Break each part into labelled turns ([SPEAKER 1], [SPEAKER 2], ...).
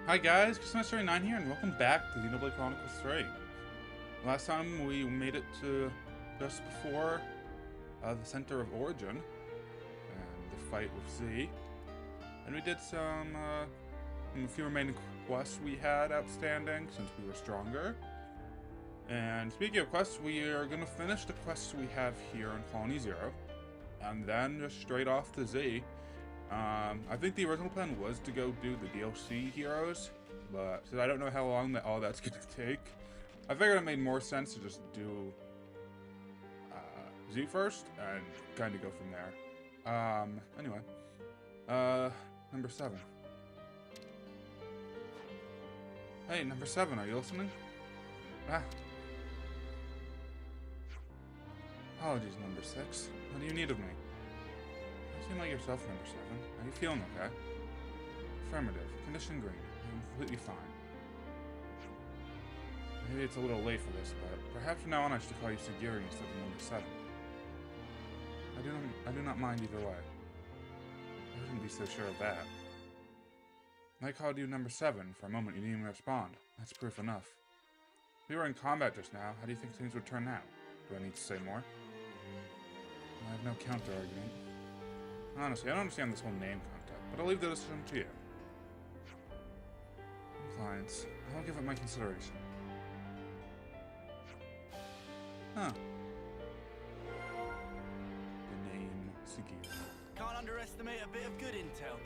[SPEAKER 1] Hi guys, Xenoblade 9 here, and welcome back to Xenoblade Chronicles 3. Last time we made it to just before the Center of Origin, and the fight with Z. And we did a few remaining quests we had outstanding, since we were stronger. And speaking of quests, we are going to finish the quests we have here in Colony Zero, and then just straight off to Z. I think the original plan was to go do the DLC heroes, but since I don't know how long all that's gonna take, I figured it made more sense to just do Z first and kind of go from there. Anyway, number 7. Hey, number 7, are you listening? Ah. Apologies, number 6. What do you need of me? You seem like yourself, number 7. Are you feeling okay? Affirmative. Condition green. I'm completely fine. Maybe it's a little late for this, but perhaps from now on I should call you Sagiri instead of number 7. I do not mind either way. I wouldn't be so sure of that. I called you number 7. For a moment you didn't even respond. That's proof enough. We were in combat just now. How do you think things would turn out? Do I need to say more? I have no counter-argument. Honestly, I don't understand this whole name concept, but I'll leave the decision to you. Compliance. I'll give it my consideration. Huh. The name Sagiri.
[SPEAKER 2] Can't underestimate a bit of good intel.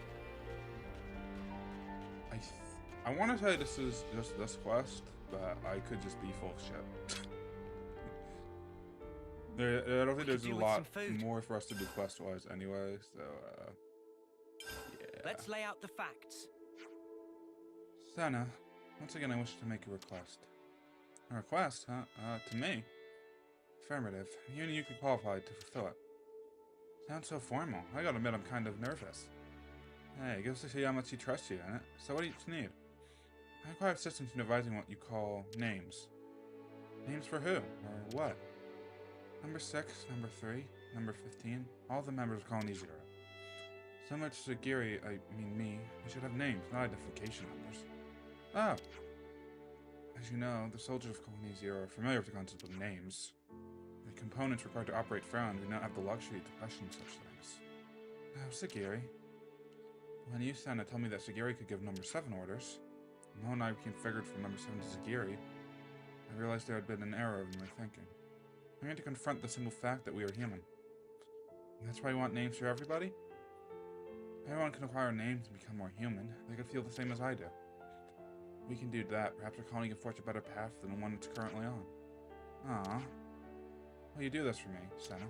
[SPEAKER 1] I want to say this is just this quest, but I could just be full of shit. I don't think there's a lot more for us to do quest-wise anyway, so, yeah.
[SPEAKER 2] Let's lay out the facts.
[SPEAKER 1] Senna, once again I wish to make a request. A request, huh? To me? Affirmative. You could qualify to fulfill it. Sounds so formal. I gotta admit I'm kind of nervous. Hey, it goes to see how much you trust you in it. So what do you need? I require assistance in devising what you call names. Names for who? Or what? Number 6, number 3, number 15, all the members of Colony Zero. So much Sagiri, I mean me, we should have names, not identification numbers. Oh! As you know, the soldiers of Colony Zero are familiar with the concept of names. The components required to operate Frown do not have the luxury to question such things. Oh, Sagiri. When you, Senna, told me that Sagiri could give number 7 orders, and when I configured from number 7 to Sagiri, I realized there had been an error in my thinking. I had to confront the simple fact that we are human. And that's why you want names for everybody? Everyone can acquire names and become more human. They can feel the same as I do. We can do that. Perhaps our colony can forge a better path than the one it's currently on. Ah, will you do this for me, Senna?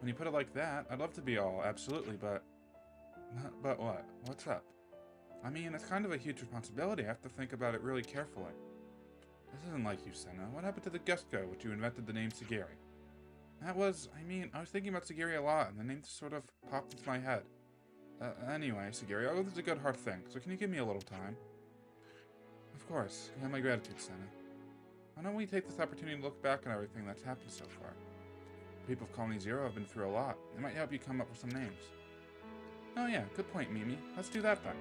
[SPEAKER 1] When you put it like that, I'd love to be all, absolutely, but... But what? What's up? I mean, it's kind of a huge responsibility. I have to think about it really carefully. This isn't like you, Senna. What happened to the Gusto, which you invented the name Sagiri? That was, I was thinking about Sagiri a lot, and the name just sort of popped into my head. Anyway, Sagiri, I know this is a good hard thing, so can you give me a little time? Of course. You have my gratitude, Senna. Why don't we take this opportunity to look back on everything that's happened so far? The people of Colony Zero have been through a lot. It might help you come up with some names. Oh yeah, good point, Mimi. Let's do that then.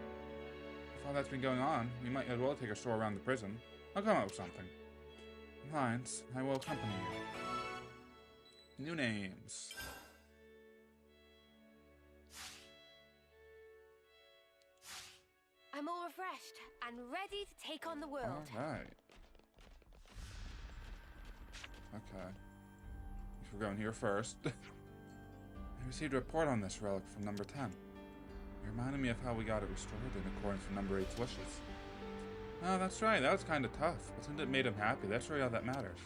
[SPEAKER 1] If all that's been going on, we might as well take a stroll around the prison. I'll come up with something. Lines, I will accompany you. New names.
[SPEAKER 3] I'm all refreshed and ready to take on the world.
[SPEAKER 1] Alright. Okay. If we're going here first. I received a report on this relic from number 10. It reminded me of how we got it restored in accordance with number 8's wishes. Oh, that's right. That was kind of tough. But since it made him happy, that's really all that matters.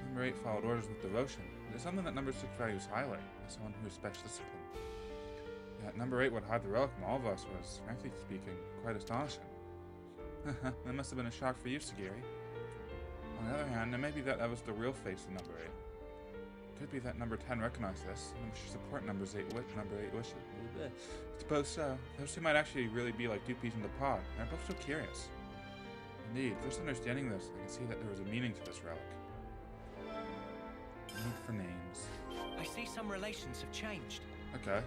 [SPEAKER 1] Number 8 followed orders with devotion. It is something that number 6 values highly, as someone who respects discipline. That number 8 would hide the relic from all of us was, frankly speaking, quite astonishing. That must have been a shock for you, Sagiri. On the other hand, it may be that was the real face of number 8. It could be that number 10 recognized this, and should support number 8 wishes. Suppose so. Those two might actually really be like two peas in the pod, and they're both so curious. Indeed, just understanding this, I can see that there was a meaning to this relic. Need for names.
[SPEAKER 2] I see some relations have changed.
[SPEAKER 1] Okay.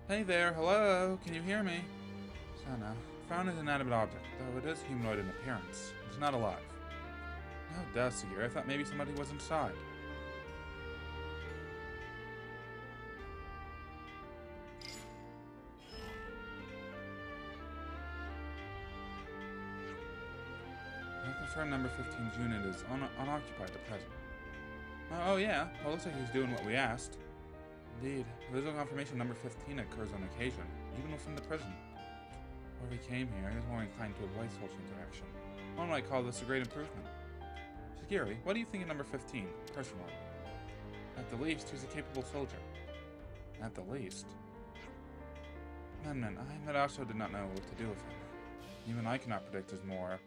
[SPEAKER 1] Hey there, hello, can you hear me? Sana, found an inanimate object, though it is humanoid in appearance. It's not alive. No, it does, Sagir. I thought maybe somebody was inside. I confirm number 15's unit is unoccupied at present. Oh yeah, well, looks like he's doing what we asked. Indeed, visual confirmation number 15 occurs on occasion, even within the prison. Before we came here, he was more inclined to avoid social interaction. One might call this a great improvement. Shigiri, what do you think of number 15, personally? At the least, he's a capable soldier. At the least. I also did not know what to do with him. Even I cannot predict his more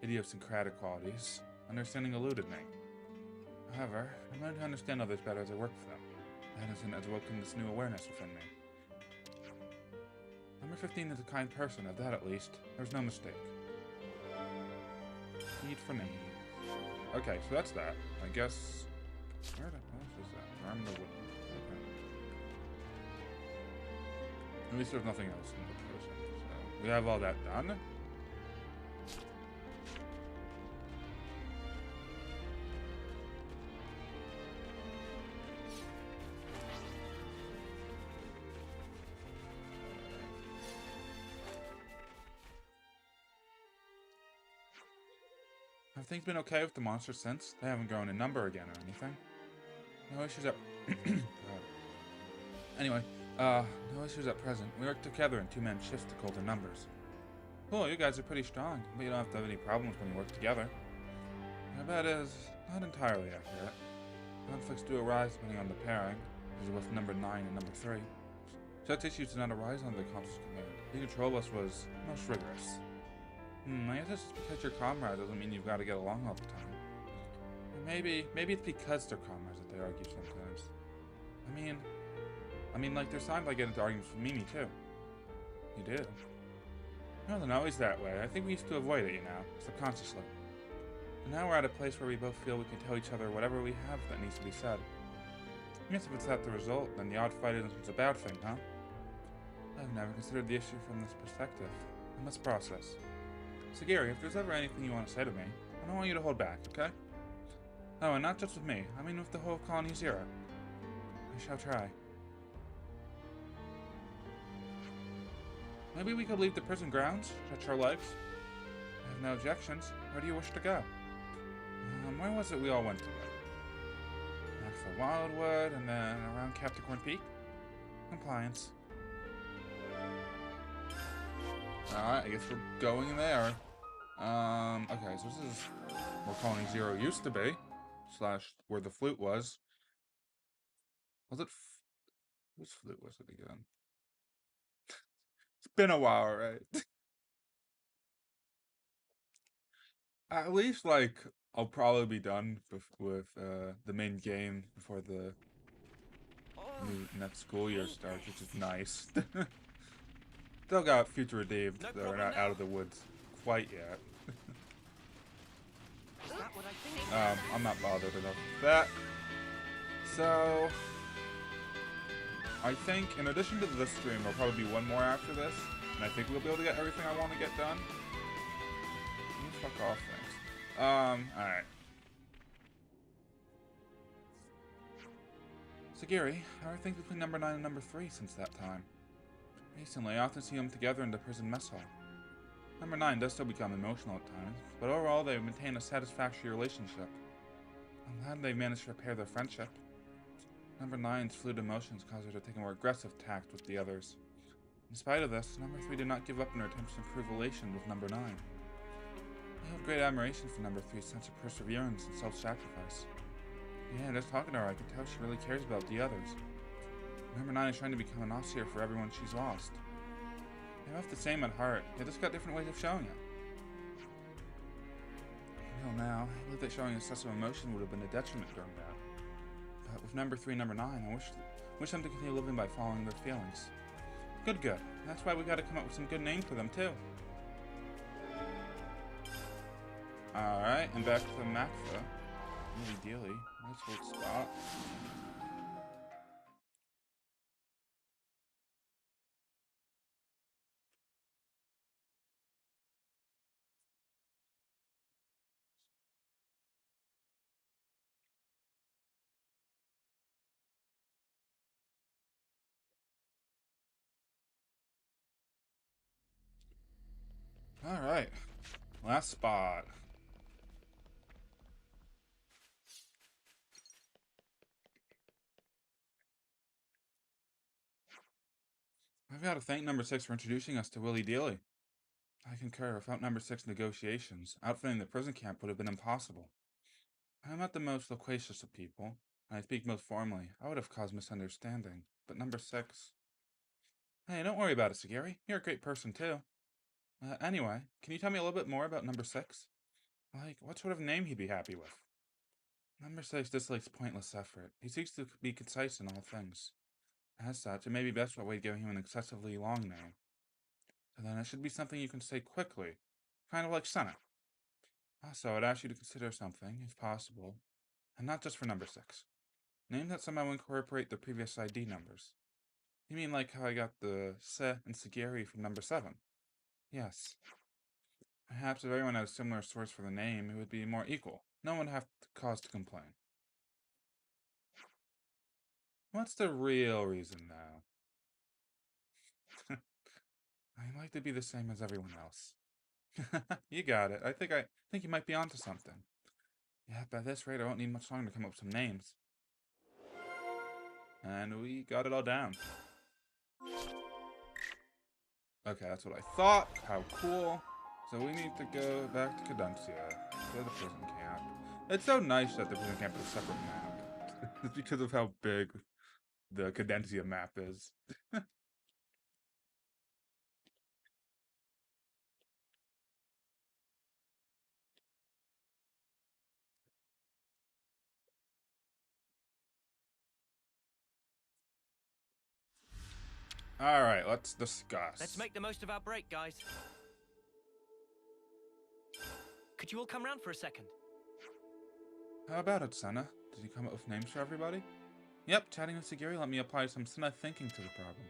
[SPEAKER 1] idiosyncratic qualities. Understanding eluded me. However, I'm learning to understand others better as I work for them. That has awoken this new awareness within me. Number 15 is a kind person, of that at least. There's no mistake. Need for need. Okay, so that's that. I guess... Where the hell is that? Arm the wood. Okay. At least there's nothing else in the prison. So we have all that done. Have things been okay with the monsters since? They haven't grown in number again or anything. No issues at... Anyway, no issues at present. We work together in two-man shifts to cull their numbers. Cool, you guys are pretty strong, but you don't have to have any problems when you work together. I bet is not entirely accurate. Conflicts do arise depending on the pairing, as with number 9 and number 3. Such issues do not arise under the Council's command. The control us was most rigorous. I guess it's just because you're comrades doesn't mean you've got to get along all the time. Or maybe it's because they're comrades that they argue sometimes. I mean, like, there's times I get into arguments with Mimi, too. You do. No, they're not always that way. I think we used to avoid it, subconsciously. And now we're at a place where we both feel we can tell each other whatever we have that needs to be said. I guess if it's that the result, then the odd fight isn't a bad thing, huh? I've never considered the issue from this perspective. I must process. So Gary, if there's ever anything you want to say to me, I don't want you to hold back, okay? Oh, and not just with me. I mean with the whole Colony Zero. I shall try. Maybe we could leave the prison grounds, stretch our legs. I have no objections. Where do you wish to go? Where was it we all went to? Back for Wildwood, and then around Capricorn Peak? Compliance. Alright, I guess we're going there. Okay, so this is where Colony Zero used to be. / where the flute was. Was it... Whose flute was it again? It's been a while, right? At least, like, I'll probably be done with the main game before the new next school year starts, which is nice. Still got Future Redeemed, though we're not out of the woods quite yet. I'm not bothered enough with that. So, I think in addition to this stream, there'll probably be one more after this, and I think we'll be able to get everything I want to get done. Fuck off, thanks. Alright. So Gary, how are things between number 9 and number 3 since that time? Recently, I often see them together in the prison mess hall. Number 9 does still become emotional at times, but overall they maintain a satisfactory relationship. I'm glad they've managed to repair their friendship. Number 9's fluid emotions cause her to take a more aggressive tact with the others. In spite of this, number 3 did not give up in her attempts to improve relations with number 9. I held great admiration for number 3's sense of perseverance and self-sacrifice. Yeah, just talking to her, I can tell she really cares about the others. Number 9 is trying to become an officer for everyone she's lost. They're both the same at heart, they just got different ways of showing it. Until now, I believe that showing excessive emotion would have been a detriment during that. But with number 3 and number 9, I wish them to continue living by following their feelings. Good. That's why we gotta come up with some good names for them, too. Alright, and back to Macfa. Really dealy. Nice old spot. Alright. Last spot. I've got to thank number 6 for introducing us to Willy Dealy. I concur, without number 6 negotiations, outfitting the prison camp would have been impossible. I am not the most loquacious of people, and I speak most formally. I would have caused misunderstanding, but number 6... Hey, don't worry about it, Sagiri. You're a great person, too. Anyway, can you tell me a little bit more about number 6? Like, what sort of name he'd be happy with? Number 6 dislikes pointless effort. He seeks to be concise in all things. As such, it may be best to avoid giving him an excessively long name. So then it should be something you can say quickly, kind of like Senna. Also, I'd ask you to consider something, if possible, and not just for number 6. Names that somehow incorporate the previous ID numbers. You mean like how I got the Se and Sagiri from number 7? Yes. Perhaps if everyone had a similar source for the name, it would be more equal. No one would have cause to complain. What's the real reason, though? I'd like to be the same as everyone else. You got it. I think you might be onto something. Yeah, by this rate, I won't need much longer to come up with some names. And we got it all down. Okay, that's what I thought. How cool. So we need to go back to Cadencia, to the prison camp. It's so nice that the prison camp is a separate map. It's because of how big the Cadencia map is. Alright, let's discuss.
[SPEAKER 2] Let's make the most of our break, guys. Could you all come round for a second?
[SPEAKER 1] How about it, Senna? Did you come up with names for everybody? Yep, chatting with Sagiri let me apply some Senna thinking to the problem.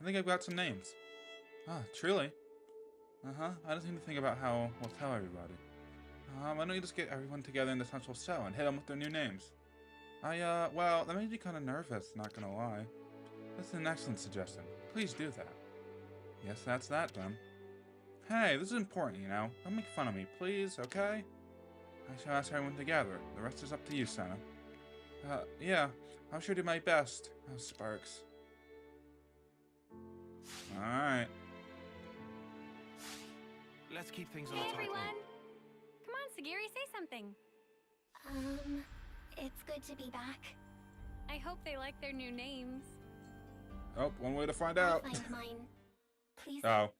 [SPEAKER 1] I think I've got some names. Ah, truly? Uh-huh, I just need to think about how we'll tell everybody. Why don't you just get everyone together in the central cell and hit them with their new names? Well, that made me kind of nervous, not gonna lie. That's an excellent suggestion. Please do that. Yes, that's that, then. Hey, this is important, you know. Don't make fun of me, please, okay? I shall ask everyone together. The rest is up to you, Senna. Yeah, I'll sure do my best. Oh, Sparks. Alright.
[SPEAKER 2] Let's keep things on
[SPEAKER 3] Hey
[SPEAKER 2] a tight
[SPEAKER 3] everyone!
[SPEAKER 2] rope.
[SPEAKER 3] Come on, Sagiri, say something.
[SPEAKER 4] It's good to be back.
[SPEAKER 3] I hope they like their new names.
[SPEAKER 1] Oh, one way to find
[SPEAKER 4] I'll
[SPEAKER 1] out.
[SPEAKER 4] find mine. Please.
[SPEAKER 1] Oh.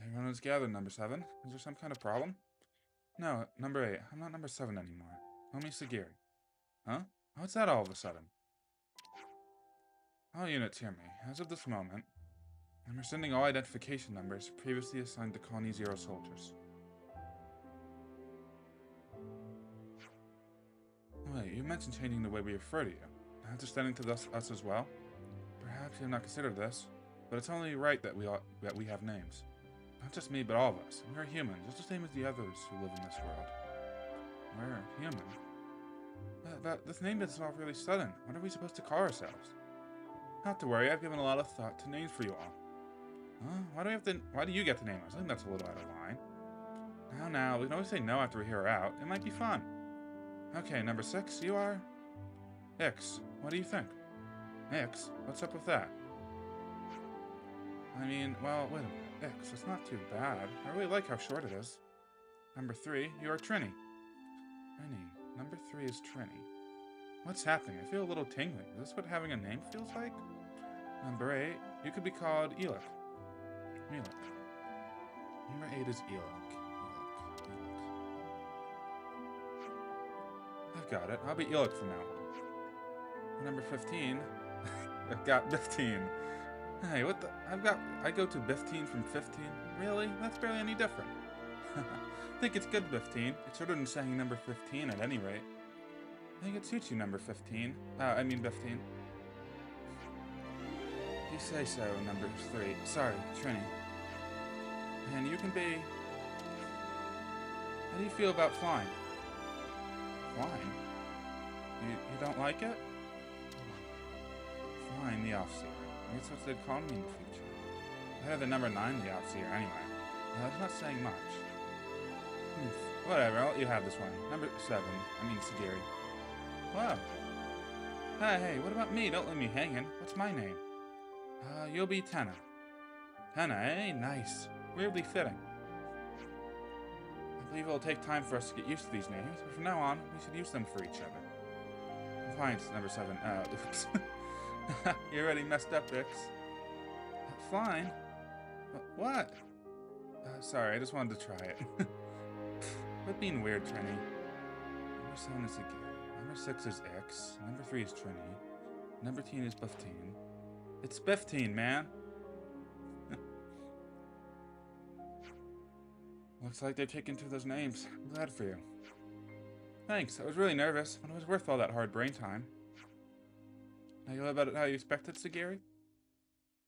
[SPEAKER 1] Everyone is gathered, number 7. Is there some kind of problem? No, number 8. I'm not number 7 anymore. Homie Sagiri. Huh? What's that all of a sudden? All units hear me. As of this moment, I'm rescinding all identification numbers previously assigned to Colony 0 soldiers. Wait, you mentioned changing the way we refer to you. Not just extending to us as well? Perhaps you have not considered this, but it's only right that we have names. Not just me, but all of us. We're human, just the same as the others who live in this world. We're human. But this name is all really sudden. What are we supposed to call ourselves? Not to worry, I've given a lot of thought to names for you all. Huh? Why do you get to name us? I think that's a little out of line. Now, we can always say no after we hear her out. It might be fun. Okay, number 6, you are? Ix. What do you think? Ix? What's up with that? I mean, well, wait a minute. Ix, it's not too bad. I really like how short it is. Number 3, you are Trini. Trini. Number 3 is Trini. What's happening? I feel a little tingling. Is this what having a name feels like? Number 8, you could be called Elik. Elik. Number 8 is Elik. I've got it. I'll be Elik from now on. Number 15. I've got 15. Hey, what the? I go to 15 from 15? Really? That's barely any different. I think it's good, 15. It's shorter than saying number 15 at any rate. I think it suits you, number 15. I mean 15. You say so, number 3. Sorry, Trini. And you can be... How do you feel about flying? Flying? You don't like it? Flying the off-season. What's what they'd call me in the future? I had the number 9 the Outseer anyway. That's not saying much. Whatever, I'll let you have this one. Number 7. I mean, Sagiri. Wow. Hey, what about me? Don't leave me hanging. What's my name? You'll be Tenna. Tenna, eh? Nice. Weirdly fitting. I believe it'll take time for us to get used to these names, but from now on, we should use them for each other. Compliance, number 7. Oops. You already messed up, Ix. Fine. What? Sorry, I just wanted to try it. Quit being weird, Trini. Number 7 is Sagiri. Number 6 is Ix. Number 3 is Trini. Number 10 is Biftine. It's Biftine, man! Looks like they've taken to those names. I'm glad for you. Thanks, I was really nervous, but it was worth all that hard brain time. Now you live about it how you expected, Sagiri?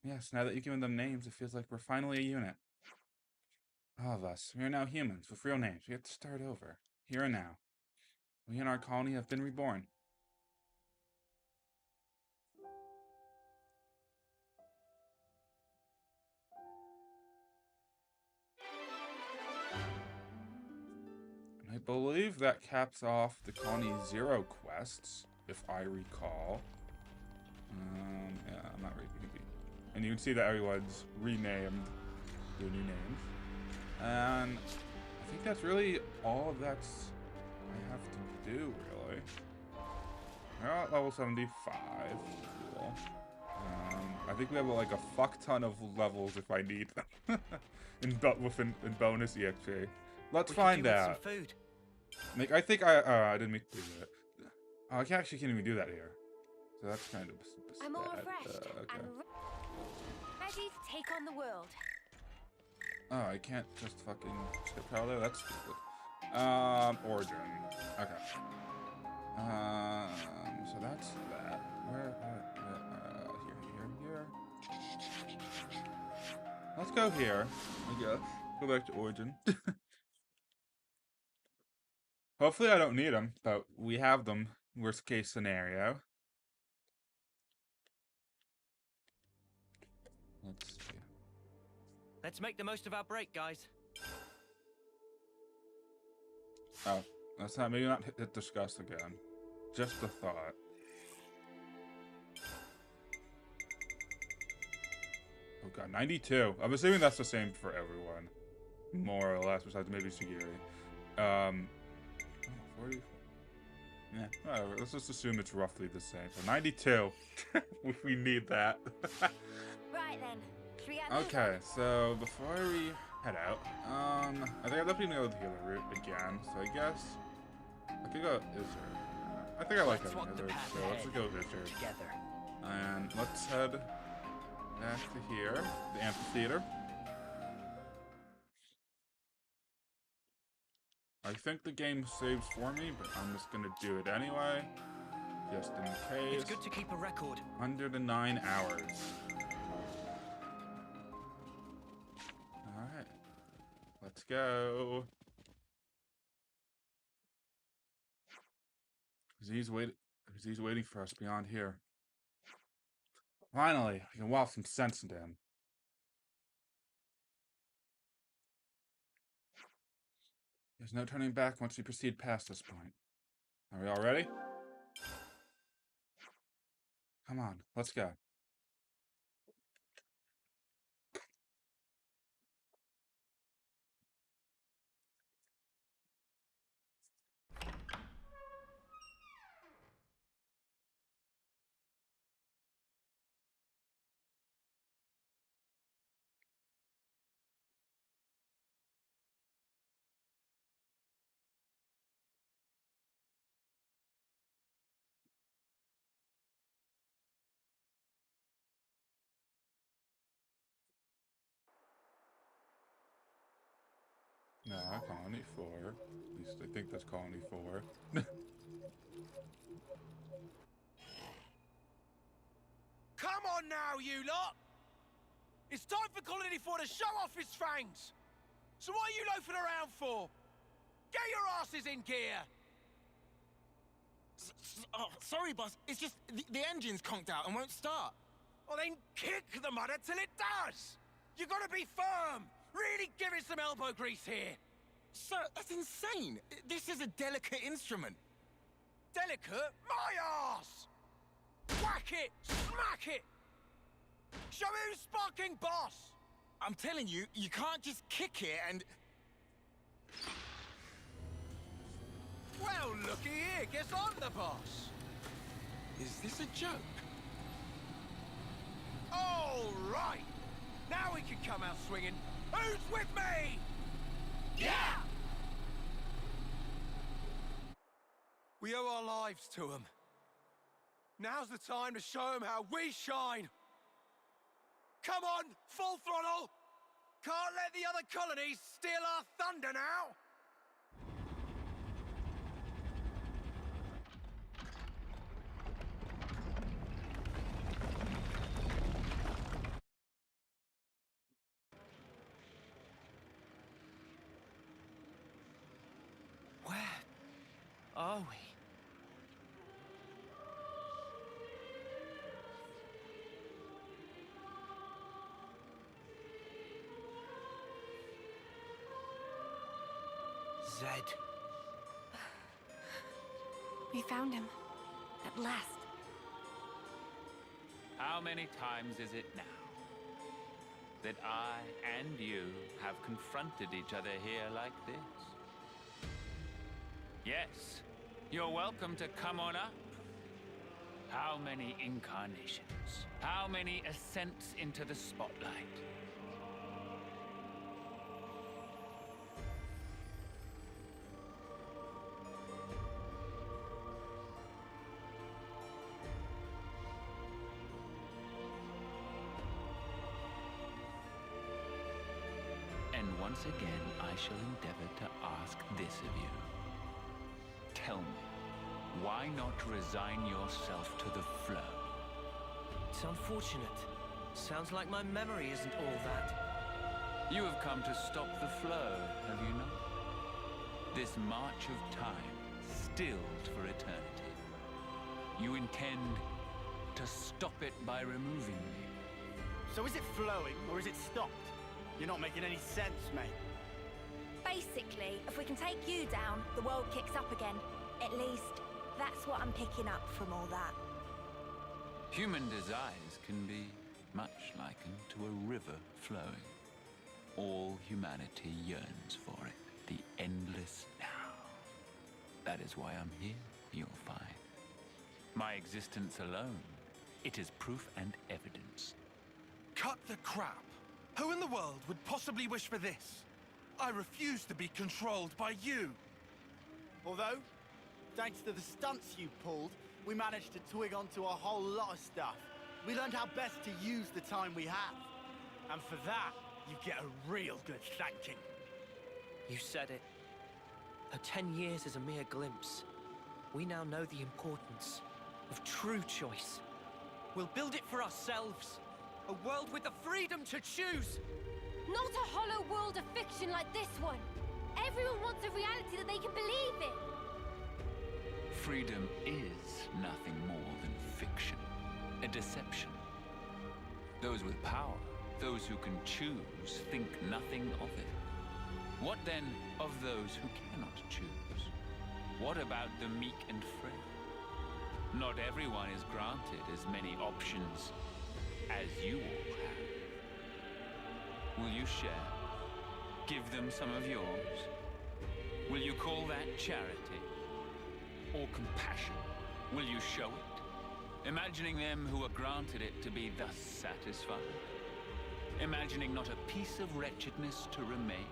[SPEAKER 1] Yes, now that you've given them names, it feels like we're finally a unit. All of us, we are now humans, with real names. We have to start over, here and now. We and our colony have been reborn. And I believe that caps off the Colony 0 quests, if I recall. Yeah, I'm not reading. And you can see that everyone's renamed their new names. And I think that's really all of that's I have to do, really. We're at level 75. Cool. I think we have like a fuck ton of levels if I need them. in bonus EXP. Let's find out.
[SPEAKER 2] Some food.
[SPEAKER 1] Like, I think I didn't mean to do that. I actually can't even do that here. So that's kind of
[SPEAKER 3] I'm all
[SPEAKER 1] bad.
[SPEAKER 3] refreshed
[SPEAKER 1] Okay.
[SPEAKER 3] and ready to take on the world.
[SPEAKER 1] Oh, I can't just fucking skip out there? That's stupid. Origin. Okay. So that's that. Where, here. Let's go here, I guess. Go back to Origin. Hopefully I don't need them, but we have them. Worst case scenario. Let's see.
[SPEAKER 2] Let's make the most of our break, guys.
[SPEAKER 1] Oh, that's not, maybe not hit discuss again. Just a thought. Oh god, 92. I'm assuming that's the same for everyone. More or less, besides maybe Sagiri. 40. Yeah, whatever. Let's just assume it's roughly the same. So 92. If we need that.
[SPEAKER 3] Right then.
[SPEAKER 1] Okay, so before we head out, I think I'd definitely go the healer route again. So I guess I could go Izzard. I think I like having Izzard, so let's just go Izzard.
[SPEAKER 2] Together.
[SPEAKER 1] And let's head back to here, the amphitheater. I think the game saves for me, but I'm just gonna do it anyway, just in case.
[SPEAKER 2] It's good to keep a record.
[SPEAKER 1] 109 hours. Alright. Let's go. He's waiting for us beyond here. Finally, I can waft some sense into him. There's no turning back once we proceed past this point. Are we all ready? Come on, let's go. Nah, Colony 4. At least I think that's Colony 4.
[SPEAKER 5] Come on now, you lot! It's time for Colony 4 to show off its fangs! So what are you loafing around for? Get your asses in gear!
[SPEAKER 6] Sorry, boss. It's just the engine's conked out and won't start.
[SPEAKER 5] Well, then kick the mudder till it does! You gotta be firm! Really give it some elbow grease here!
[SPEAKER 6] Sir, that's insane! This is a delicate instrument.
[SPEAKER 5] Delicate? My arse! Whack it! Smack it! Show who's sparking boss!
[SPEAKER 6] I'm telling you, you can't just kick it and...
[SPEAKER 5] Well, looky here, guess I'm the boss!
[SPEAKER 6] Is this a joke?
[SPEAKER 5] All right! Now we can come out swinging. Who's with me? Yeah! We owe our lives to them. Now's the time to show them how we shine. Come on, full throttle! Can't let the other colonies steal our thunder now!
[SPEAKER 2] Where are we? Zed.
[SPEAKER 3] We found him. At last.
[SPEAKER 7] How many times is it now that I and you have confronted each other here like this? Yes, you're welcome to come on up. How many incarnations? How many ascents into the spotlight? And once again, I shall endeavor to ask this of you. Tell me, why not resign yourself to the flow?
[SPEAKER 2] It's unfortunate. Sounds like my memory isn't all that.
[SPEAKER 7] You have come to stop the flow, have you not? This march of time, stilled for eternity. You intend to stop it by removing me.
[SPEAKER 8] So is it flowing, or is it stopped? You're not making any sense, mate.
[SPEAKER 3] Basically, if we can take you down, the world kicks up again. At least, that's what I'm picking up from all that.
[SPEAKER 7] Human desires can be much likened to a river flowing. All humanity yearns for it, the endless now. That is why I'm here, you'll find. My existence alone, it is proof and evidence.
[SPEAKER 5] Cut the crap! Who in the world would possibly wish for this? I refuse to be controlled by you!
[SPEAKER 8] Although, thanks to the stunts you pulled, we managed to twig onto a whole lot of stuff. We learned how best to use the time we have. And for that, you get a real good thanking.
[SPEAKER 2] You said it. Though 10 years is a mere glimpse, we now know the importance of true choice. We'll build it for ourselves. A world with the freedom to choose.
[SPEAKER 3] Not a hollow world of fiction like this one. Everyone wants a reality that they can believe in.
[SPEAKER 7] Freedom is nothing more than fiction, a deception. Those with power, those who can choose, think nothing of it. What then of those who cannot choose? What about the meek and frail? Not everyone is granted as many options as you all have. Will you share? Give them some of yours? Will you call that charity? Or compassion? Will you show it? Imagining them who are granted it to be thus satisfied? Imagining not a piece of wretchedness to remain?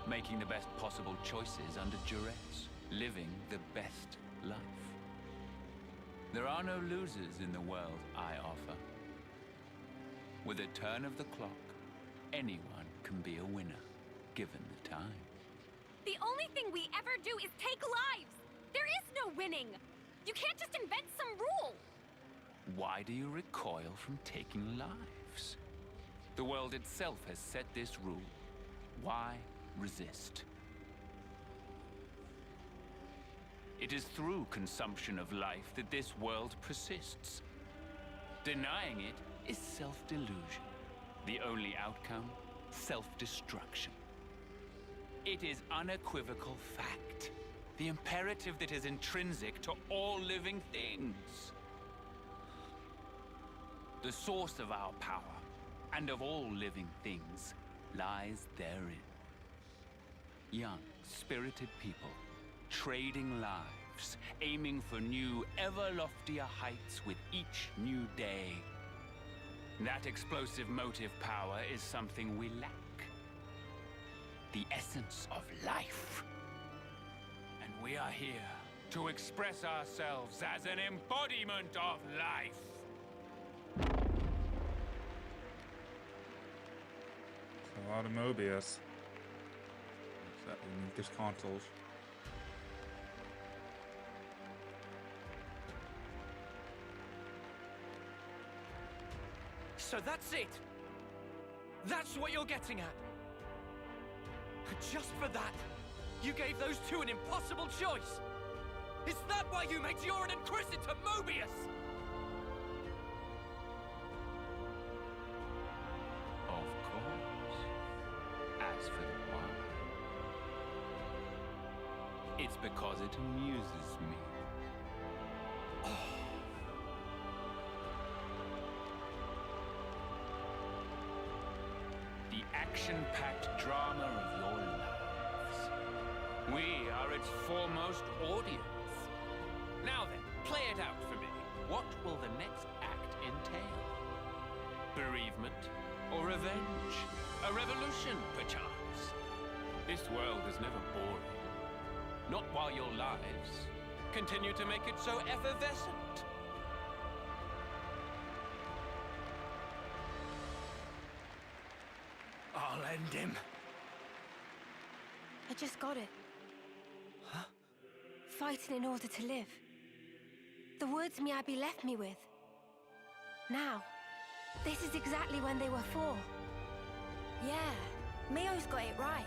[SPEAKER 7] Making the best possible choices under duress, living the best life. There are no losers in the world I offer. With a turn of the clock, anyone can be a winner, given the time.
[SPEAKER 3] The only thing we ever do is take lives. There is no winning. You can't just invent some rule.
[SPEAKER 7] Why do you recoil from taking lives? The world itself has set this rule. Why resist? It is through consumption of life that this world persists. Denying it is self-delusion. The only outcome, self-destruction. It is unequivocal fact. The imperative that is intrinsic to all living things. The source of our power, and of all living things, lies therein. Young, spirited people, trading lives, aiming for new, ever loftier heights with each new day. That explosive motive power is something we lack. The essence of life. And we are here to express ourselves as an embodiment of life.
[SPEAKER 1] A lot of Mobius. That we need this consoles.
[SPEAKER 2] So that's it. That's what you're getting at. Just for that, you gave those two an impossible choice. Is that why you made Yoren and Chris into Mobius?
[SPEAKER 7] Of course. As for the why, it's because it amuses me. The action-packed drama of your lives. We are its foremost audience. Now then, play it out for me. What will the next act entail? Bereavement or revenge? A revolution, perchance? This world is never boring. Not while your lives continue to make it so effervescent.
[SPEAKER 2] I'll end him.
[SPEAKER 3] I just got it.
[SPEAKER 2] Huh?
[SPEAKER 3] Fighting in order to live. The words Miyabi left me with. Now, this is exactly when they were for. Yeah, Mio's got it right.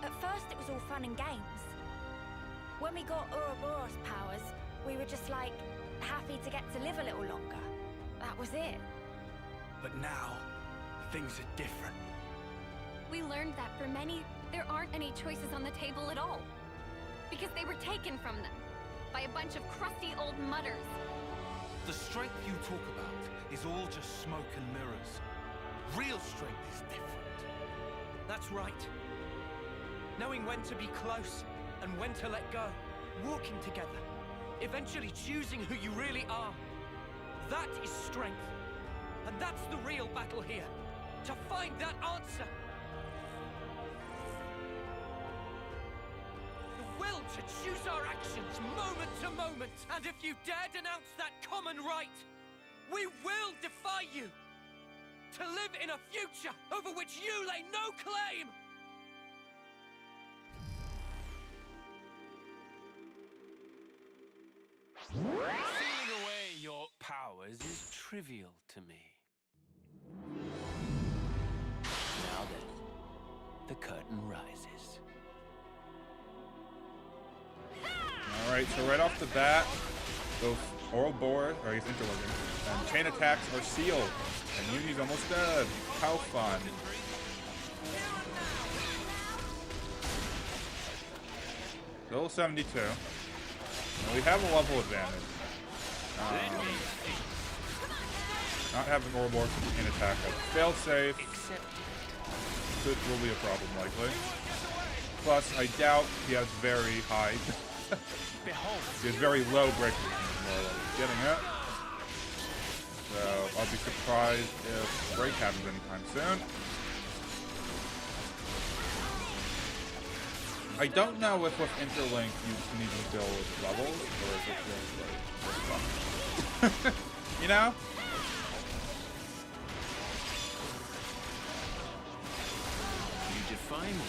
[SPEAKER 3] At first it was all fun and games. When we got Ouroboros powers, we were just like, happy to get to live a little longer. That was it.
[SPEAKER 8] But now, things are different.
[SPEAKER 9] We learned that for many, there aren't any choices on the table at all. Because they were taken from them by a bunch of crusty old mutters.
[SPEAKER 5] The strength you talk about is all just smoke and mirrors. Real strength is different.
[SPEAKER 2] That's right. Knowing when to be close and when to let go. Walking together. Eventually choosing who you really are. That is strength. And that's the real battle here. To find that answer. The will to choose our actions moment to moment. And if you dare denounce that common right, we will defy you. To live in a future over which you lay no claim.
[SPEAKER 7] Sealing away your powers is trivial to me. Now then, the curtain rises.
[SPEAKER 1] Alright, so right off the bat, both Ouroboros, or he's interlocking, and chain attacks are sealed. And Uni's almost dead. How fun. Still 72. Now we have a level advantage. Not having Ouroboros in attack as failed safe will be a problem likely. Plus, I doubt he has very high. He has very low breakthrough. Getting it. So I'll be surprised if break happens anytime soon. I don't know if with Interlink you can even build levels, or if it's just like, you know?
[SPEAKER 7] You define me.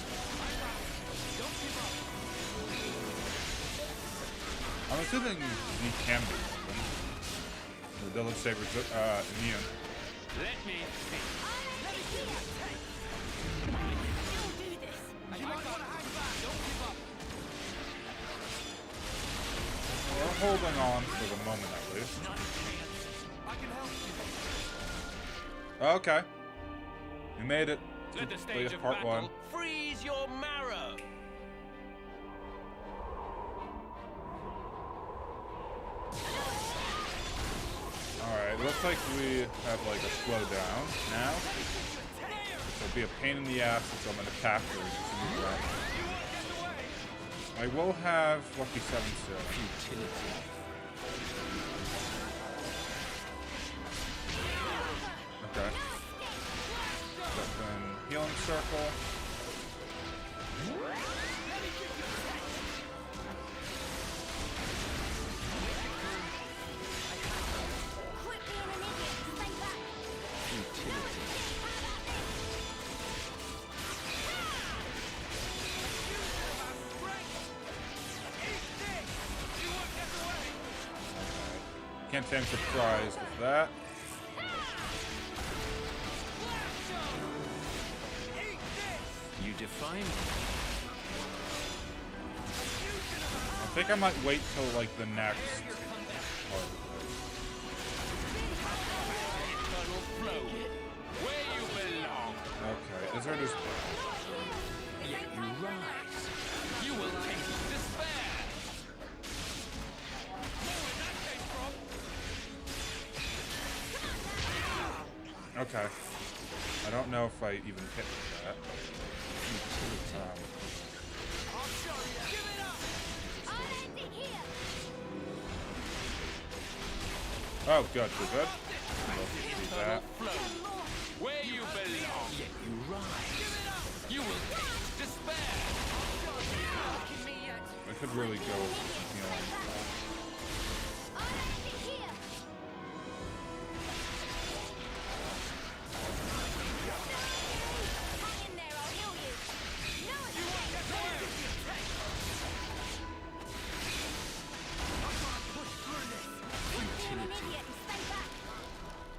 [SPEAKER 1] I'm assuming he can be. The Village Saber's immune.
[SPEAKER 7] Let me think.
[SPEAKER 1] holding on for the moment at least. Okay. We made it to
[SPEAKER 7] Let the stage of
[SPEAKER 1] part
[SPEAKER 7] battle
[SPEAKER 1] 1.
[SPEAKER 7] freeze your marrow.
[SPEAKER 1] Alright, it looks like we have like a slowdown now. It'll be a pain in the ass if I'm an attacker. I will have Lucky 7 still. Okay. Then healing circle. Can't say I'm surprised with that.
[SPEAKER 7] You define.
[SPEAKER 1] I think I might wait till like the next part.
[SPEAKER 7] Eternal flow. Where you belong.
[SPEAKER 1] Okay, is there just...
[SPEAKER 7] Yet you rise. You will taste despair.
[SPEAKER 1] Okay. I don't know if I even hit with that. Oh, good, good. Do that.
[SPEAKER 7] Where you belong. Yet you rise. You will taste despair.
[SPEAKER 1] I could really go with some healing.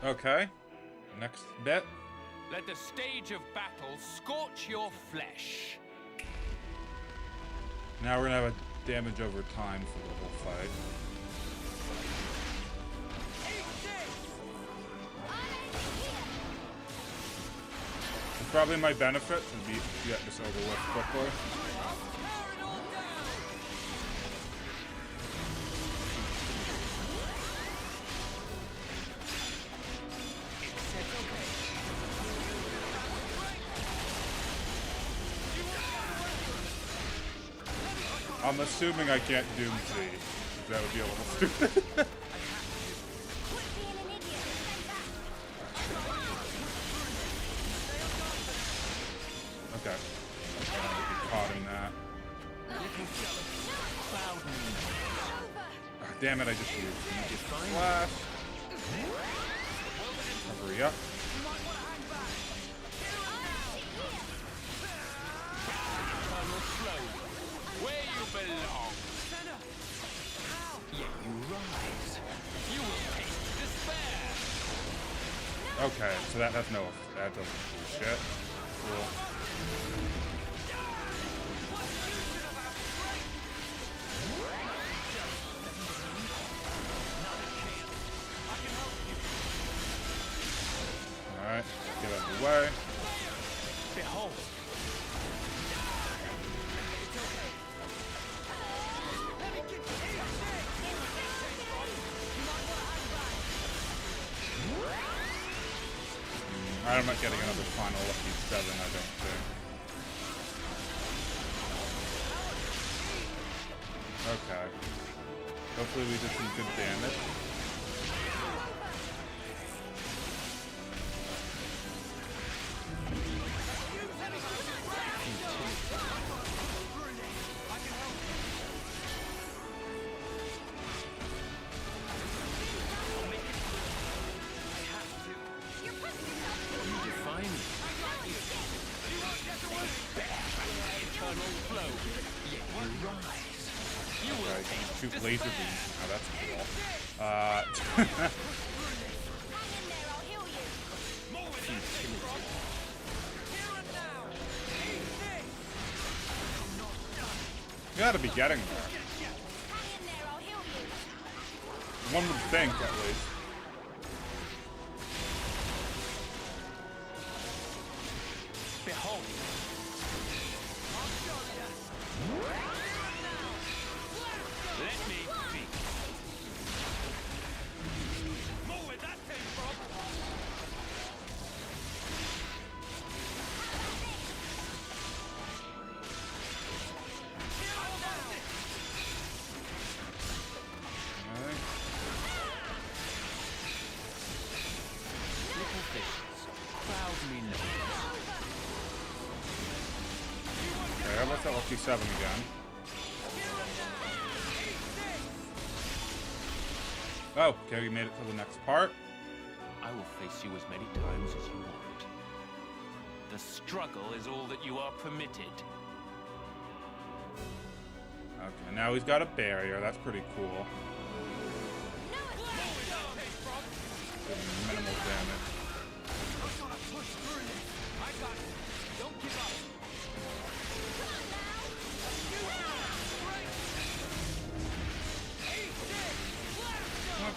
[SPEAKER 1] Okay. Next bit.
[SPEAKER 7] Let the stage of battle scorch your flesh.
[SPEAKER 1] Now we're gonna have a damage over time for the whole fight. It's probably my benefit to get this over with quickly. I'm assuming I can't Doom Z. That would be a little stupid. Okay. Caught in that. Oh, damn it, I just used Flash. Hurry up.
[SPEAKER 7] Where you belong. Yet you rise. You will taste despair.
[SPEAKER 1] Okay, so that has no effect. That doesn't do shit. Cool. Alright, get out of the way.
[SPEAKER 7] Behold.
[SPEAKER 1] I'm not getting another final Lucky 7, I don't think. Okay. Hopefully we did some good damage. Shoot laser beams. Oh, that's cool. You gotta be getting there. One would think, at least.
[SPEAKER 7] Behold. Let me speak. More where that came from. Little fishes, crowd me no.
[SPEAKER 1] Okay, let's lucky 7 again. Oh, okay, we made it to the next part.
[SPEAKER 7] I will face you as many times as you want. The struggle is all that you are permitted.
[SPEAKER 1] Okay, now he's got a barrier. That's pretty cool. Minimal damage.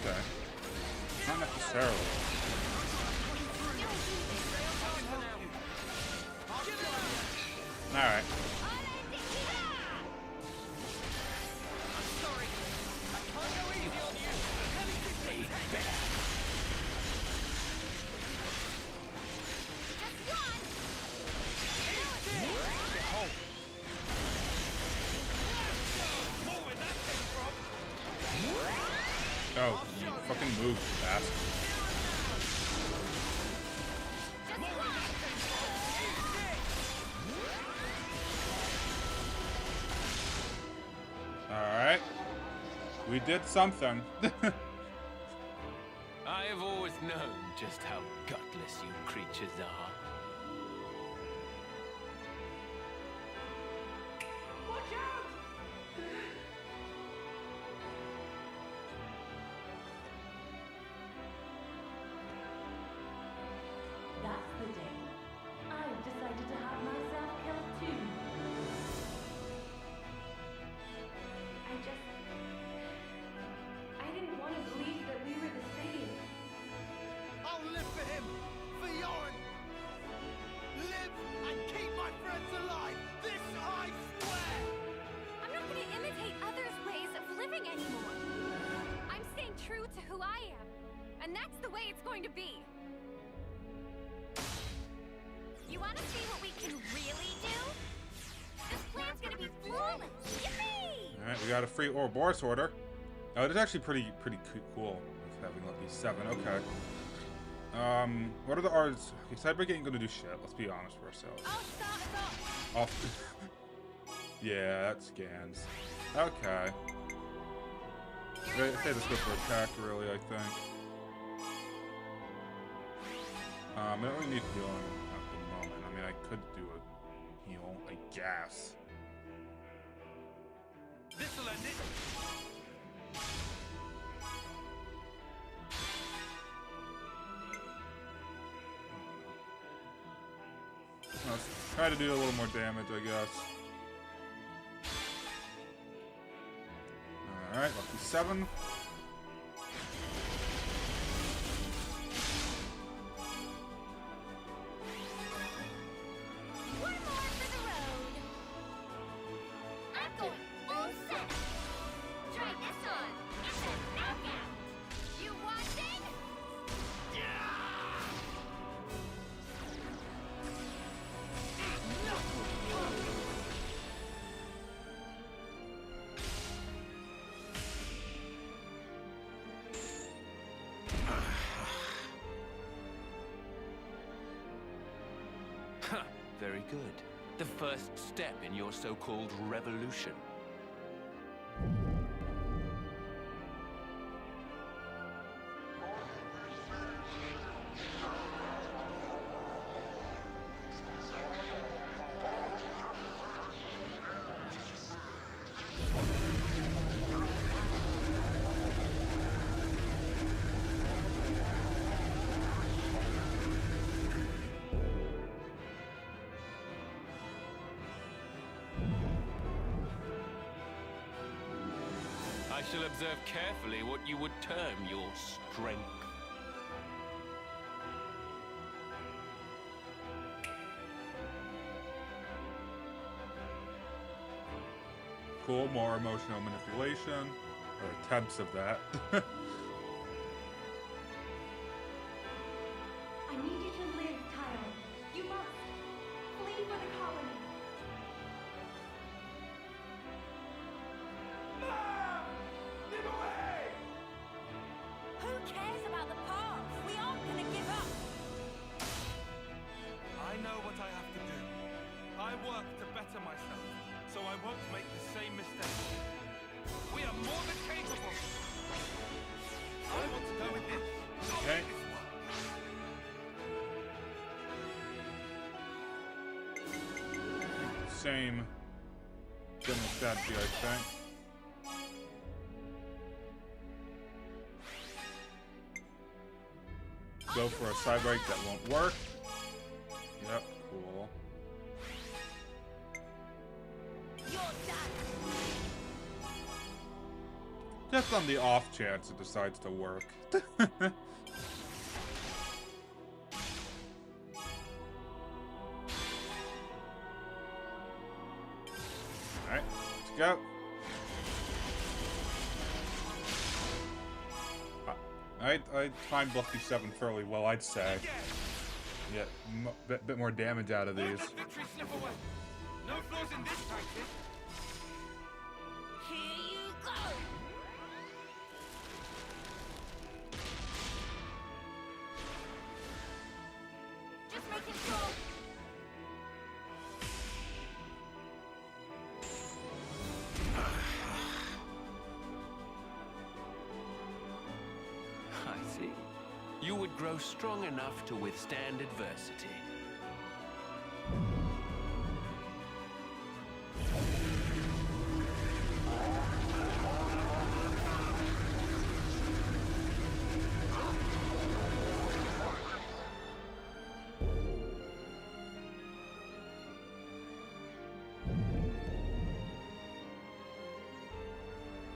[SPEAKER 1] Okay. Not necessarily. Alright. Oh, you fucking move, bastard. Alright. We did something.
[SPEAKER 7] I have always known just how gutless you creatures are.
[SPEAKER 10] That's the day. I've decided to have myself killed too. I didn't want to believe that we were the same.
[SPEAKER 5] I'll live for him, for Yoren. Live and keep my friends alive. This I swear.
[SPEAKER 9] I'm not going to imitate others' ways of living anymore. I'm staying true to who I am. And that's the way it's going to be. You want to see what we can really do? This plan's going to be flawless. Yippee!
[SPEAKER 1] Alright, we got a free Ouroboros order. Oh, it's actually pretty cool with having lucky 7. Okay. What are the odds? Okay, Cyberg ain't gonna do shit. Let's be honest with ourselves.
[SPEAKER 9] Oh, stop.
[SPEAKER 1] Yeah, that scans. Okay. Say this good for attack, really, I think. I don't really need healing at the moment. I mean, I could do a heal, I guess.
[SPEAKER 5] This'll end it.
[SPEAKER 1] Let's try to do a little more damage, I guess. Alright, lucky 7.
[SPEAKER 9] One more for the road. I'm going full set. Try this on. It's a knockout. You watching?
[SPEAKER 7] Very good. The first step in your so-called revolution. shall observe carefully what you would term your strength.
[SPEAKER 1] Cool, more emotional manipulation, or attempts of that.
[SPEAKER 10] I need you to live, Tyler. You must flee for the colony.
[SPEAKER 9] Who cares about the past? We aren't gonna give up.
[SPEAKER 5] I know what I have to do. I work to better myself, so I won't make the same mistake. We are more than capable. I want to go with this.
[SPEAKER 1] Okay. Same general strategy, I think. Go for a side break that won't work. Yep, cool.
[SPEAKER 9] You're done.
[SPEAKER 1] Just on the off chance it decides to work. Alright, let's go. I timed Lucky 7 fairly well, I'd say. Get a bit more damage out of these.
[SPEAKER 5] Victory slip away. No flaws in this tactic.
[SPEAKER 9] Here you go. Just making sure.
[SPEAKER 7] I see. You would grow strong enough to withstand adversity.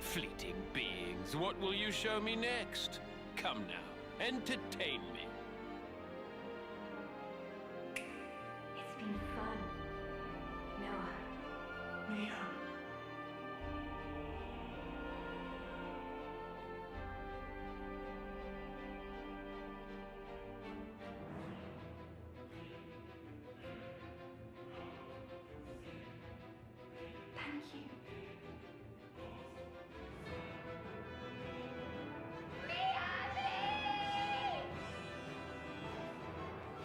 [SPEAKER 7] Fleeting beings, what will you show me next? Come now, entertain me.
[SPEAKER 10] It's been fun, Noah.
[SPEAKER 8] Mia.
[SPEAKER 10] Thank you.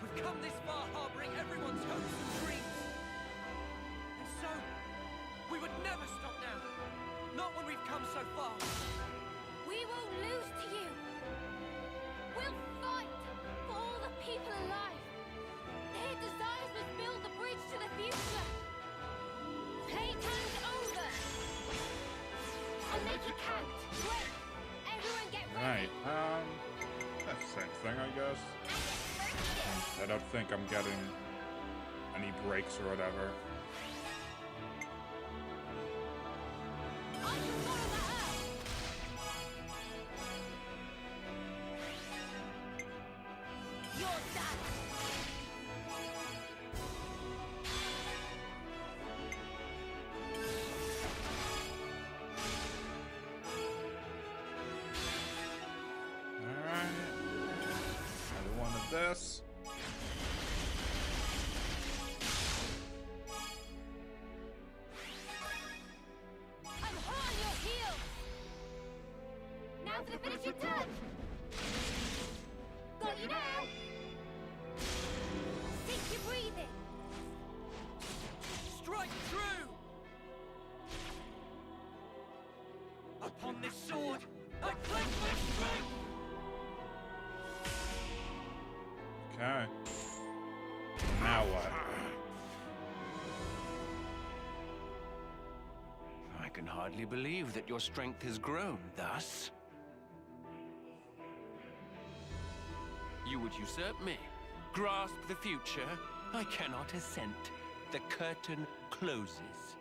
[SPEAKER 2] We've come this far harboring everyone's hopes and dreams. And so, we would never stop now. Not when we've come so far.
[SPEAKER 9] We won't lose to you. We'll fight for all the people alive. Their desires must build the bridge to the future. Playtime's over. I'll make it count. Wait. Everyone get ready.
[SPEAKER 1] Right, that's the same thing, I guess. I don't think I'm getting any breaks or whatever.
[SPEAKER 9] I can follow that up. You're done.
[SPEAKER 1] Alright. Another one of this.
[SPEAKER 9] I'm hot on your heels. Now for the finishing touch. Got you now. Think you're breathing.
[SPEAKER 2] Strike true! Upon this sword, I pledge my strength!
[SPEAKER 1] Okay. Now what?
[SPEAKER 7] I can hardly believe that your strength has grown thus. You would usurp me, grasp the future. I cannot assent. The curtain closes.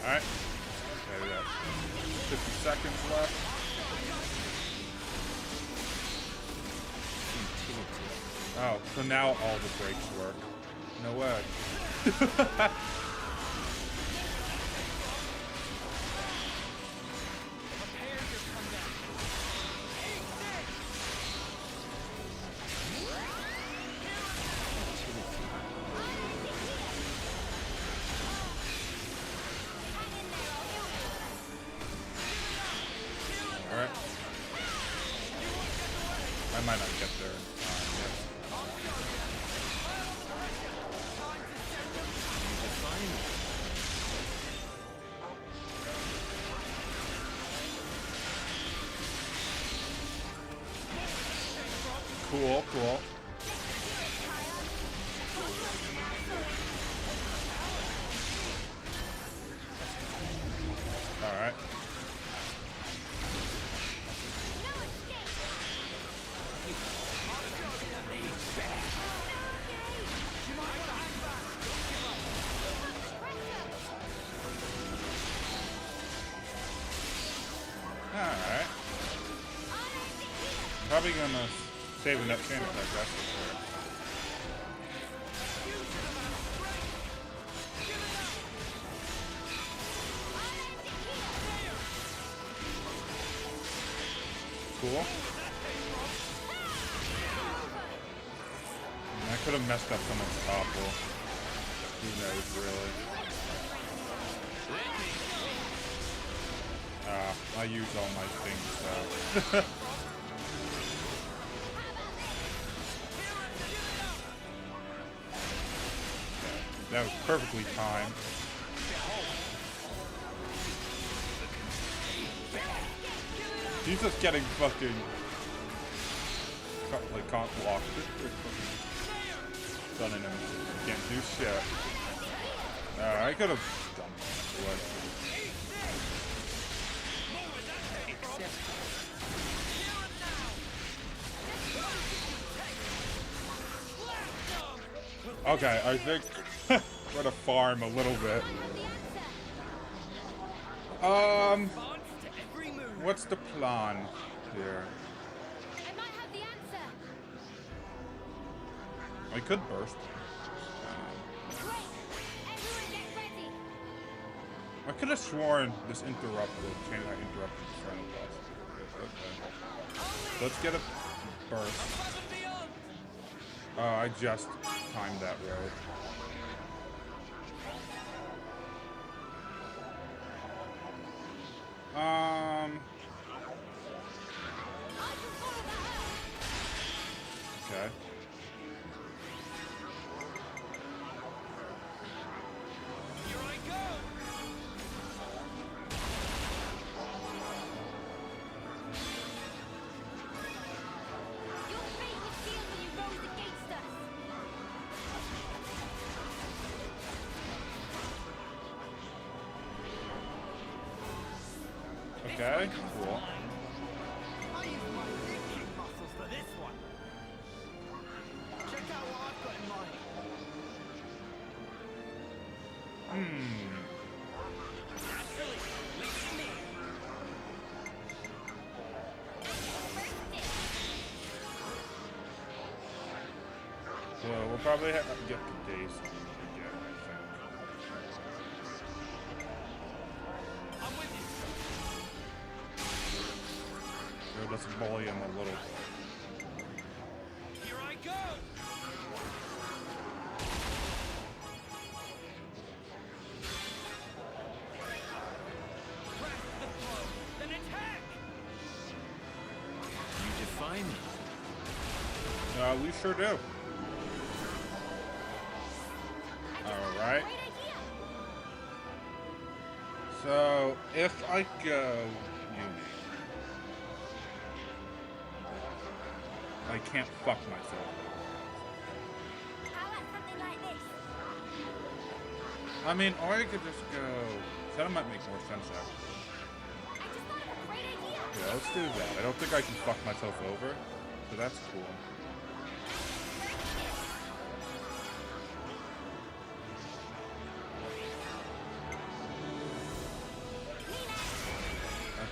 [SPEAKER 1] Alright. Okay, we got 50 seconds left. Oh, so now all the brakes work. No way. Alright. I might not get there in time yet. Cool, cool. Alright. Alright. Probably gonna save enough chain attack, that's for sure. Cool. I could have messed up someone's topple. Who knows, really? I use all my things, so. That was perfectly timed. He's just getting fucking like can't block. Stunning him. Can't do shit. I could have done what. Okay, I think we're gonna farm a little bit. What's the plan here?
[SPEAKER 9] I might have the answer.
[SPEAKER 1] I could burst.
[SPEAKER 9] Great. Everyone get ready.
[SPEAKER 1] I could have sworn this interrupted. Chain I interrupted the Chronicles. Okay. Let's get a burst. Oh, I just timed that right. Okay.
[SPEAKER 5] Here I go!
[SPEAKER 9] Your fate was sealed when you rose against us.
[SPEAKER 1] Okay, cool.
[SPEAKER 8] I use my thinking muscles for this one. Check out what I've got in mind.
[SPEAKER 1] So we'll probably have to get the days again, I think.
[SPEAKER 5] I'm with you.
[SPEAKER 1] Let's bully him a little.
[SPEAKER 5] Here I go! Press the blow, then attack!
[SPEAKER 7] You define me.
[SPEAKER 1] We sure do. Alright.
[SPEAKER 9] Great idea.
[SPEAKER 1] So, if I go Yumi, I can't fuck myself.
[SPEAKER 9] How about something like this?
[SPEAKER 1] I mean, or I could just go. That might make more sense actually.
[SPEAKER 9] I just thought of a great idea.
[SPEAKER 1] Yeah, let's do that. I don't think I can fuck myself over, so that's cool.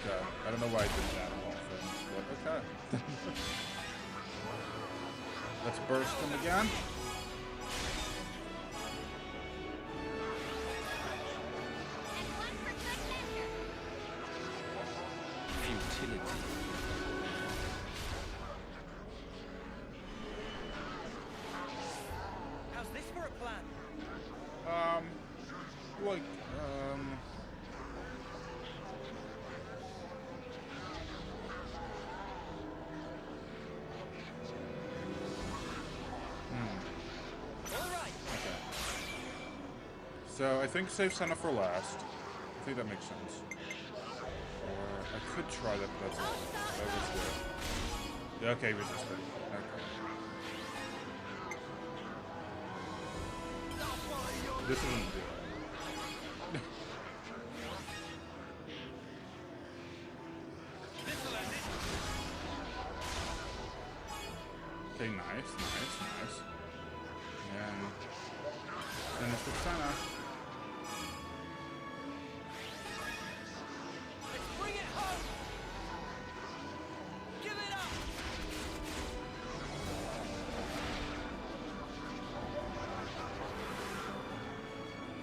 [SPEAKER 1] Okay. I don't know why I did that of all things, but okay. Let's burst him again.
[SPEAKER 9] And one for good measure.
[SPEAKER 7] Futility.
[SPEAKER 2] How's this for a plan?
[SPEAKER 1] Like,
[SPEAKER 2] All right.
[SPEAKER 1] okay. So I think save Senna for last. I think that makes sense. Or I could try that, but that's all. That was good. Yeah, okay, resisted. Okay. This isn't good. Okay, nice. And finish with Senna.
[SPEAKER 2] Let's bring it home. Give it up.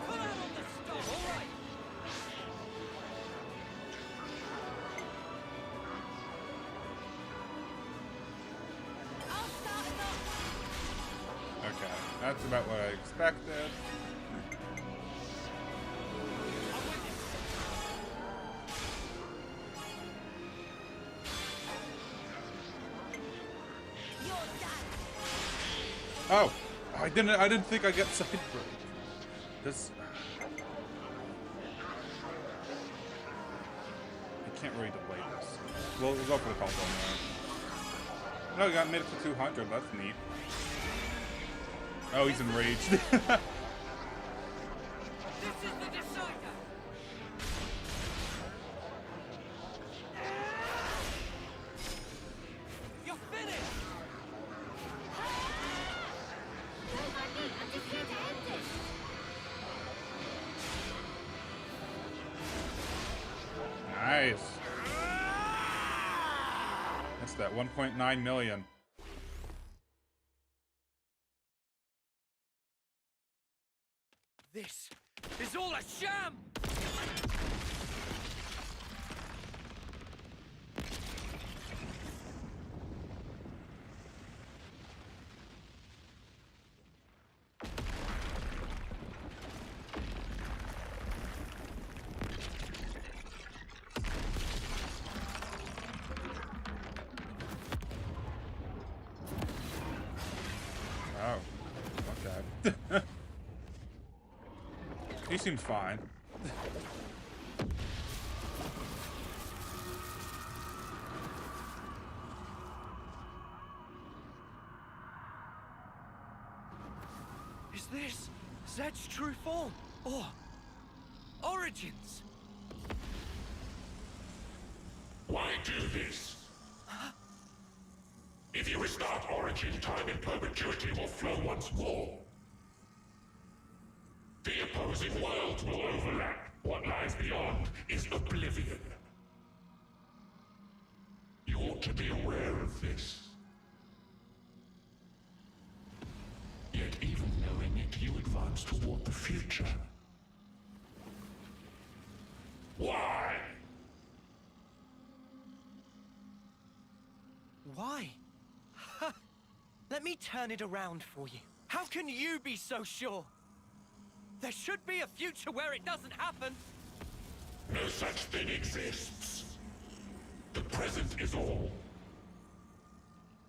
[SPEAKER 2] Pull out on the stop. All right.
[SPEAKER 9] I'll start us off.
[SPEAKER 1] Okay, that's about what I expected.
[SPEAKER 9] You're done.
[SPEAKER 1] Oh, I didn't think I get side break. This. I can't really delay this. We'll go for the combo now. No, I got made it to 200. That's neat. Oh, he's enraged.
[SPEAKER 2] This is the decider. You're finished.
[SPEAKER 9] Don't mind me. I'm just here to end this.
[SPEAKER 1] Nice. That's that 1.9 million.
[SPEAKER 2] This is all a sham!
[SPEAKER 1] Oh, okay. He seems fine.
[SPEAKER 2] Is this Zed's true form? Or origins?
[SPEAKER 11] Why do this? If you restart Origin, time in perpetuity will flow once more. The opposing worlds will overlap. What lies beyond is oblivion. You ought to be aware of this. Yet even knowing it, you advance toward the future. Why?
[SPEAKER 2] Why? Let me turn it around for you. How can you be so sure? There should be a future where it doesn't happen.
[SPEAKER 11] No such thing exists. The present is all.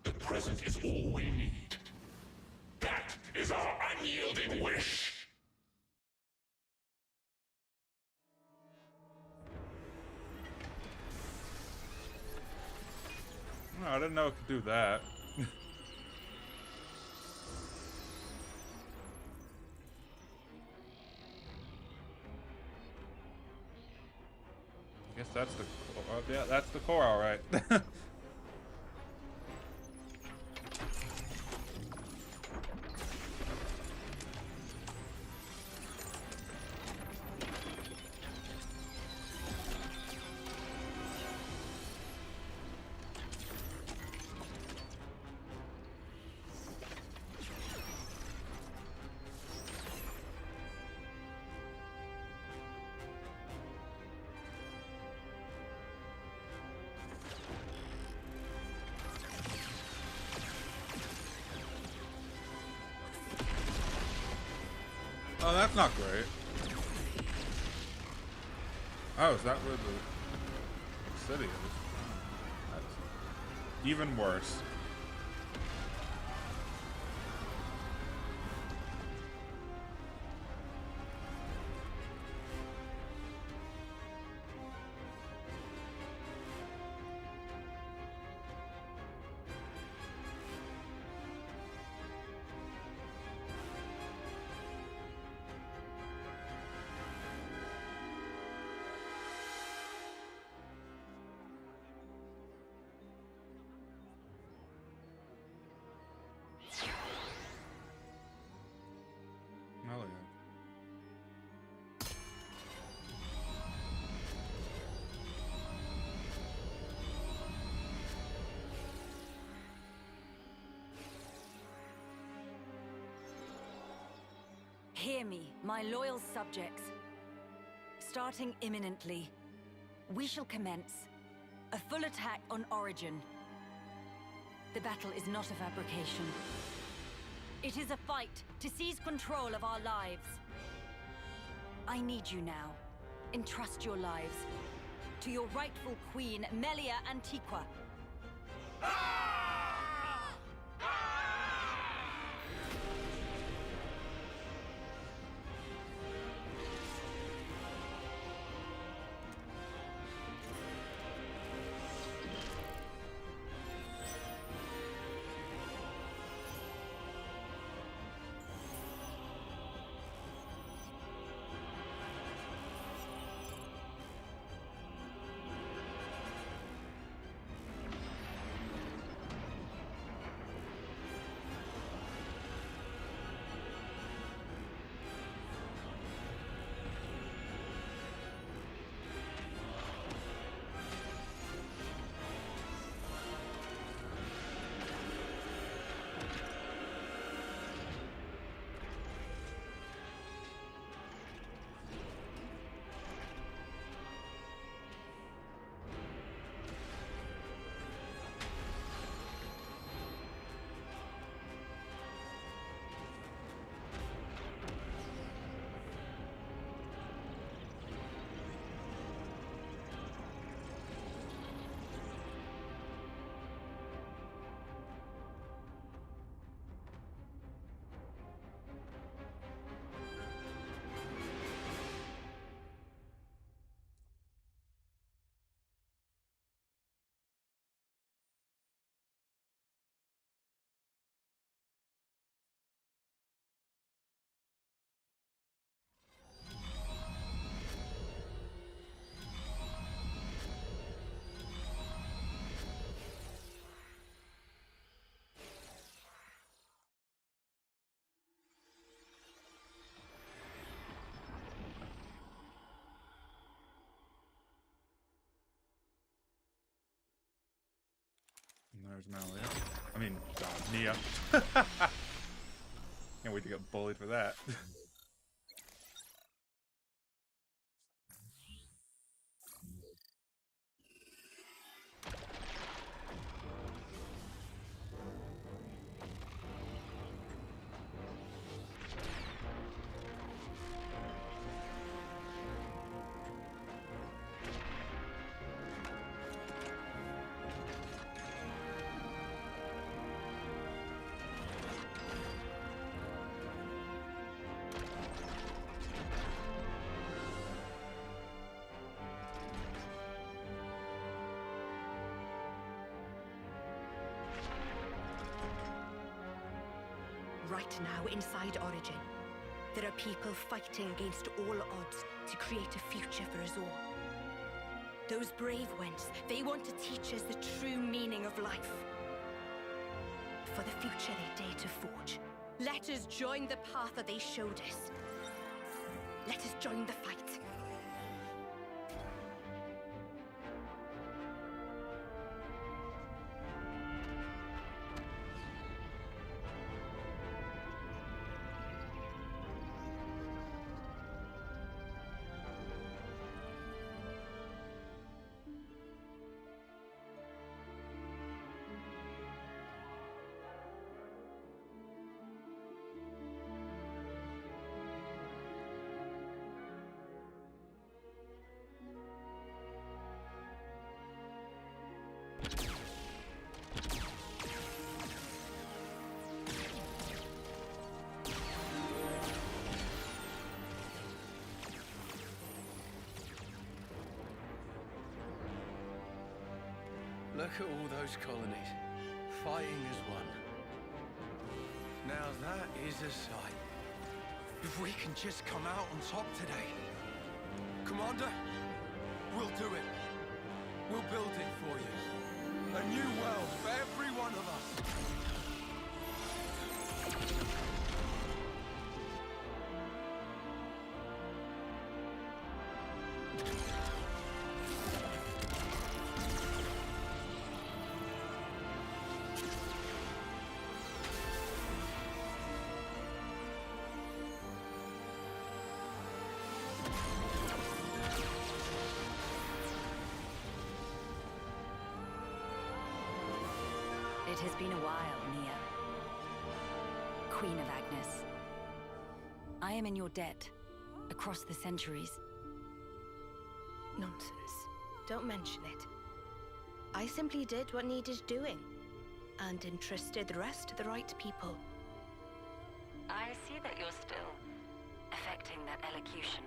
[SPEAKER 11] The present is all we need. That is our unyielding wish.
[SPEAKER 1] Oh, I didn't know it could do that. I guess that's the core. Yeah, that's the core, all right. Oh, that's not great. Oh, is that where the city is? Oh, that's even worse. Hell yeah.
[SPEAKER 12] Hear me, my loyal subjects. Starting imminently, we shall commence a full attack on Origin. The battle is not a fabrication. It is a fight to seize control of our lives. I need you now. Entrust your lives to your rightful queen, Melia Antiqua.
[SPEAKER 1] And there's Malia. I mean, Nia. Can't wait to get bullied for that.
[SPEAKER 3] Right now, inside Origin, there are people fighting against all odds to create a future for us all. Those brave ones, they want to teach us the true meaning of life. For the future they dare to forge. Let us join the path that they showed us. Let us join the fight.
[SPEAKER 5] Look at all those colonies, fighting as one. Now that is a sight. If we can just come out on top today. Commander, we'll do it. We'll build it for you. A new world for every one of us.
[SPEAKER 12] It has been a while, Nia. Queen of Agnus. I am in your debt, across the centuries.
[SPEAKER 3] Nonsense. Don't mention it. I simply did what needed doing, and entrusted the rest to the right people.
[SPEAKER 12] I see that you're still affecting that elocution.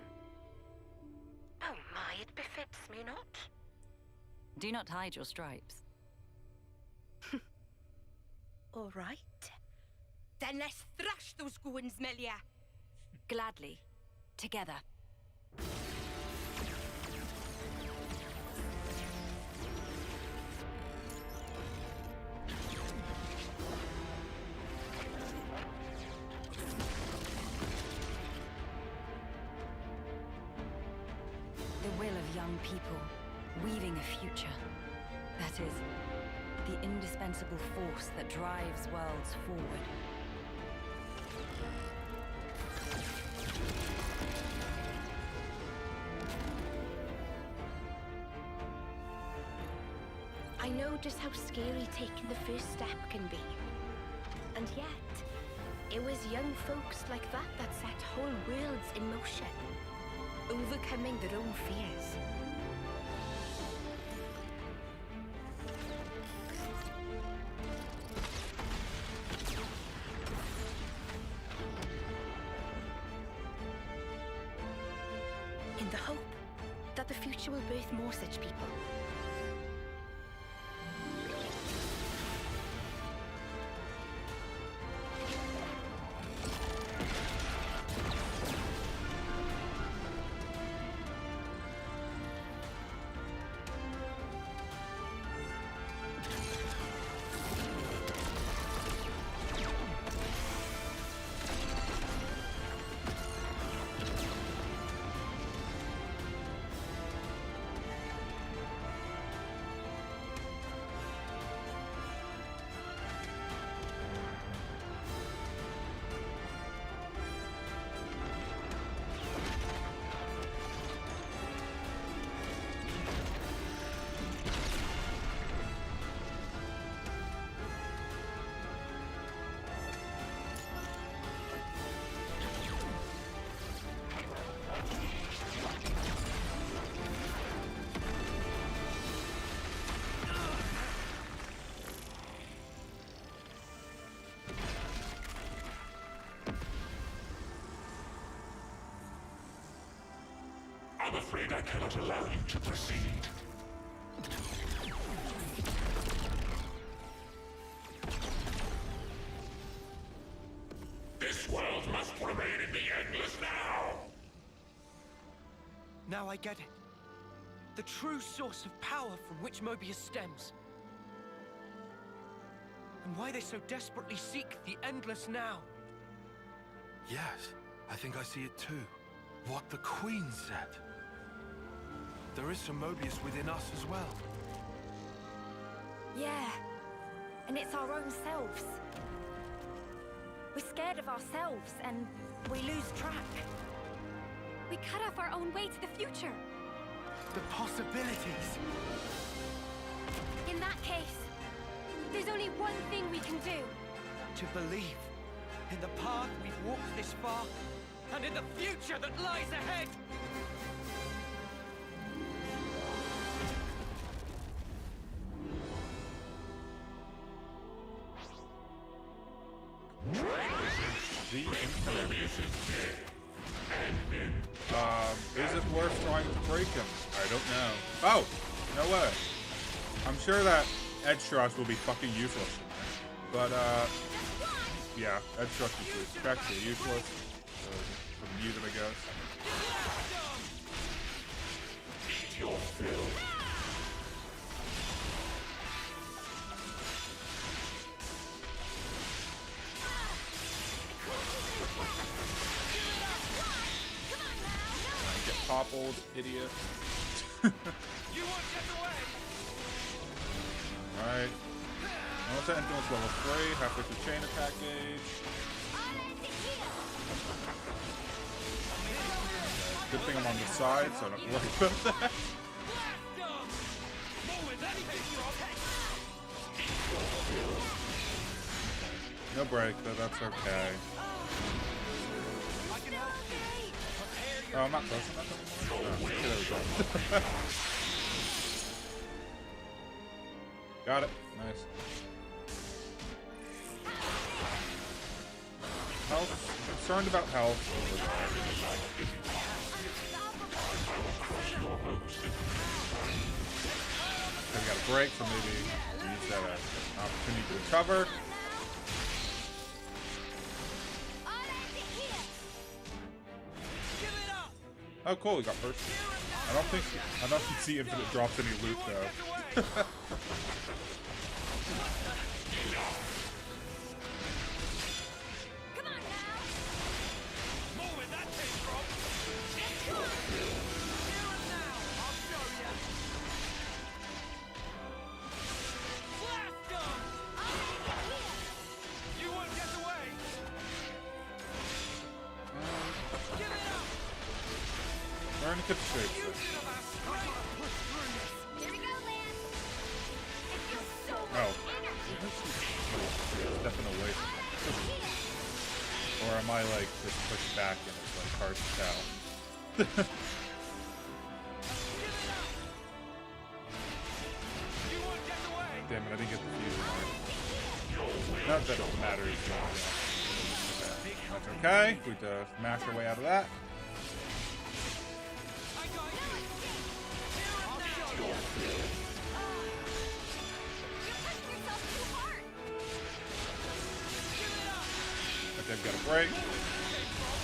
[SPEAKER 3] Oh my, it befits me not.
[SPEAKER 12] Do not hide your stripes.
[SPEAKER 3] All right. Then let's thrash those goons, Melia.
[SPEAKER 12] Gladly. Together. The will of young people, weaving a future. That is, the indispensable force that drives worlds forward.
[SPEAKER 3] I know just how scary taking the first step can be. And yet, it was young folks like that that set whole worlds in motion, overcoming their own fears. In the hope that the future will birth more such people.
[SPEAKER 11] I'm afraid I cannot allow you to proceed. This world must remain in the endless now!
[SPEAKER 2] Now I get it. The true source of power from which Mobius stems. And why they so desperately seek the endless now.
[SPEAKER 5] Yes, I think I see it too. What the Queen said. There is some Mobius within us as well.
[SPEAKER 3] Yeah, and it's our own selves. We're scared of ourselves, and we lose track. We cut off our own way to the future.
[SPEAKER 8] The possibilities.
[SPEAKER 3] In that case, there's only one thing we can do.
[SPEAKER 2] To believe in the path we've walked this far, and in the future that lies ahead!
[SPEAKER 1] The infinite. Is it worth trying to break him? I don't know. Oh! No way. I'm sure that edge thrust will be fucking useless. But, yeah, edge thrust is especially useless. So, from use it, I guess.
[SPEAKER 11] Eat your fill.
[SPEAKER 1] Get toppled, idiot. Alright. Once that influence level 3, halfway through chain attack gauge. Good thing I'm on the side, so I don't have to worry about that. No break, but that's okay. Oh, I'm not close enough anymore? Oh, there we go. Got it. Nice. Health. I'm concerned about health over there. I got a break, so maybe use that as an opportunity to recover. Oh, cool, we got first. I don't see Infinite drops any loot though. Learn to shape this. Oh. Stepping away from it. Or am I like just pushed back and it's like hard to tell? Damn it, I didn't get the fuse. Not that it matters. Okay. That's okay. We just smash our way out of that. Okay, I've got a break.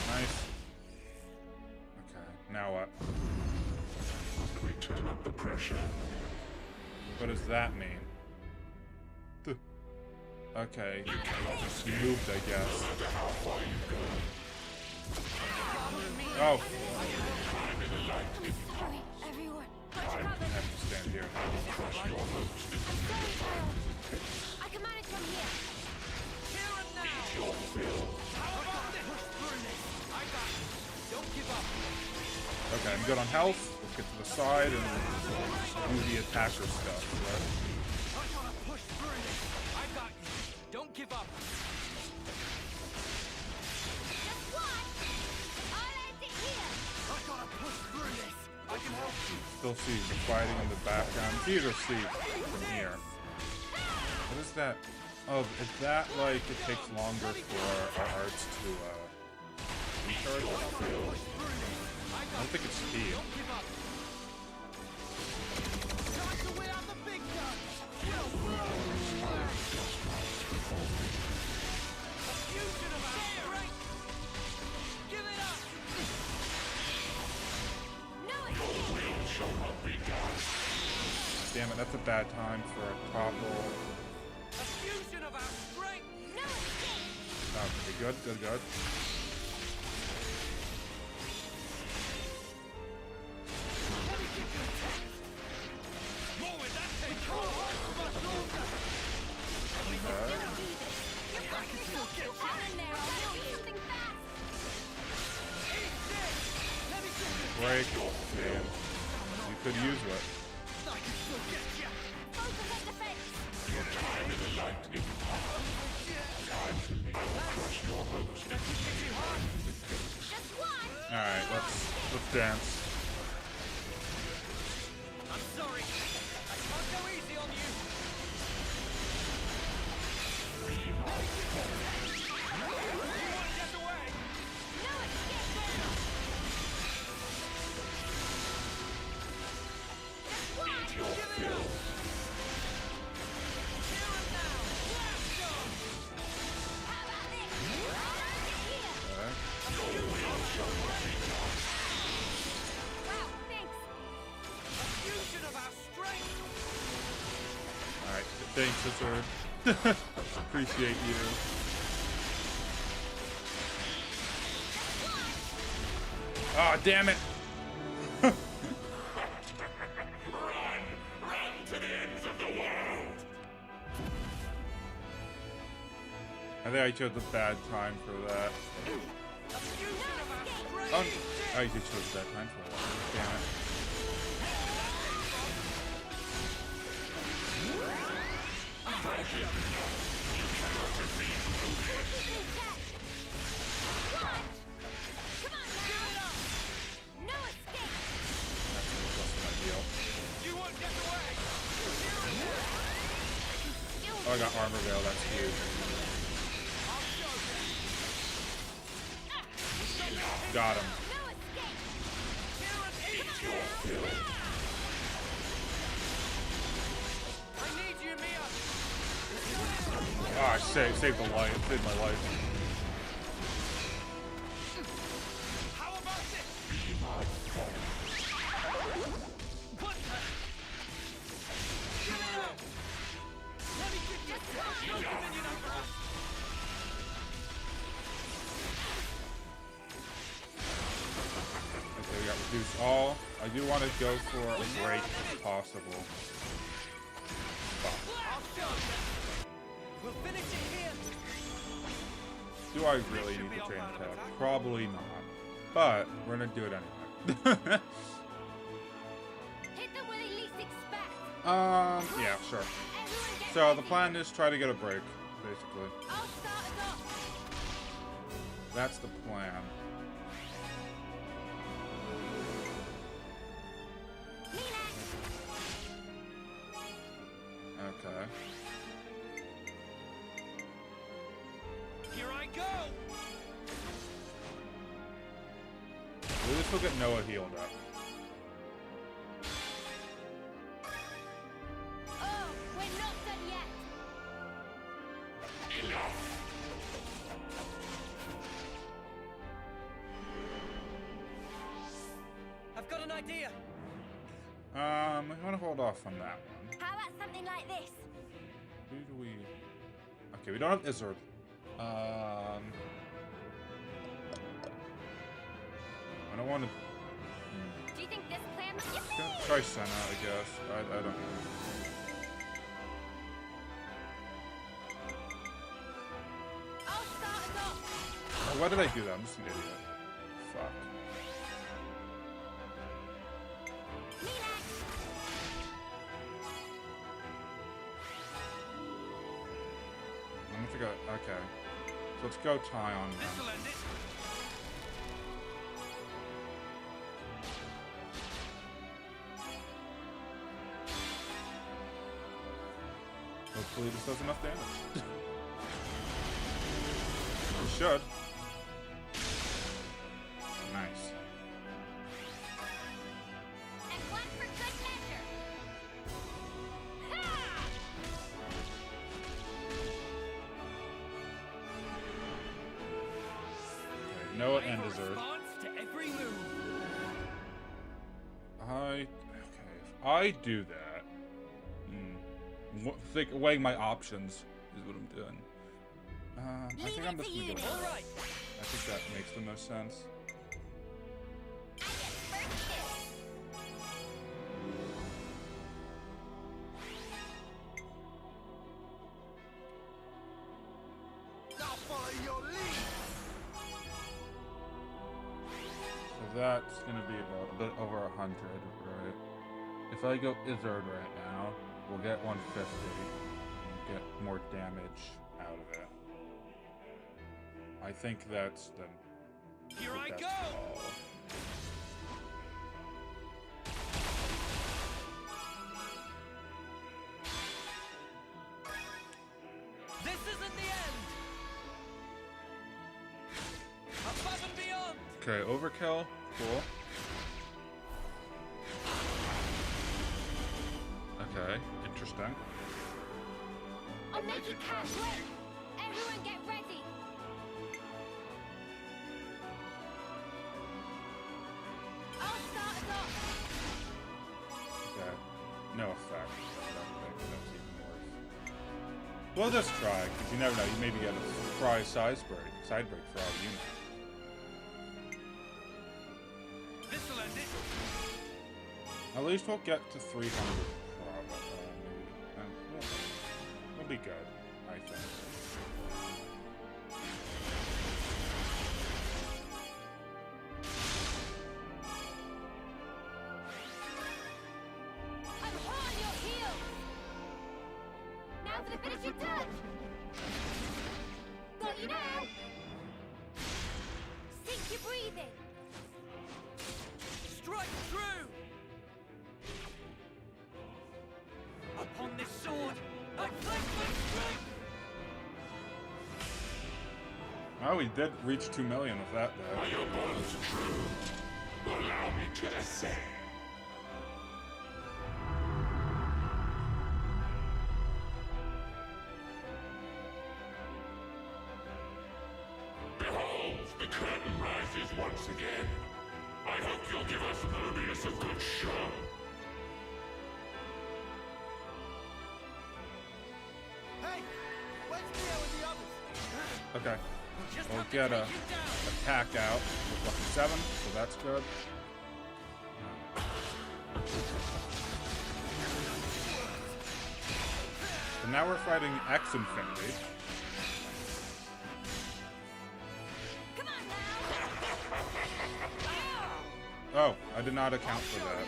[SPEAKER 1] Nice. Okay, now what?
[SPEAKER 11] We turn up the pressure.
[SPEAKER 1] What does that mean? Okay. You moved, I guess. Oh.
[SPEAKER 3] Sorry, everyone.
[SPEAKER 1] I have to stand here.
[SPEAKER 3] I can manage from here.
[SPEAKER 1] Okay, I'm good on health. Let's get to the side and do the attacker stuff, right?
[SPEAKER 5] Don't give up.
[SPEAKER 1] Still see the fighting in the background. It's easier to see from here. What is that? Oh, is that like it takes longer for our arts to recharge? I don't think it's speed. Damn it, that's a bad time for a topple. Okay, good, good, good. Break. Man, you could use it. Alright, let's dance.
[SPEAKER 5] I'm sorry. I can't go easy on you. You want to get away? No, Eat your fill.
[SPEAKER 1] Thanks, Azur. Appreciate you. Ah, oh, damn it!
[SPEAKER 11] Run to the ends of the world!
[SPEAKER 1] I think I chose a bad time for that. Oh, I did choose a bad time for that. Damn it. Oh, I got armor veil, that's huge. Got him. Oh, I saved the life. Saved my life. Okay, we got reduce all. I do want to go for a break if possible.
[SPEAKER 2] We'll finish it here.
[SPEAKER 1] Do I really need the train attack? Probably not. But we're gonna do it anyway.
[SPEAKER 9] Hit them where they least expect.
[SPEAKER 1] Yeah, sure. So the plan is try to get a break, basically.
[SPEAKER 9] I'll start us off.
[SPEAKER 1] That's the plan. Okay.
[SPEAKER 2] Here I go.
[SPEAKER 1] We'll just look at Noah healed up.
[SPEAKER 9] Oh, we're not done yet.
[SPEAKER 2] I've got an idea.
[SPEAKER 1] I want to hold off on that one.
[SPEAKER 9] How about something like this?
[SPEAKER 1] Who do we... Okay, we don't have Izzard. I don't want to...
[SPEAKER 9] Do you think this plan might get
[SPEAKER 1] Try Senna, I guess. I don't know.
[SPEAKER 9] I'll start us off.
[SPEAKER 1] Oh, why did I do that? I'm just an idiot. Fuck. I'm gonna go... Okay. So let's go tie on them. Hopefully this does enough damage. It should. Nice.
[SPEAKER 9] And one for good measure. Ha!
[SPEAKER 1] Okay, Noah and Deserve.
[SPEAKER 2] Response to every move.
[SPEAKER 1] Okay, if I do that, weighing my options is what I'm doing. I think I'm just gonna go.
[SPEAKER 2] All right.
[SPEAKER 1] I think that makes the most sense.
[SPEAKER 5] I'll follow your lead.
[SPEAKER 1] So that's gonna be about a bit over 100, right? If I go Izzard right now, we'll get 150 and get more damage out of it. I think that's the
[SPEAKER 2] Here I
[SPEAKER 1] best
[SPEAKER 2] go.
[SPEAKER 1] call.
[SPEAKER 2] This isn't the end. Above and beyond.
[SPEAKER 1] Okay, overkill, cool. Okay, interesting.
[SPEAKER 9] I'll make it count quick. Everyone get ready. I'll start us off.
[SPEAKER 1] Okay, no effect. I don't think that's even worth. We'll just try, because you never know. You maybe get a surprise side break for all you know.
[SPEAKER 5] This'll end it.
[SPEAKER 1] At least we'll get to 300 probably. We'll be good, I think.
[SPEAKER 9] I'm hot on your heels. Now for the finishing touch. Got you now. Sink your breathing.
[SPEAKER 2] Strike true! Upon this sword, I fling my strike!
[SPEAKER 1] Oh, we did reach 2 million with that, though.
[SPEAKER 11] Are your bonds true? Allow me to ascend. Behold, the curtain rises once again. I hope you'll give us Mobius a good show.
[SPEAKER 5] Hey, where's Theo and the others?
[SPEAKER 1] Okay. We'll get a attack out with level 7, so that's good. So now we're fighting X Infinity.
[SPEAKER 9] Come on now.
[SPEAKER 1] Oh, I did not account for that.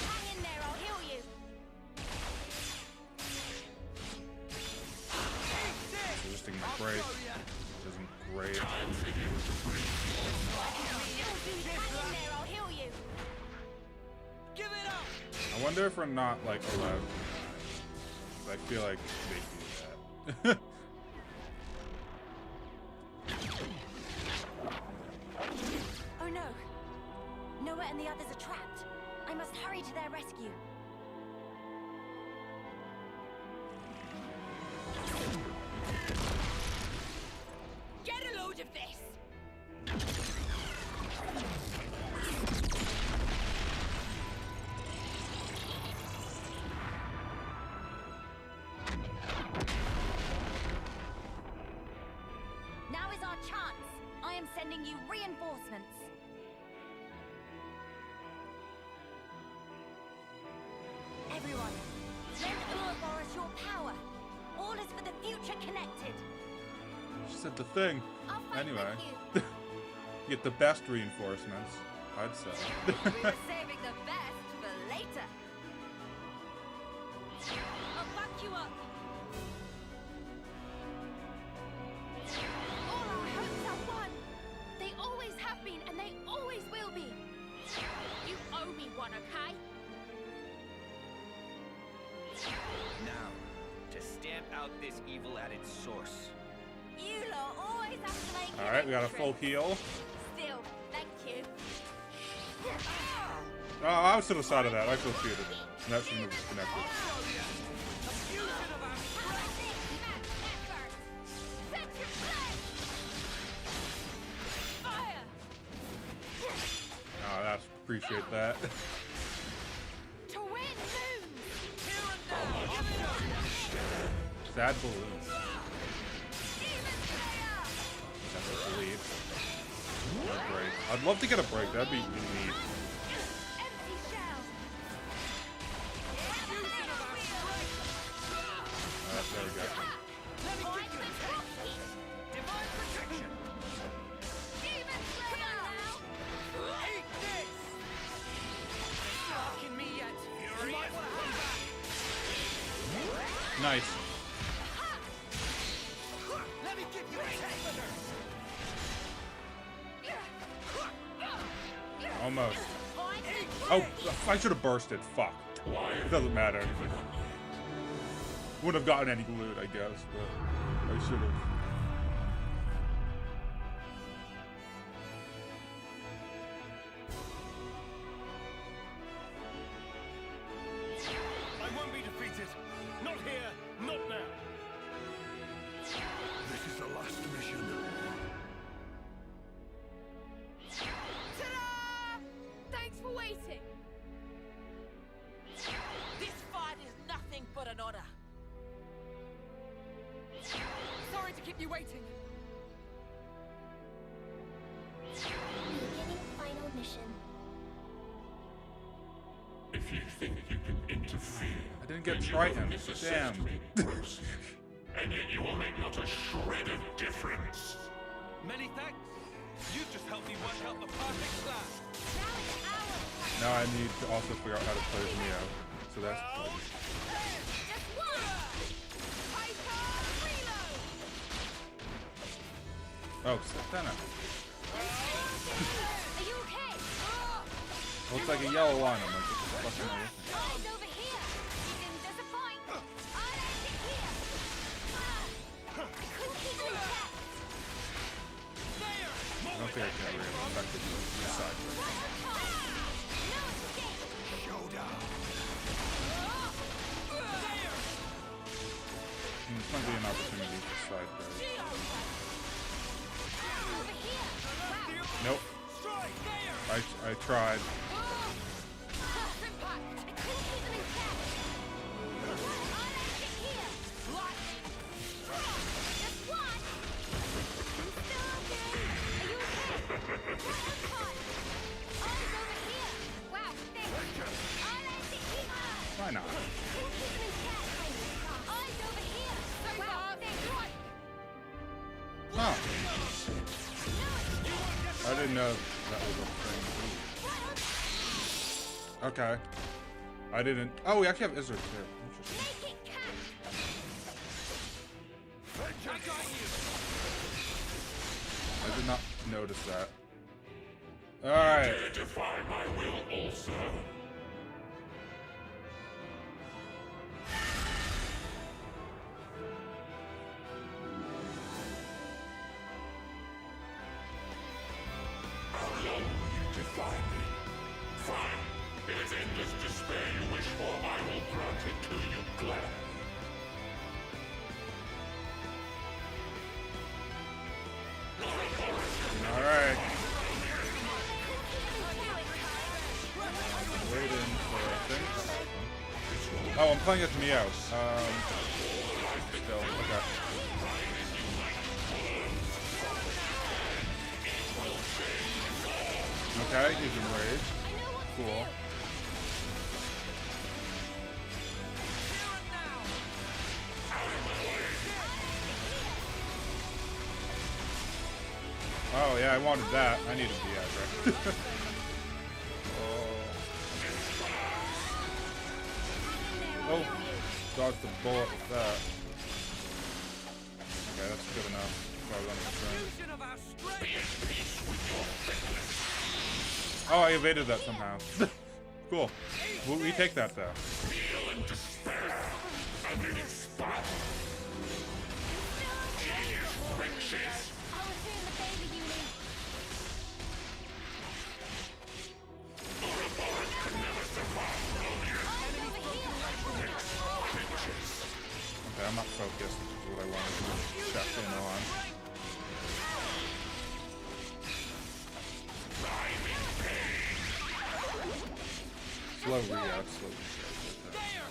[SPEAKER 9] Hang in there, I'll heal you.
[SPEAKER 1] Resisting my break, which isn't great.
[SPEAKER 9] Hang in there, I'll heal you.
[SPEAKER 5] Give it up!
[SPEAKER 1] I wonder if we're not, like, allowed. I feel like they do that.
[SPEAKER 12] Oh no! Noah and the others are trapped. I must hurry to their rescue.
[SPEAKER 9] Get a load of this.
[SPEAKER 12] Now is our chance. I am sending you reinforcements. Everyone, lend Ouroboros your power. All is for the future connected.
[SPEAKER 1] She said the thing.
[SPEAKER 9] I'll fight
[SPEAKER 1] Anyway.
[SPEAKER 9] with
[SPEAKER 1] Get the best reinforcements, I'd say.
[SPEAKER 12] We were saving the best for later.
[SPEAKER 9] I'll back you up. All our hopes are won. They always have been, and they always will be. You owe me one, okay?
[SPEAKER 2] Now, to stamp out this evil at its source.
[SPEAKER 9] You lot always have to make it
[SPEAKER 1] Alright, we got a full heal.
[SPEAKER 9] Still, thank you.
[SPEAKER 1] Oh, I was to the side of that. I feel cheated. And that shouldn't have disconnected. Oh, that's appreciate that.
[SPEAKER 9] To win moons.
[SPEAKER 1] Sad balloons. That's a bleed. Or a break. I'd love to get a break. That'd be neat.
[SPEAKER 9] Empty shell.
[SPEAKER 1] There we go.
[SPEAKER 2] Divine protection!
[SPEAKER 9] Demon Slayer.
[SPEAKER 2] Eat this! Stalking me yet, furious?
[SPEAKER 1] Nice.
[SPEAKER 5] Let me give you a taste.
[SPEAKER 1] Almost. Oh, I should have bursted. Fuck. It doesn't matter. Wouldn't have gotten any loot, I guess, but I should have.
[SPEAKER 5] I won't be defeated. Not here, not now. This is the last mission.
[SPEAKER 9] Ta-da! waiting.
[SPEAKER 10] This fight is nothing but an honor. Sorry to keep you waiting.
[SPEAKER 4] Beginning final mission.
[SPEAKER 11] If you think you can interfere,
[SPEAKER 1] I didn't get
[SPEAKER 11] then you
[SPEAKER 1] Triton.
[SPEAKER 11] have miss assessed
[SPEAKER 1] Damn.
[SPEAKER 11] me, Bruce. And yet you will make not a shred of difference.
[SPEAKER 5] Many thanks. You've just helped me work out the perfect plan.
[SPEAKER 9] Now it's our
[SPEAKER 1] Now I need to also figure out how to play Neo. So that's
[SPEAKER 9] just one. Hyper reload.
[SPEAKER 1] oh, Satana.
[SPEAKER 9] Are you okay?
[SPEAKER 1] Looks like a yellow on him. Like, what the fuck am I looking at?
[SPEAKER 9] Eyes over here. You didn't disappoint. I'll end it here. I couldn't keep it intact.
[SPEAKER 1] I don't think I can really effectively decide.
[SPEAKER 9] No escape.
[SPEAKER 5] Showdown.
[SPEAKER 1] This might be an opportunity for side grab.
[SPEAKER 9] Over here. Wow.
[SPEAKER 1] Nope.
[SPEAKER 5] Strike there.
[SPEAKER 1] I tried.
[SPEAKER 9] Tough impact. I couldn't keep them intact. I'll end it here. Just one. I'm still okay. Are you okay? Right on time. Eyes over here. Wow, thanks. I'll end it here.
[SPEAKER 1] Why not?
[SPEAKER 9] Couldn't keep them intact. Eyes over here. Wow, thanks.
[SPEAKER 1] Huh. I didn't know that was a thing. Okay. I didn't. Oh, we actually have Izzard too. Interesting.
[SPEAKER 9] Make it count.
[SPEAKER 5] I got you.
[SPEAKER 1] I did not notice that. Alright.
[SPEAKER 11] Dare defy my will also. How long will you defy me? Fine. If it's endless despair you wish for, I will grant it to you gladly.
[SPEAKER 1] Alright. Waiting for a thing to happen. Oh, I'm playing as Neo. Still, okay. Okay, he's in rage. Cool. Oh yeah, I wanted that. I needed the aggro. Oh, dodged the bullet with that. Okay, that's good enough. Probably oh, I evaded that somehow. Cool. We take that though.
[SPEAKER 11] Feel and despair, and it expires. Genius riches.
[SPEAKER 9] I was doing the baby unit.
[SPEAKER 11] Ouroboros can never survive Romeo.
[SPEAKER 1] Okay, I'm not focused, which is what I wanted to check in on. Slow re-out, slow re-out.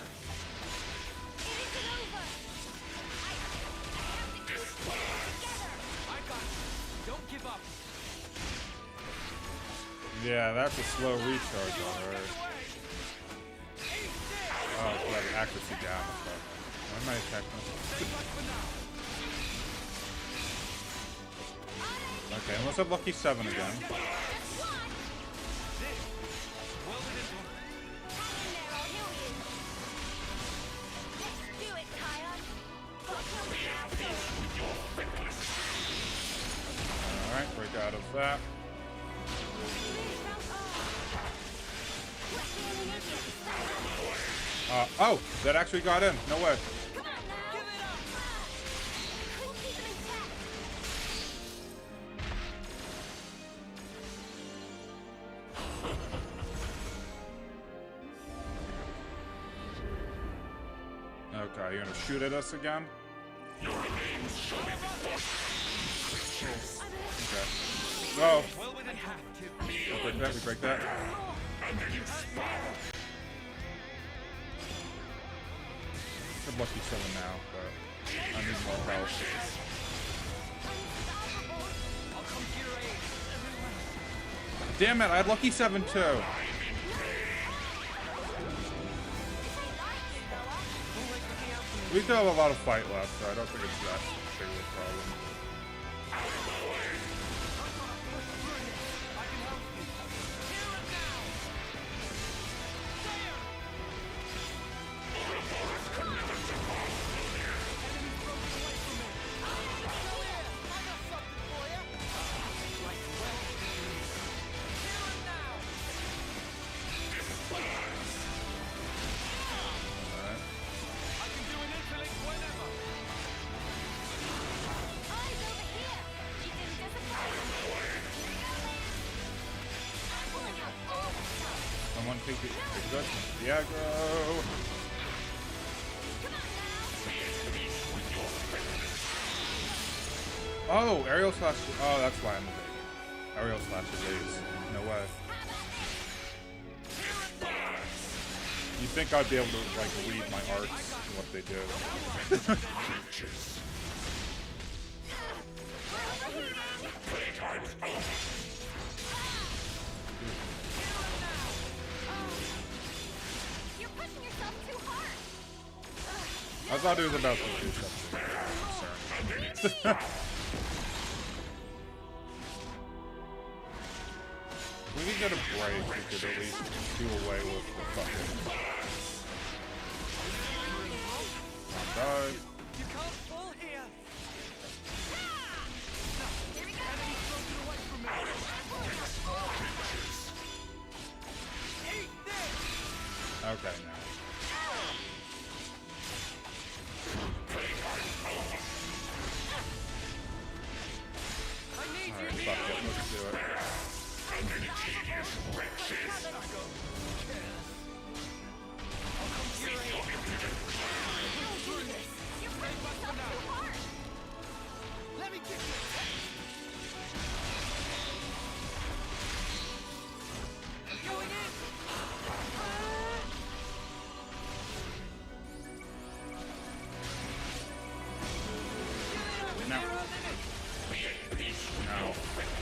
[SPEAKER 5] Don't give up.
[SPEAKER 1] Yeah, that's a slow recharge, alright. Oh, it's like accuracy down. Why am I attacking? Okay, and let's have Lucky 7 again. Alright, break out of that. Oh, that actually got in. No way. Okay, you're gonna shoot at us again?
[SPEAKER 11] Your names shall be
[SPEAKER 1] Okay. Go.
[SPEAKER 5] Well within half.
[SPEAKER 1] We break that, we break that. I'm lucky 7 now, but I need more health. Damn it, I had lucky 7 too. We still have a lot of fight left, so I don't think it's that big of a problem. Someone take the aggro. Oh, aerial slash. Oh, that's why I'm evading. Aerial slash evades. No way. You think I'd be able to like read my arcs and what they do? I thought he was about to do something. We could get a break, we could at least do away with the fucking... Die.
[SPEAKER 2] You can't fall here.
[SPEAKER 1] Okay, now. Alright, fuck it, let's do it.
[SPEAKER 5] Let me get you. Going in.
[SPEAKER 1] No. No,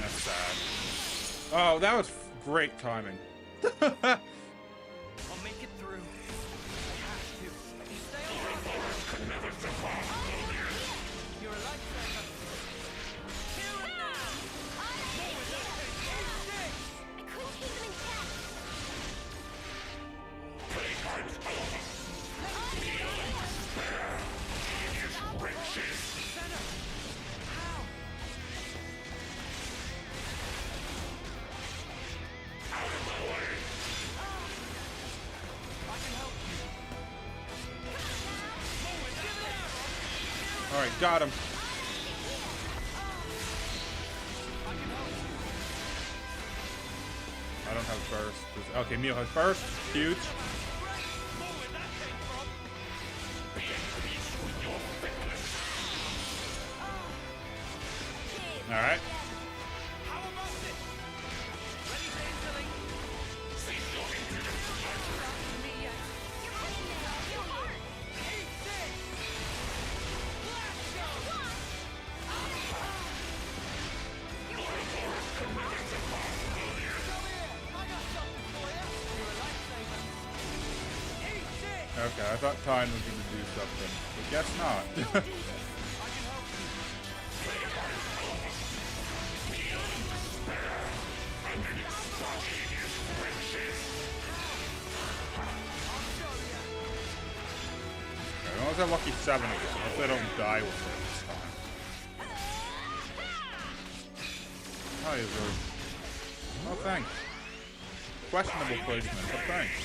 [SPEAKER 1] that's sad. Oh, that was great timing.
[SPEAKER 2] I'll make it through. I have to. You stay on. You're a lifesaver. Here and now.
[SPEAKER 3] I couldn't keep them in check.
[SPEAKER 1] Alright, got him. I don't have burst. Okay, Mio has burst. Huge. Alright. Okay, I thought Tyne was going to do something, but guess not. I almost have lucky 7 again. Hopefully I don't die with it this time. Oh, he's really... Oh, thanks. Questionable placement, but thanks.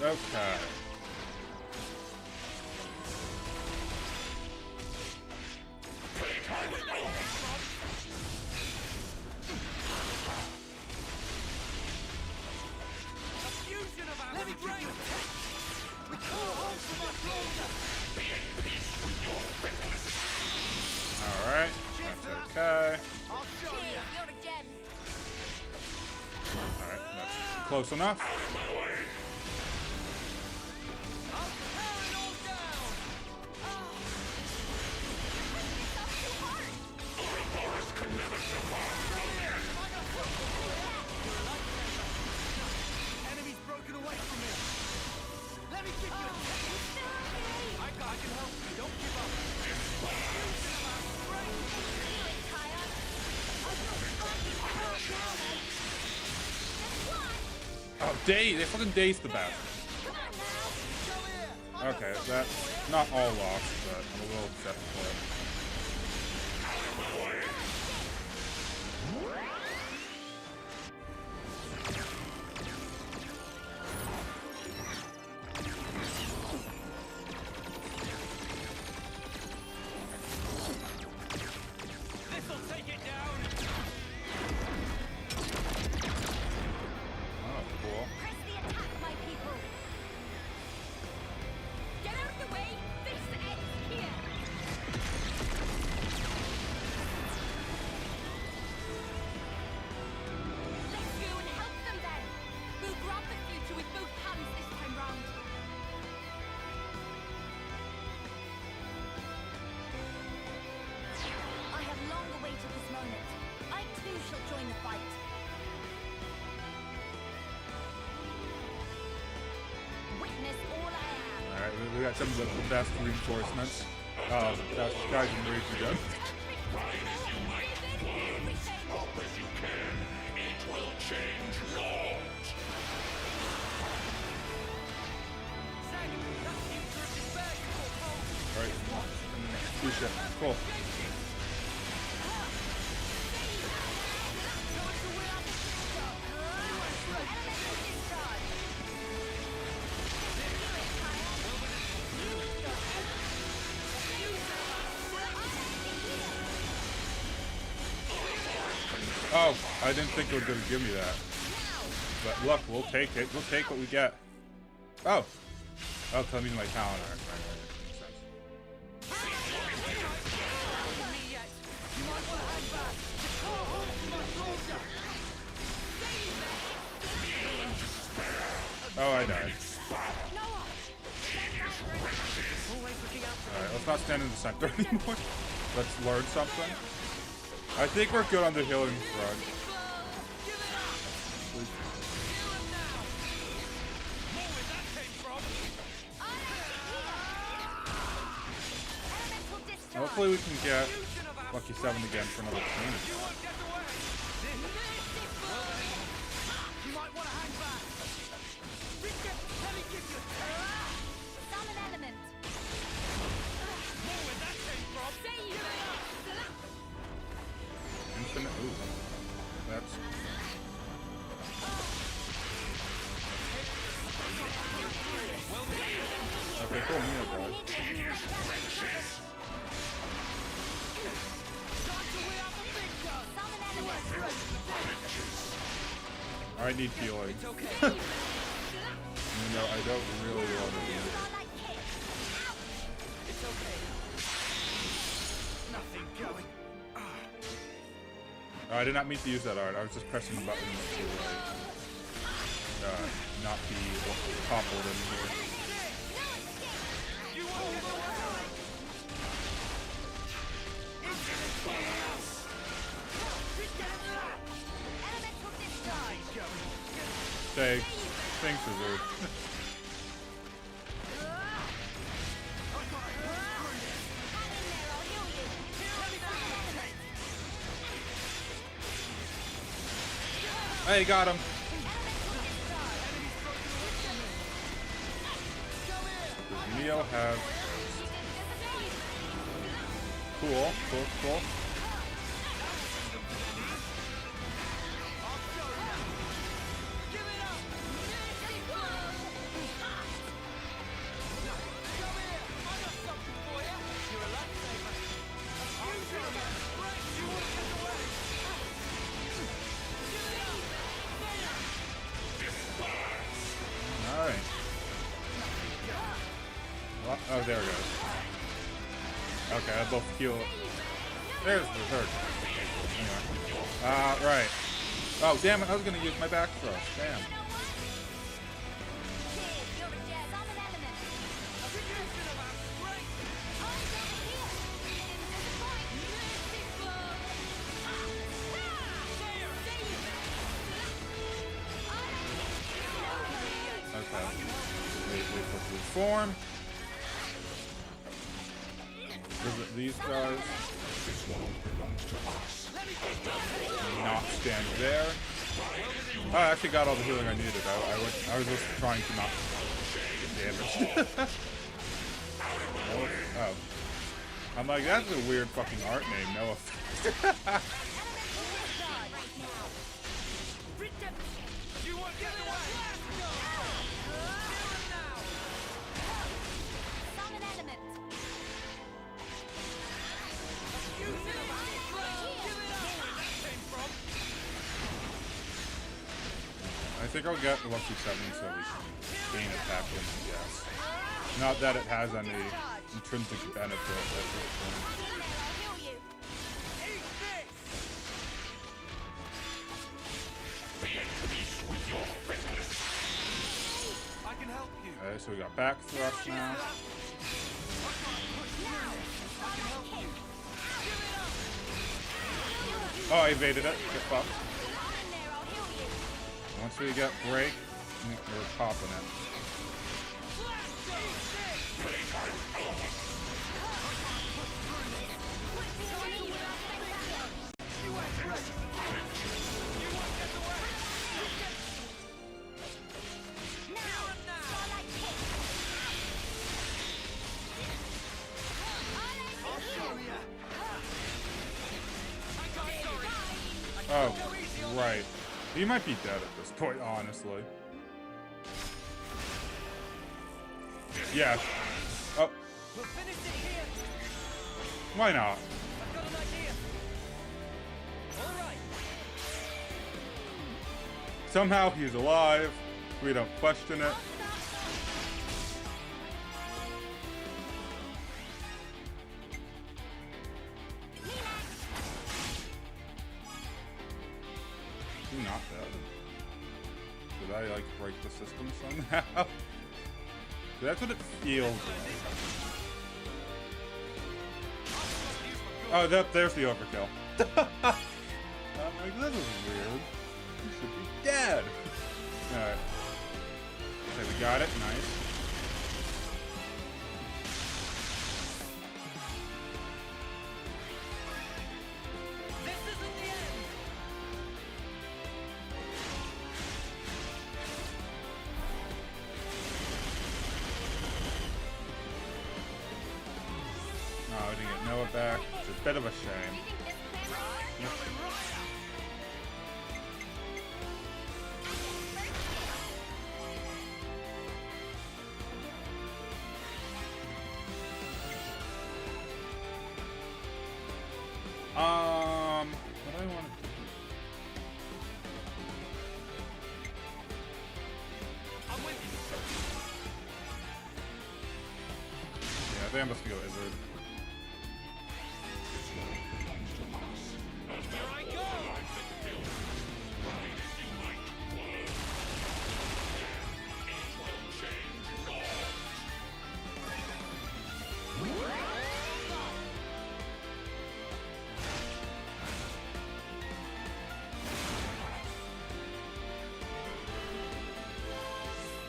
[SPEAKER 1] Okay. Close enough.
[SPEAKER 5] Enemy's broken away from me. Let me give you a I can help you. Don't give up.
[SPEAKER 1] Oh, they fucking dazed the bastard. Okay, that's not all lost, but I'm a little upset for it.
[SPEAKER 5] This'll take it down.
[SPEAKER 1] Oh, cool.
[SPEAKER 9] Press the attack, my people. Get out of the way. This ends here. Let's go and help them then. We'll grab the future with both hands this time round.
[SPEAKER 12] I have long awaited this moment. I too shall join the fight. Witness all I am.
[SPEAKER 1] Alright, we got some of the best reinforcements. Oh, the best guys in Rage again.
[SPEAKER 11] Help as you can. It will change laws.
[SPEAKER 1] Alright. Do shit. Cool. Oh, I didn't think it was gonna give me that. But look, we'll take it. We'll take what we get. Oh. Oh, tell me my talent. Alright, makes sense. Oh, I died. Alright, let's not stand in the center anymore. Let's learn something. I think we're good on the healing front. Hopefully we can get Lucky 7 again for another turn. Infinite. Ooh. That's. Okay, cool. Mia died. I need healing. No, I don't really want to do it.
[SPEAKER 5] It's okay. Nothing going.
[SPEAKER 1] I did not mean to use that art. I was just pressing the button to not be toppled in here. Thanks, Wizard. Hey, got him. Does Neo have... Cool. Oh, there it goes. Okay, I both heal. There's the third. Anyway. Right. Oh, damn it. I was going to use my back thrust. Damn. Wait for it to reform. Visit these guys. Not stand there. Oh, I actually got all the healing I needed. I was just trying to not get damaged. Oh. I'm like, that's a weird fucking art name, no offense. I think I'll get level 7 so we can gain attack and yes. Not that it has any intrinsic benefit at this point. Okay, so we got back thrust now. Oh, I evaded it. Get fucked. Once we get break, we're popping it. Oh, right. He might be dead at this point, honestly. Yeah. Oh. Why not? Somehow he's alive. We don't question it. Not dead. Did I like break the system somehow? That's what it feels like. Oh, there's the overkill. I'm like, this is weird. You should be dead. Alright. Okay, we got it. Nice. Back. It's a bit of a shame. What do I want to do? Yeah, I think I must go Izzard.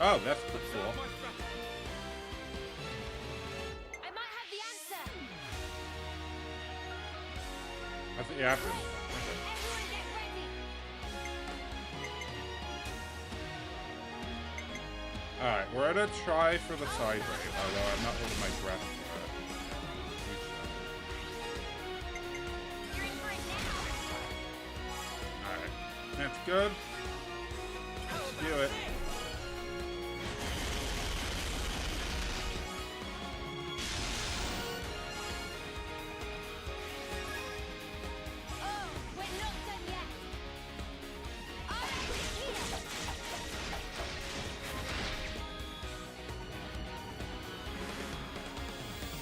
[SPEAKER 1] Oh, that's pretty cool.
[SPEAKER 9] I might have the answer.
[SPEAKER 1] I think yeah.
[SPEAKER 9] Everyone get ready.
[SPEAKER 1] Alright, we're gonna try for the side wave, although I'm not holding my breath for it. Alright, that's good. Let's do it.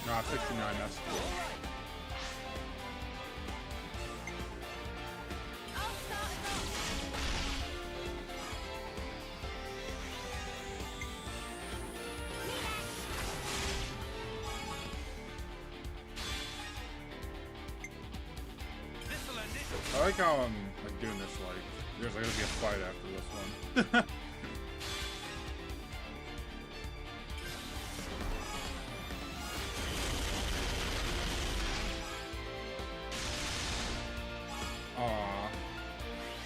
[SPEAKER 1] Nah, 69, that's cool. I like how I'm like doing this like there's gonna be a fight after this one.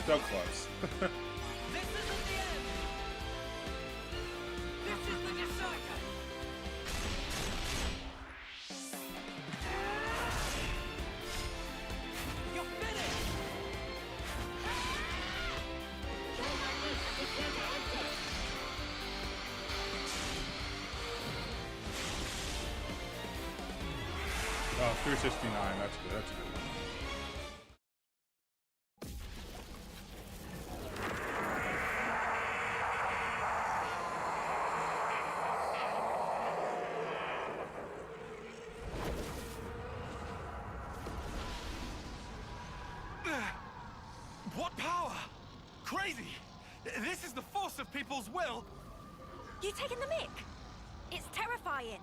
[SPEAKER 1] So close.
[SPEAKER 2] This isn't the end! This is the decider! You're finished!
[SPEAKER 1] Oh, 369, that's good, that's a good one.
[SPEAKER 5] What power? Crazy! This is the force of people's will!
[SPEAKER 12] You taking the mick? It's terrifying.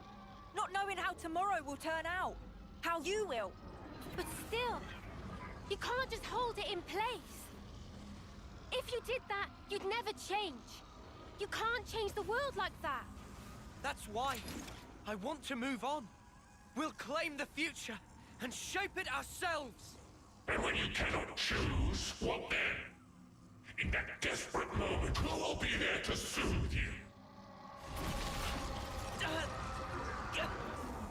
[SPEAKER 12] Not knowing how tomorrow will turn out. How you will.
[SPEAKER 3] But still, you can't just hold it in place. If you did that, you'd never change. You can't change the world like that.
[SPEAKER 2] That's why I want to move on. We'll claim the future and shape it ourselves.
[SPEAKER 11] And when you cannot choose, what then? In that desperate moment, who will be there to soothe you?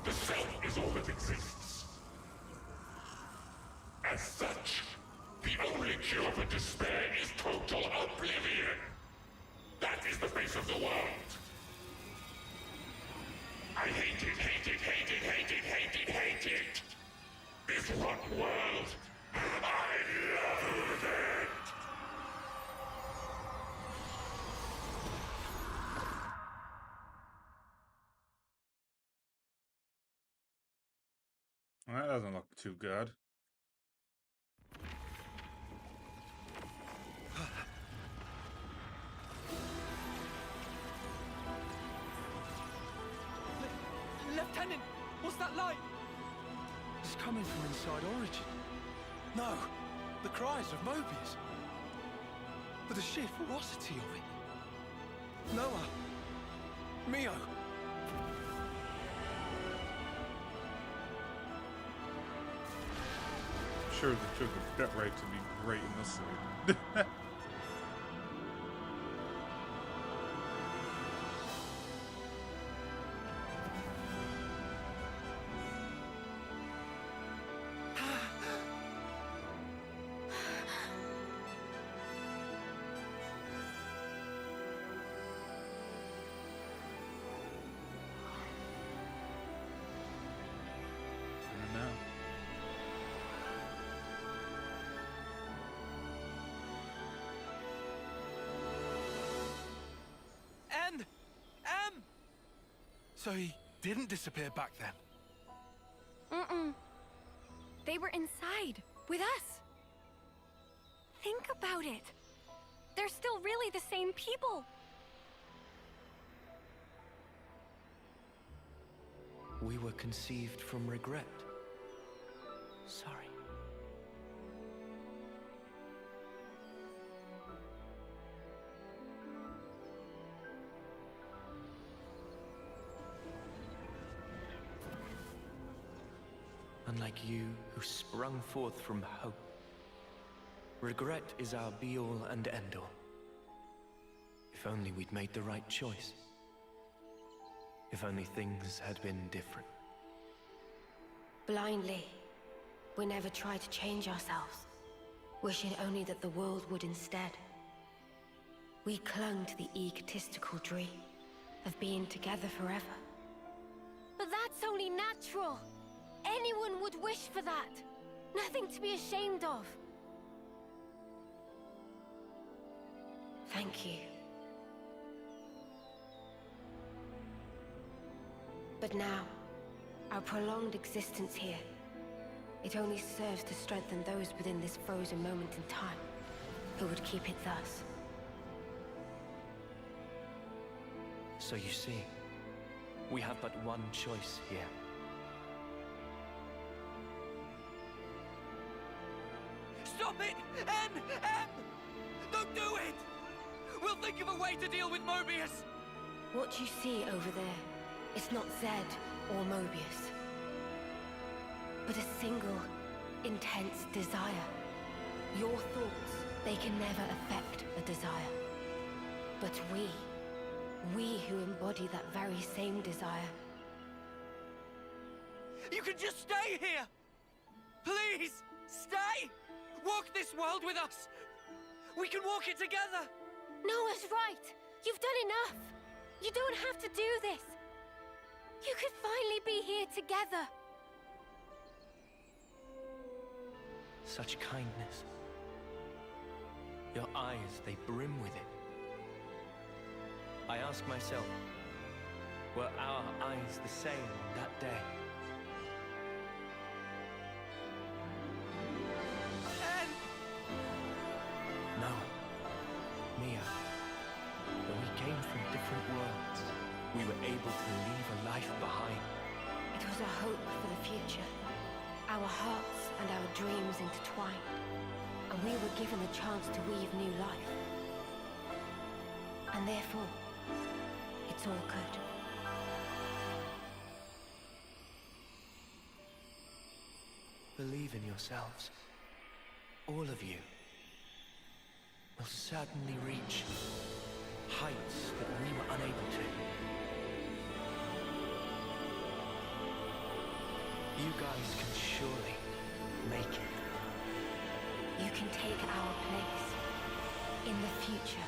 [SPEAKER 11] The self is all that exists. As such, the only cure for despair is total oblivion. That is the face of the world. I hate it, hate it, hate it, hate it, hate it, hate it. This rotten world. I loathe it.
[SPEAKER 1] Well, that doesn't look too good.
[SPEAKER 2] Lieutenant, what's that light?
[SPEAKER 5] It's coming from inside Origin. No, the cries of Mobius. But the sheer ferocity of it. Noah. Mio.
[SPEAKER 1] Sure, the bit rate to be great in this scene.
[SPEAKER 5] So he didn't disappear back then?
[SPEAKER 3] Mm-mm. They were inside, with us. Think about it. They're still really the same people.
[SPEAKER 2] We were conceived from regret. Sorry. Unlike you, who sprung forth from hope, regret is our be-all and end-all. If only we'd made the right choice. If only things had been different.
[SPEAKER 3] Blindly, we never tried to change ourselves, wishing only that the world would instead. We clung to the egotistical dream of being together forever. But that's only natural. Anyone would wish for that. Nothing to be ashamed of. Thank you. But now, our prolonged existence here, it only serves to strengthen those within this frozen moment in time, who would keep it thus.
[SPEAKER 2] So you see, we have but one choice here. Stop it! N! M! Don't do it! We'll think of a way to deal with Mobius!
[SPEAKER 3] What you see over there, it's not Zed or Mobius, but a single, intense desire. Your thoughts, They can never affect a desire. But we who embody that very same desire.
[SPEAKER 2] You can just stay here! Please, stay! Walk this world with us! We can walk it together!
[SPEAKER 3] Noah's right! You've done enough! You don't have to do this! You could finally be here together!
[SPEAKER 2] Such kindness. Your eyes, they brim with it. I ask myself, were our eyes the same on that day? No. Mia, when we came from different worlds, we were able to leave a life behind.
[SPEAKER 3] It was a hope for the future. Our hearts and our dreams intertwined, and we were given the chance to weave new life. And therefore, it's all good.
[SPEAKER 2] Believe in yourselves. All of you will certainly reach heights that we were unable to. You guys can surely make it.
[SPEAKER 3] You can take our place in the future.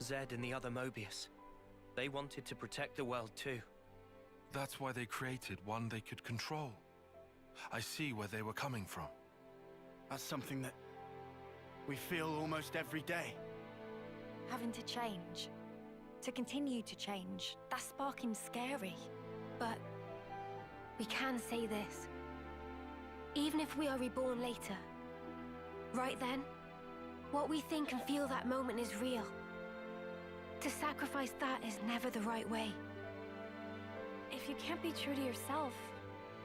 [SPEAKER 2] Zed and the other Mobius. They wanted to protect the world too.
[SPEAKER 5] That's why they created one they could control. I see where they were coming from.
[SPEAKER 8] That's something that we feel almost every day.
[SPEAKER 12] Having to change. To continue to change. That's sparking scary.
[SPEAKER 3] But we can say this. Even if we are reborn later, right then, what we think and feel that moment is real. To sacrifice that is never the right way.
[SPEAKER 12] If you can't be true to yourself,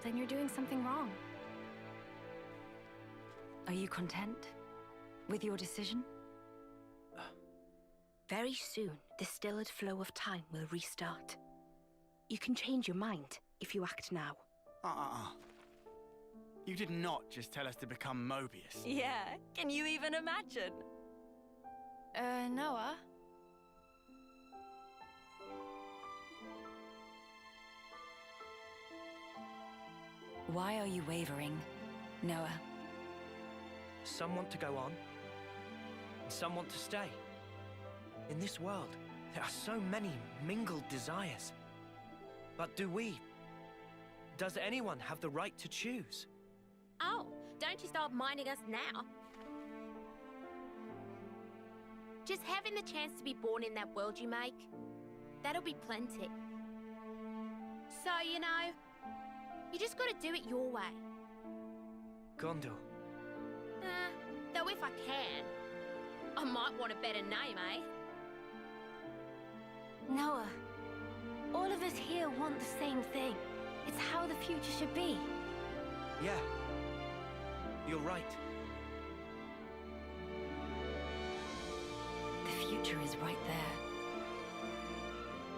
[SPEAKER 12] then you're doing something wrong. Are you content with your decision?
[SPEAKER 13] Very soon, the stilled flow of time will restart. You can change your mind if you act now.
[SPEAKER 8] You did not just tell us to become Mobius.
[SPEAKER 12] Yeah, can you even imagine? Noah? Why are you wavering, Noah?
[SPEAKER 2] Some want to go on, and some want to stay. In this world, there are so many mingled desires. But does anyone have the right to choose?
[SPEAKER 9] Oh, don't you start minding us now. Just having the chance to be born in that world you make, that'll be plenty. So, you know, you just gotta do it your way.
[SPEAKER 2] Gondor.
[SPEAKER 9] Though if I can, I might want a better name, eh?
[SPEAKER 3] Noah, all of us here want the same thing. It's how the future should be.
[SPEAKER 2] Yeah, you're right.
[SPEAKER 12] The future is right there.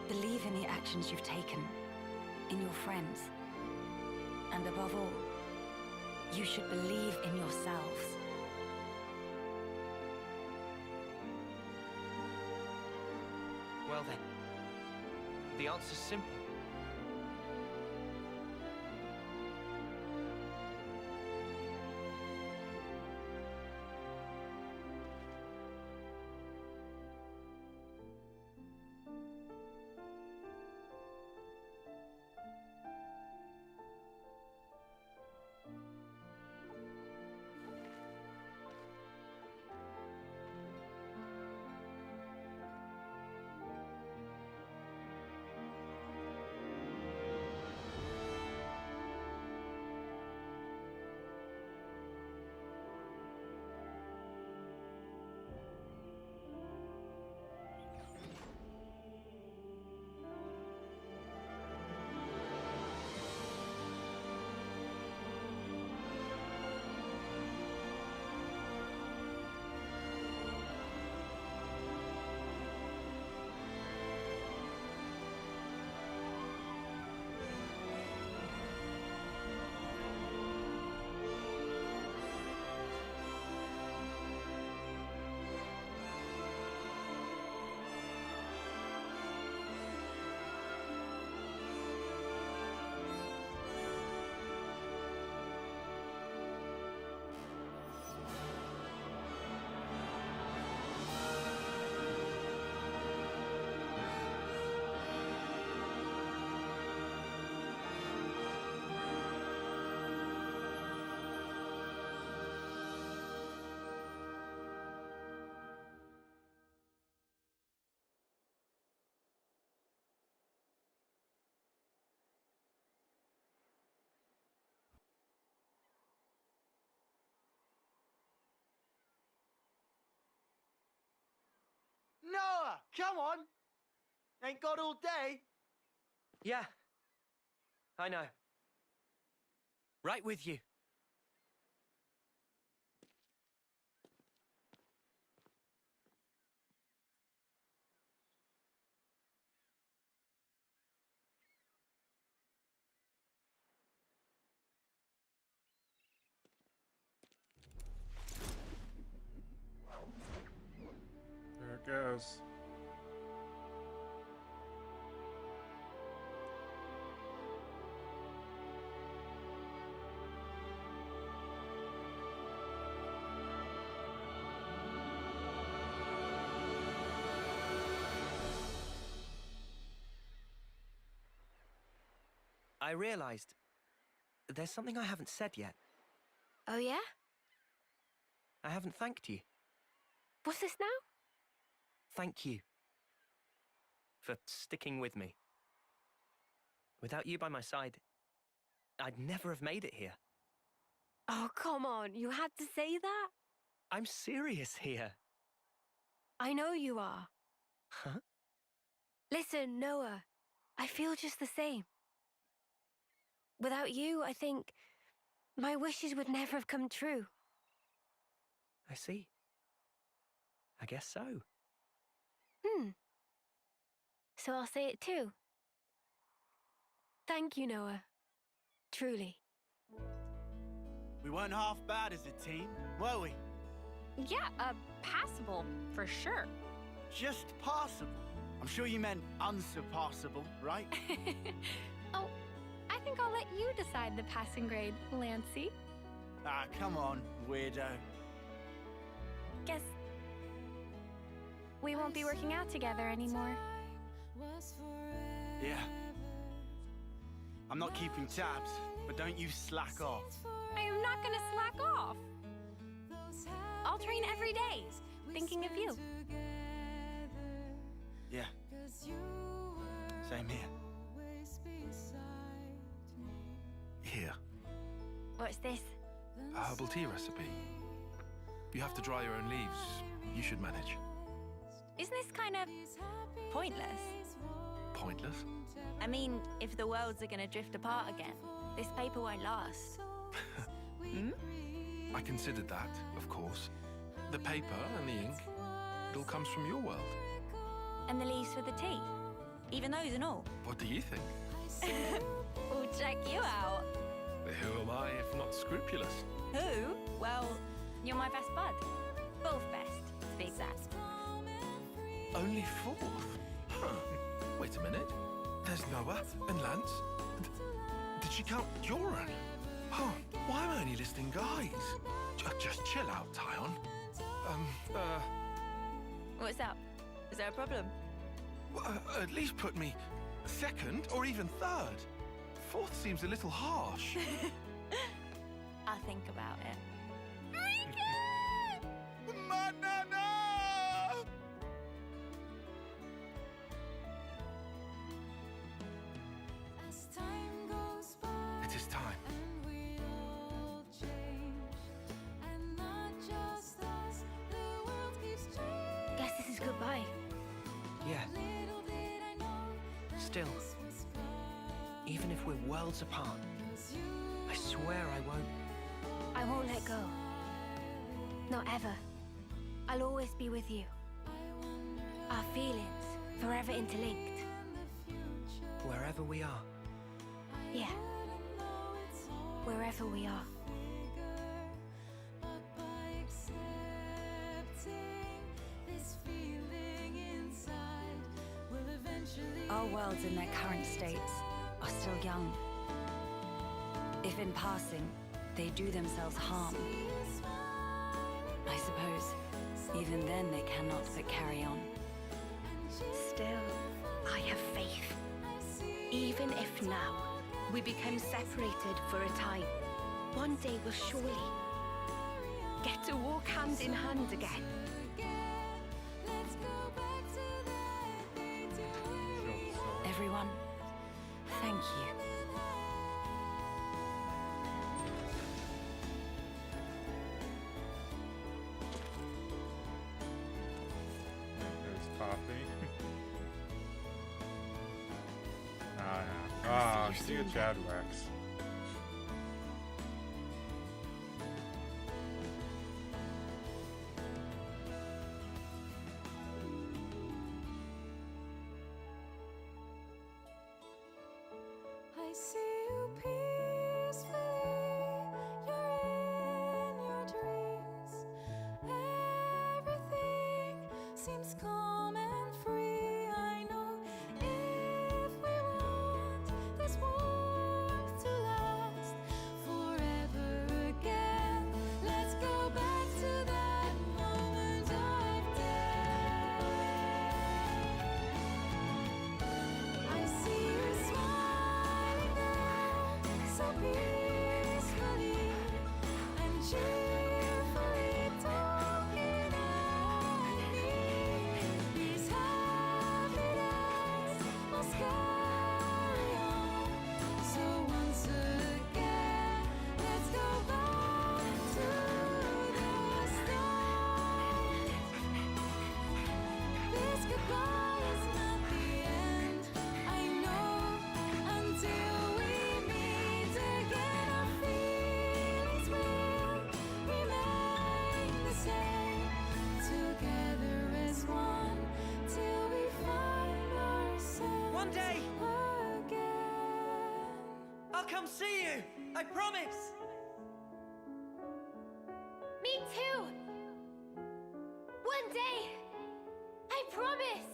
[SPEAKER 12] Believe in the actions you've taken, in your friends. And above all, you should believe in yourselves.
[SPEAKER 2] Well then, the answer's simple.
[SPEAKER 8] Come on! Ain't got all day.
[SPEAKER 2] Yeah. I know. Right with you.
[SPEAKER 1] There it goes.
[SPEAKER 2] I realized there's something I haven't said yet.
[SPEAKER 3] Oh, yeah?
[SPEAKER 2] I haven't thanked you.
[SPEAKER 3] What's this now?
[SPEAKER 2] Thank you for sticking with me. Without you by my side, I'd never have made it here.
[SPEAKER 3] Oh, come on. You had to say that?
[SPEAKER 2] I'm serious here.
[SPEAKER 3] I know you are.
[SPEAKER 2] Huh?
[SPEAKER 3] Listen, Noah, I feel just the same. Without you, I think my wishes would never have come true.
[SPEAKER 2] I see. I guess so.
[SPEAKER 3] So I'll say it too. Thank you, Noah. Truly.
[SPEAKER 8] We weren't half bad as a team, were we?
[SPEAKER 13] Yeah, passable, for sure.
[SPEAKER 8] Just passable. I'm sure you meant unsurpassable, right?
[SPEAKER 13] Oh, I think I'll let you decide the passing grade, Lancy.
[SPEAKER 8] Ah, come on, weirdo.
[SPEAKER 13] Guess we won't be working out together anymore.
[SPEAKER 8] Yeah. I'm not keeping tabs, but don't you slack off.
[SPEAKER 13] I am not gonna slack off. I'll train every day, thinking of you.
[SPEAKER 8] Yeah. Same here.
[SPEAKER 14] Here,
[SPEAKER 3] What's this?
[SPEAKER 14] a herbal tea recipe. You have to dry your own leaves. You should manage.
[SPEAKER 12] Isn't this kind of pointless?
[SPEAKER 14] Pointless?
[SPEAKER 12] I mean, if the worlds are gonna drift apart again, this paper won't last.
[SPEAKER 14] I considered that, of course. The paper and the ink, it all comes from your world.
[SPEAKER 12] And the leaves for the tea. Even those and all.
[SPEAKER 14] What do you think?
[SPEAKER 12] We'll check you out.
[SPEAKER 14] Who am I if not scrupulous?
[SPEAKER 12] Who? Well, you're my best bud. Both best, to be exact.
[SPEAKER 14] Only fourth? Huh. Wait a minute. There's Noah and Lance. Did she count Joran? Huh. Why am I only listing guys? Just chill out, Tyon.
[SPEAKER 12] What's up? Is there a problem?
[SPEAKER 14] At least put me second or even third. Fourth seems a little harsh.
[SPEAKER 12] I'll think about it.
[SPEAKER 14] Banana! It is time.
[SPEAKER 3] Guess this is goodbye.
[SPEAKER 2] Yeah. Still, even if we're worlds apart, I swear I won't.
[SPEAKER 3] I won't let go. Not ever. I'll always be with you. Our feelings, forever interlinked.
[SPEAKER 2] Wherever we are.
[SPEAKER 3] Yeah. Wherever we are.
[SPEAKER 12] Our worlds in their current states are still young. If in passing, they do themselves harm, I suppose even then they cannot but carry on.
[SPEAKER 13] Still, I have faith. Even if now we become separated for a time, one day we'll surely get to walk hand in hand again.
[SPEAKER 12] Everyone, thank you.
[SPEAKER 1] There's coffee. Oh,
[SPEAKER 13] You've
[SPEAKER 1] see
[SPEAKER 13] seen
[SPEAKER 1] a
[SPEAKER 13] them.
[SPEAKER 1] Chad Rex.
[SPEAKER 15] I see you peacefully, you're in your dreams. Everything seems calm and free. I know if we want this warmth to last forever again, let's go back to that moment of death. I see you smiling now, so peacefully and cheerfully talking at me. These happy days must carry on. So once again, let's go back to the start. This goodbye is not the end, I know. Until we meet again, our feelings will remain the same. Together as one, till we find ourselves
[SPEAKER 2] One day,
[SPEAKER 15] again.
[SPEAKER 2] I'll come see you. I promise.
[SPEAKER 9] Me too! One day! I promise!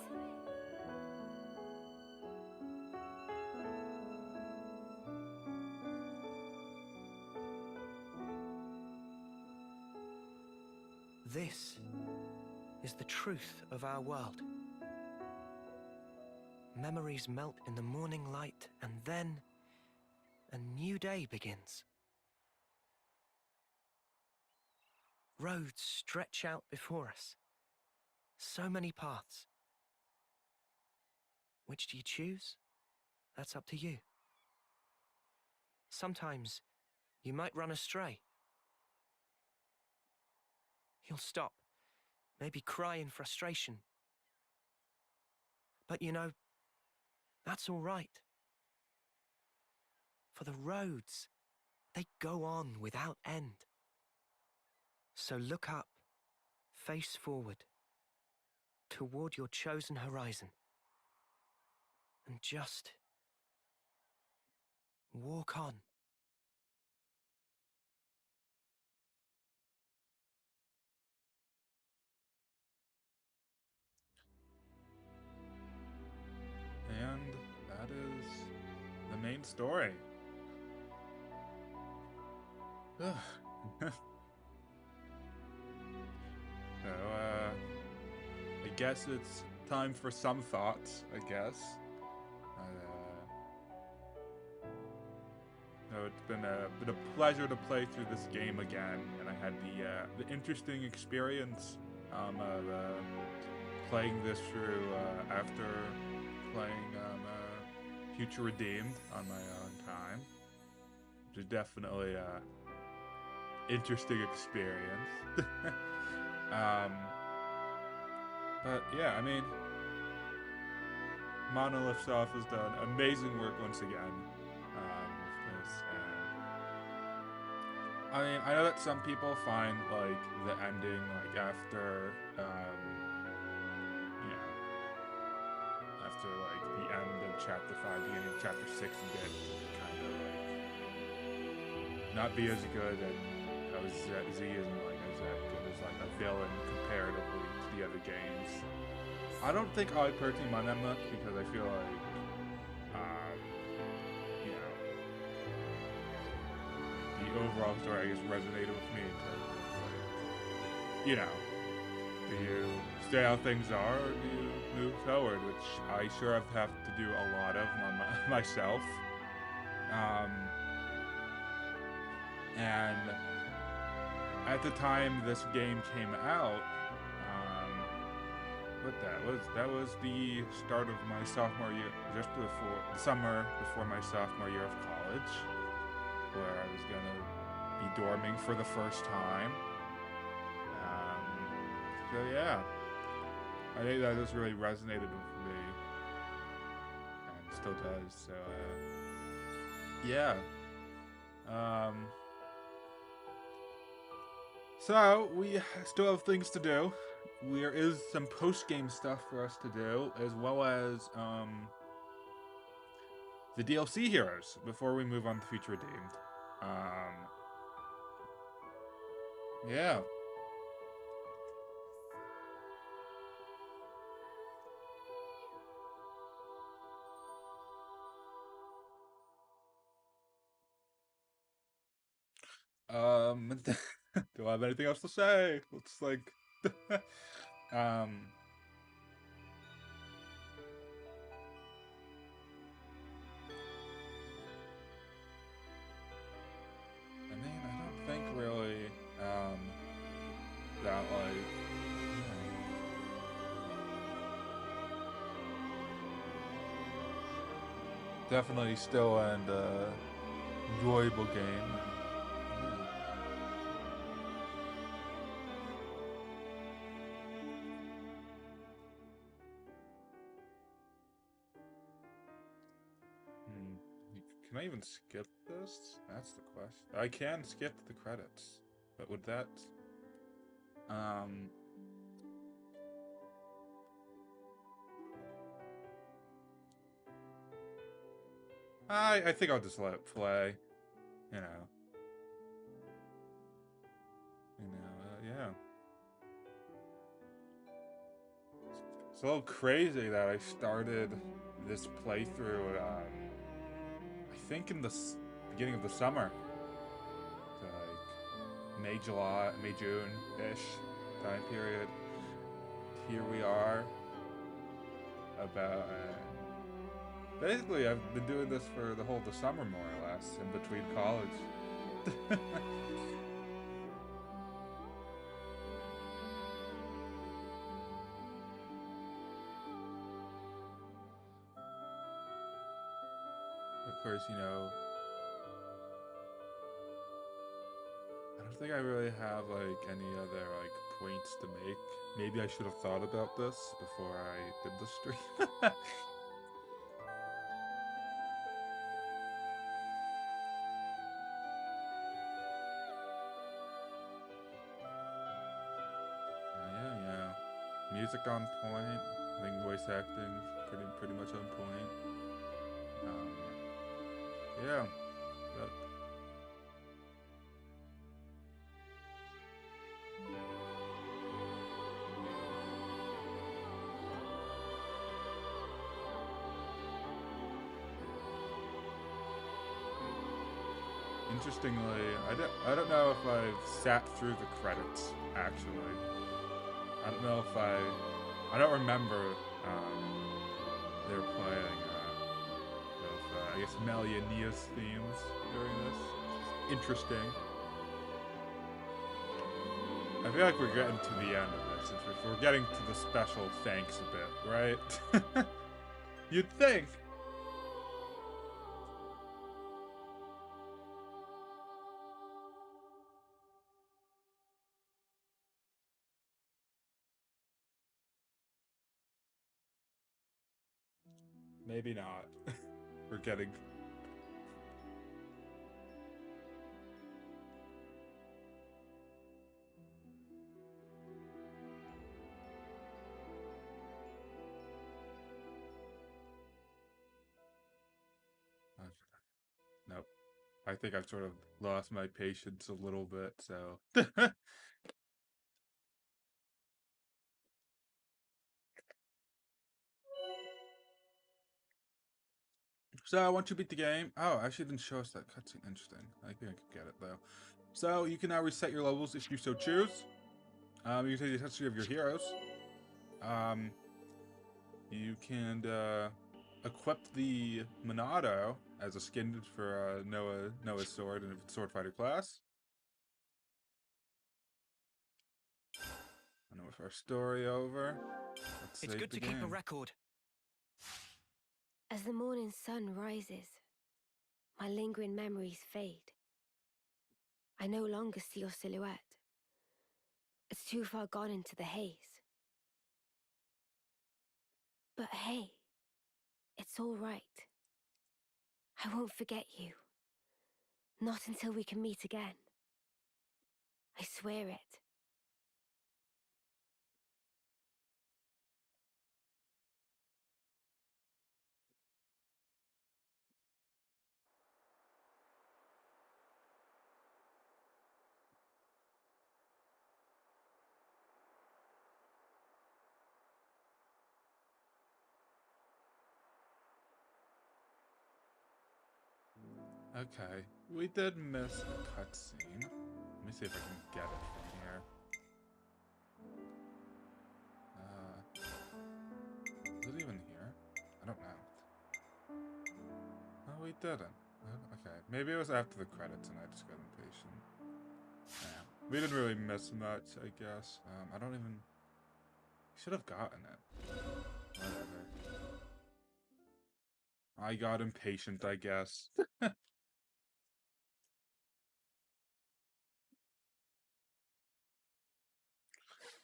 [SPEAKER 2] This is the truth of our world. Memories melt in the morning light, and then a new day begins. Roads stretch out before us. So many paths. Which do you choose? That's up to you. Sometimes you might run astray. You'll stop, maybe cry in frustration. But you know, that's all right. For the roads, they go on without end. So look up, face forward, toward your chosen horizon. And just walk on.
[SPEAKER 1] And that is the main story. Ugh. So, I guess it's time for some thoughts, I guess. So it's been a pleasure to play through this game again, and I had the interesting experience of playing this through after playing Future Redeemed on my own time, which is definitely a interesting experience. But yeah, I mean, Monolith Soft has done amazing work once again with this. And I mean, I know that some people find like the ending, like after, you know, after like the end of Chapter 5, beginning of Chapter 6, a bit kind of like not be as good, and Z isn't like as that good as like a villain comparatively to the other games. I don't think I personally mind that much because I feel like, you know, the overall story I guess resonated with me in terms of like, you know, do you stay how things are or do you move forward, which I sure have to do a lot of myself. And at the time this game came out, that was the start of my sophomore year, just before the summer before my sophomore year of college, where I was gonna be dorming for the first time. So yeah, I think that just really resonated with me, and still does. So Yeah. So we still have things to do. There is some post-game stuff for us to do, as well as the DLC heroes before we move on to Future Redeemed. Yeah. Do I have anything else to say? It's like, I mean, I don't think really, that like, definitely still an enjoyable game. Can I even skip this? That's the question. I can skip the credits, but would that, I think I'll just let it play, you know. Yeah. It's a little crazy that I started this playthrough, I think in the beginning of the summer. So like May, June-ish time period. Here we are. About, basically I've been doing this for the whole of the summer, more or less, in between college. Of course, you know, I don't think I really have like any other like points to make. Maybe I should have thought about this before I did the stream. Yeah. Music on point. I think voice acting pretty much on point. Yeah. But interestingly, I don't know if I've sat through the credits, actually. I don't know if I don't remember they were playing I guess Melia and Nia's themes during this. Interesting. I feel like we're getting to the end of this. We're getting to the special thanks a bit, right? You'd think. Maybe not. We're getting... Nope. I think I've sort of lost my patience a little bit, so... So, once you beat the game... Oh, actually didn't show us that cutscene. Interesting. I think I could get it, though. So, you can now reset your levels if you so choose. You can take the history of your heroes. You can equip the Monado as a skin for Noah's sword and sword fighter class. And with our story over, let's
[SPEAKER 2] It's
[SPEAKER 1] save
[SPEAKER 2] good
[SPEAKER 1] the
[SPEAKER 2] to keep a
[SPEAKER 1] game.
[SPEAKER 2] record.
[SPEAKER 3] As the morning sun rises, my lingering memories fade. I no longer see your silhouette. It's too far gone into the haze. But hey, it's all right. I won't forget you. Not until we can meet again. I swear it.
[SPEAKER 1] Okay, we did miss a cutscene. Let me see if I can get it from here. Is it even here? I don't know. Oh, we didn't. Okay, maybe it was after the credits and I just got impatient. Yeah, we didn't really miss much, I guess. I don't even... Should have gotten it. Whatever. I got impatient, I guess.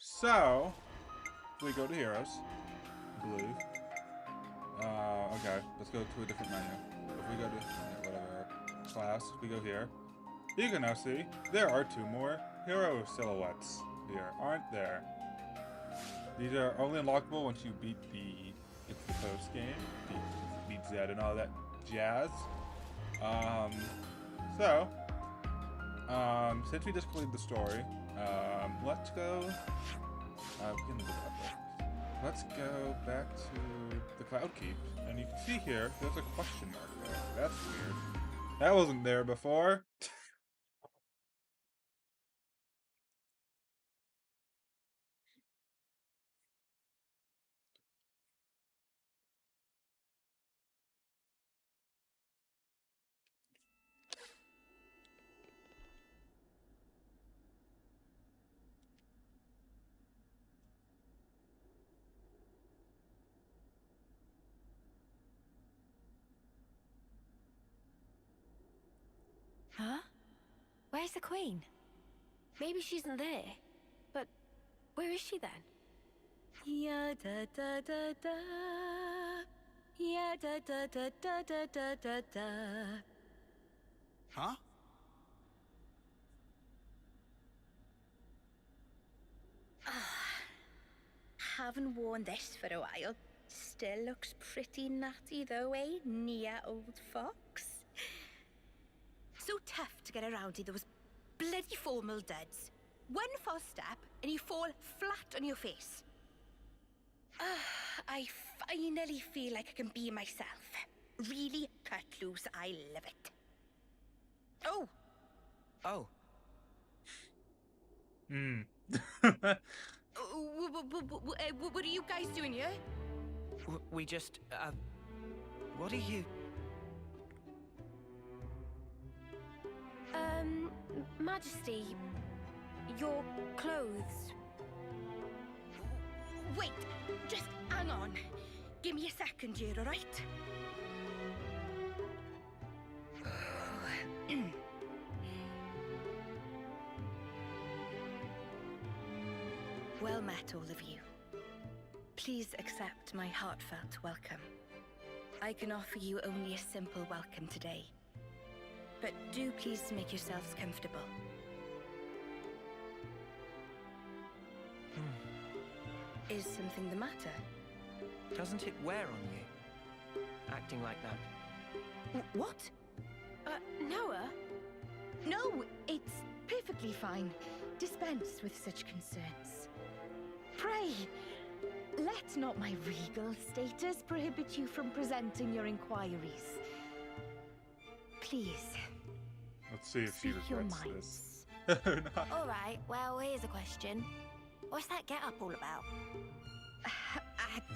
[SPEAKER 1] So, we go to Heroes, I believe. Okay, let's go to a different menu. If we go to, whatever, class, we go here. You can now see, there are 2 more hero silhouettes here, aren't there? These are only unlockable once you beat it's the post game, beat Zed and all that jazz. Since we just completed the story, let's go, let's go back to the Cloud Keep, and you can see here, there's a question mark there. That's weird. That wasn't there before.
[SPEAKER 3] Huh? Where's the Queen? Maybe she isn't there. But where is she then?
[SPEAKER 13] Ya da da da da. Ya da da da da da da da da.
[SPEAKER 8] Huh?
[SPEAKER 13] Haven't worn this for a while. Still looks pretty natty though, eh, Nia, old fox? So tough to get around in those bloody formal duds. One false step and you fall flat on your face. I finally feel like I can be myself. Really cut loose, I love it. Oh!
[SPEAKER 2] Oh.
[SPEAKER 13] What are you guys doing here?
[SPEAKER 2] We just, what are you?
[SPEAKER 3] Majesty, your clothes.
[SPEAKER 13] Wait, just hang on. Give me a second here, all right? Well met, all of you. Please accept my heartfelt welcome. I can offer you only a simple welcome today. But do please make yourselves comfortable. Is something the matter?
[SPEAKER 2] Doesn't it wear on you? Acting like that.
[SPEAKER 13] What?
[SPEAKER 3] Noah?
[SPEAKER 13] No, it's perfectly fine. Dispense with such concerns. Pray, let not my regal status prohibit you from presenting your inquiries. Please.
[SPEAKER 1] Let's see if she
[SPEAKER 13] Speak your
[SPEAKER 1] regrets
[SPEAKER 13] minds.
[SPEAKER 1] this. Or not.
[SPEAKER 3] Alright, well, here's a question. What's that get-up all about?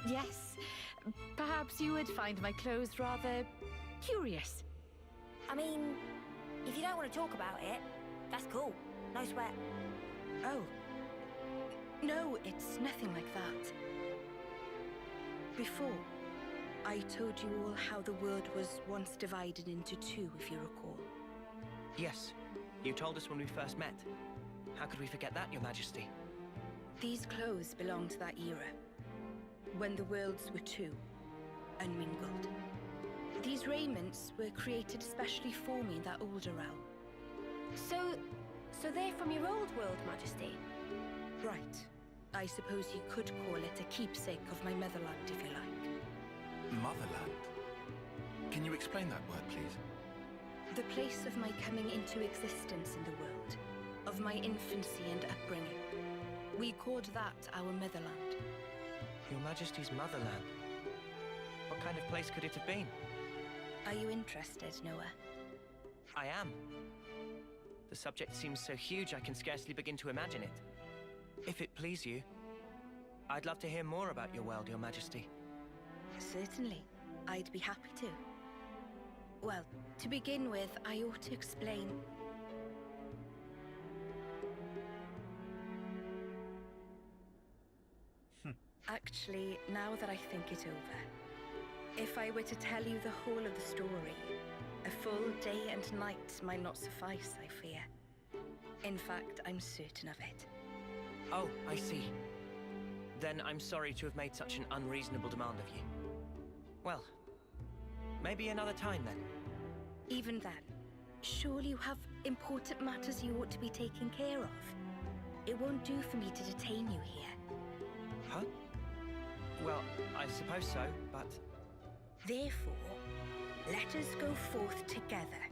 [SPEAKER 13] Yes. Perhaps you would find my clothes rather curious.
[SPEAKER 3] I mean, if you don't want to talk about it, that's cool. No sweat.
[SPEAKER 13] Oh. No, it's nothing like that. Before, I told you all how the world was once divided into 2, if you recall.
[SPEAKER 2] Yes. You told us when we first met. How could we forget that, Your Majesty?
[SPEAKER 13] These clothes belong to that era, when the worlds were 2, unmingled. These raiments were created especially for me in that older realm.
[SPEAKER 3] So they're from your old world, Majesty?
[SPEAKER 13] Right. I suppose you could call it a keepsake of my motherland, if you like.
[SPEAKER 14] Motherland? Can you explain that word, please?
[SPEAKER 13] The place of my coming into existence in the world, of my infancy and upbringing. We called that our motherland.
[SPEAKER 2] Your Majesty's motherland? What kind of place could it have been?
[SPEAKER 13] Are you interested, Noah?
[SPEAKER 2] I am. The subject seems so huge I can scarcely begin to imagine it. If it please you, I'd love to hear more about your world, Your Majesty.
[SPEAKER 13] Certainly. I'd be happy to. Well, to begin with, I ought to explain... Actually, now that I think it over, if I were to tell you the whole of the story, a full day and night might not suffice, I fear. In fact, I'm certain of it.
[SPEAKER 2] Oh, I see. Then I'm sorry to have made such an unreasonable demand of you. Well, maybe another time then.
[SPEAKER 13] Even then, surely you have important matters you ought to be taking care of. It won't do for me to detain you here.
[SPEAKER 2] Huh? Well, I suppose so, but...
[SPEAKER 13] Therefore, let us go forth together.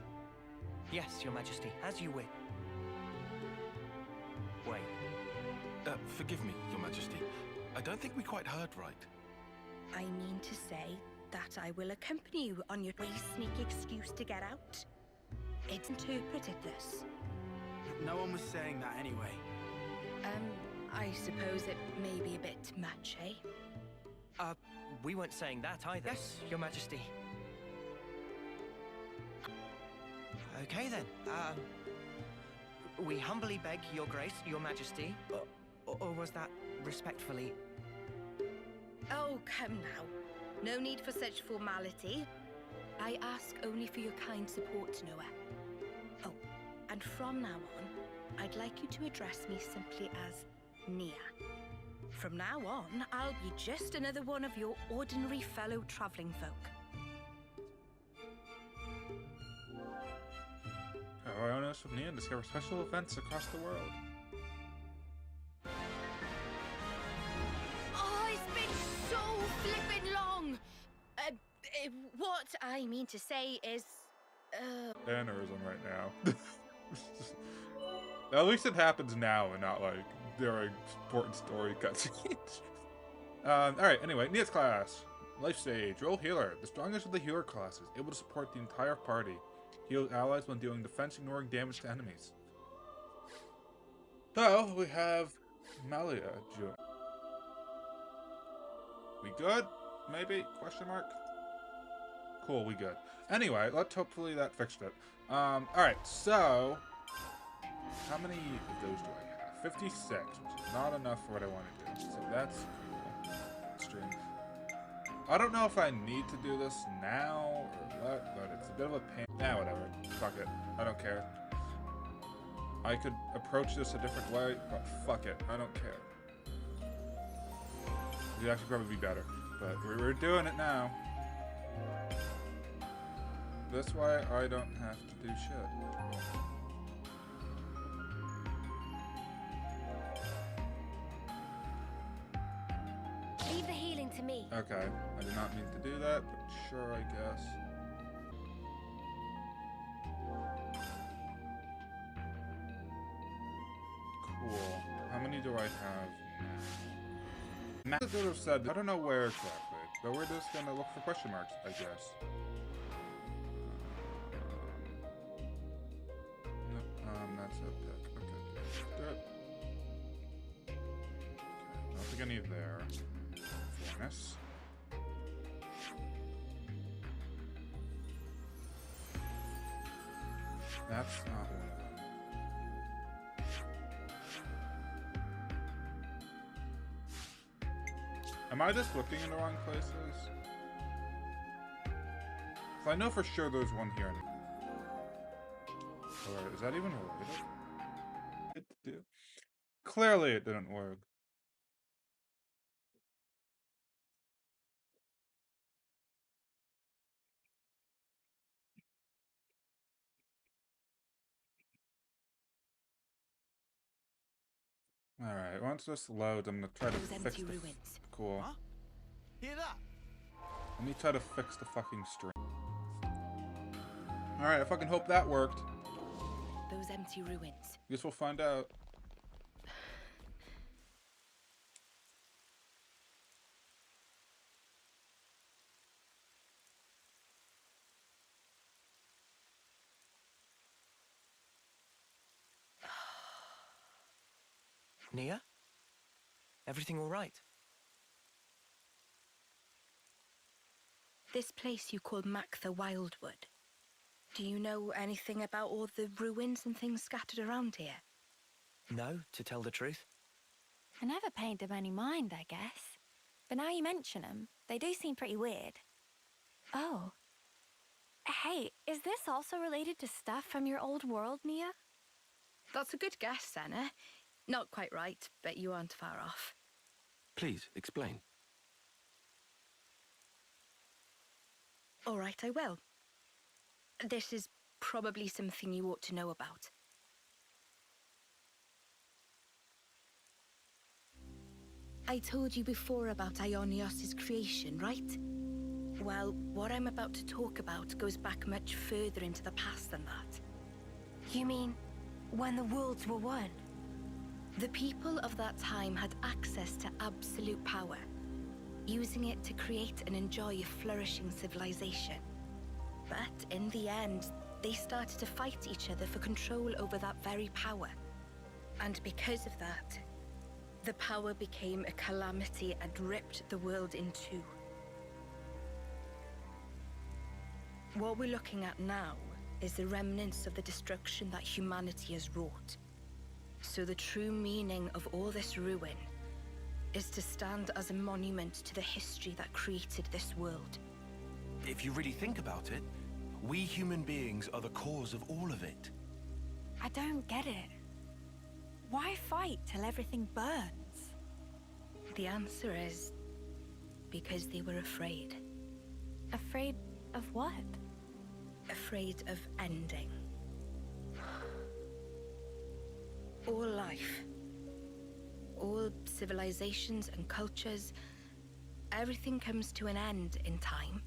[SPEAKER 2] Yes, Your Majesty, as you wish. Wait.
[SPEAKER 14] Forgive me, Your Majesty. I don't think we quite heard right.
[SPEAKER 13] I mean to say that I will accompany you on your very sneaky excuse to get out. It's interpreted thus.
[SPEAKER 8] No one was saying that anyway.
[SPEAKER 13] I suppose it may be a bit much, eh?
[SPEAKER 2] We weren't saying that either. Yes, Your Majesty. Okay then, we humbly beg your grace, Your Majesty, or was that respectfully?
[SPEAKER 13] Oh, come now. No need for such formality. I ask only for your kind support, Noah. Oh, and from now on, I'd like you to address me simply as Nia. From now on, I'll be just another one of your ordinary fellow traveling folk.
[SPEAKER 1] Agnus with Nia and discover special events across the world.
[SPEAKER 13] Oh, it's been so flippin' long! What I mean to say is...
[SPEAKER 1] Aneurysm right now. At least it happens now and not like during important story cutscenes. Alright, anyway, Nia's class. Life stage, roll healer. The strongest of the healer classes, able to support the entire party. Heal allies when dealing defense, ignoring damage to enemies. So, we have Malia. We good? Maybe? Question mark? Cool, we good. Anyway, let's hopefully that fixed it. Alright, so... How many of those do I have? 56, which is not enough for what I want to do. So that's cool. Stream. I don't know if I need to do this now or what, but it's a bit of a pain. Nah, whatever. Fuck it. I don't care. I could approach this a different way, but fuck it. I don't care. It'd actually probably be better. But we're doing it now. That's why I don't have to do shit.
[SPEAKER 3] Leave the healing to me.
[SPEAKER 1] Okay. I did not mean to do that, but sure, I guess. Cool. How many do I have now? Matt would have said, I don't know where exactly, but we're just gonna look for question marks, I guess. That's a pick. Okay. Okay, nothing I need there. Fairness. That's not one of them. Am I just looking in the wrong places? So I know for sure there's one here. Or is that even related? It do. Clearly it didn't work. Alright, once this loads, I'm gonna try to
[SPEAKER 12] Those
[SPEAKER 1] fix
[SPEAKER 12] empty
[SPEAKER 1] the...
[SPEAKER 12] ruins.
[SPEAKER 1] Cool.
[SPEAKER 8] Huh? Hear that?
[SPEAKER 1] Let me try to fix the fucking stream. Alright, I fucking hope that worked.
[SPEAKER 12] Those empty ruins.
[SPEAKER 1] Guess we'll find out.
[SPEAKER 2] Nia? Everything all right?
[SPEAKER 13] This place you call Mactha Wildwood. Do you know anything about all the ruins and things scattered around here?
[SPEAKER 2] No, to tell the truth.
[SPEAKER 16] I never paid them any mind, I guess. But now you mention them, they do seem pretty weird. Oh. Hey, is this also related to stuff from your old world, Nia?
[SPEAKER 13] That's a good guess, Senna. Not quite right, but you aren't far off.
[SPEAKER 14] Please, explain.
[SPEAKER 13] All right, I will. This is probably something you ought to know about. I told you before about Ionios' creation, right? Well, what I'm about to talk about goes back much further into the past than that.
[SPEAKER 3] You mean when the worlds were one?
[SPEAKER 13] The people of that time had access to absolute power, using it to create and enjoy a flourishing civilization. But in the end, they started to fight each other for control over that very power. And because of that, the power became a calamity and ripped the world in two. What we're looking at now is the remnants of the destruction that humanity has wrought. So the true meaning of all this ruin is to stand as a monument to the history that created this world.
[SPEAKER 14] If you really think about it, we human beings are the cause of all of it.
[SPEAKER 16] I don't get it. Why fight till everything burns?
[SPEAKER 13] The answer is because they were afraid.
[SPEAKER 16] Afraid of what?
[SPEAKER 13] Afraid of ending. All life, all civilizations and cultures, everything comes to an end in time.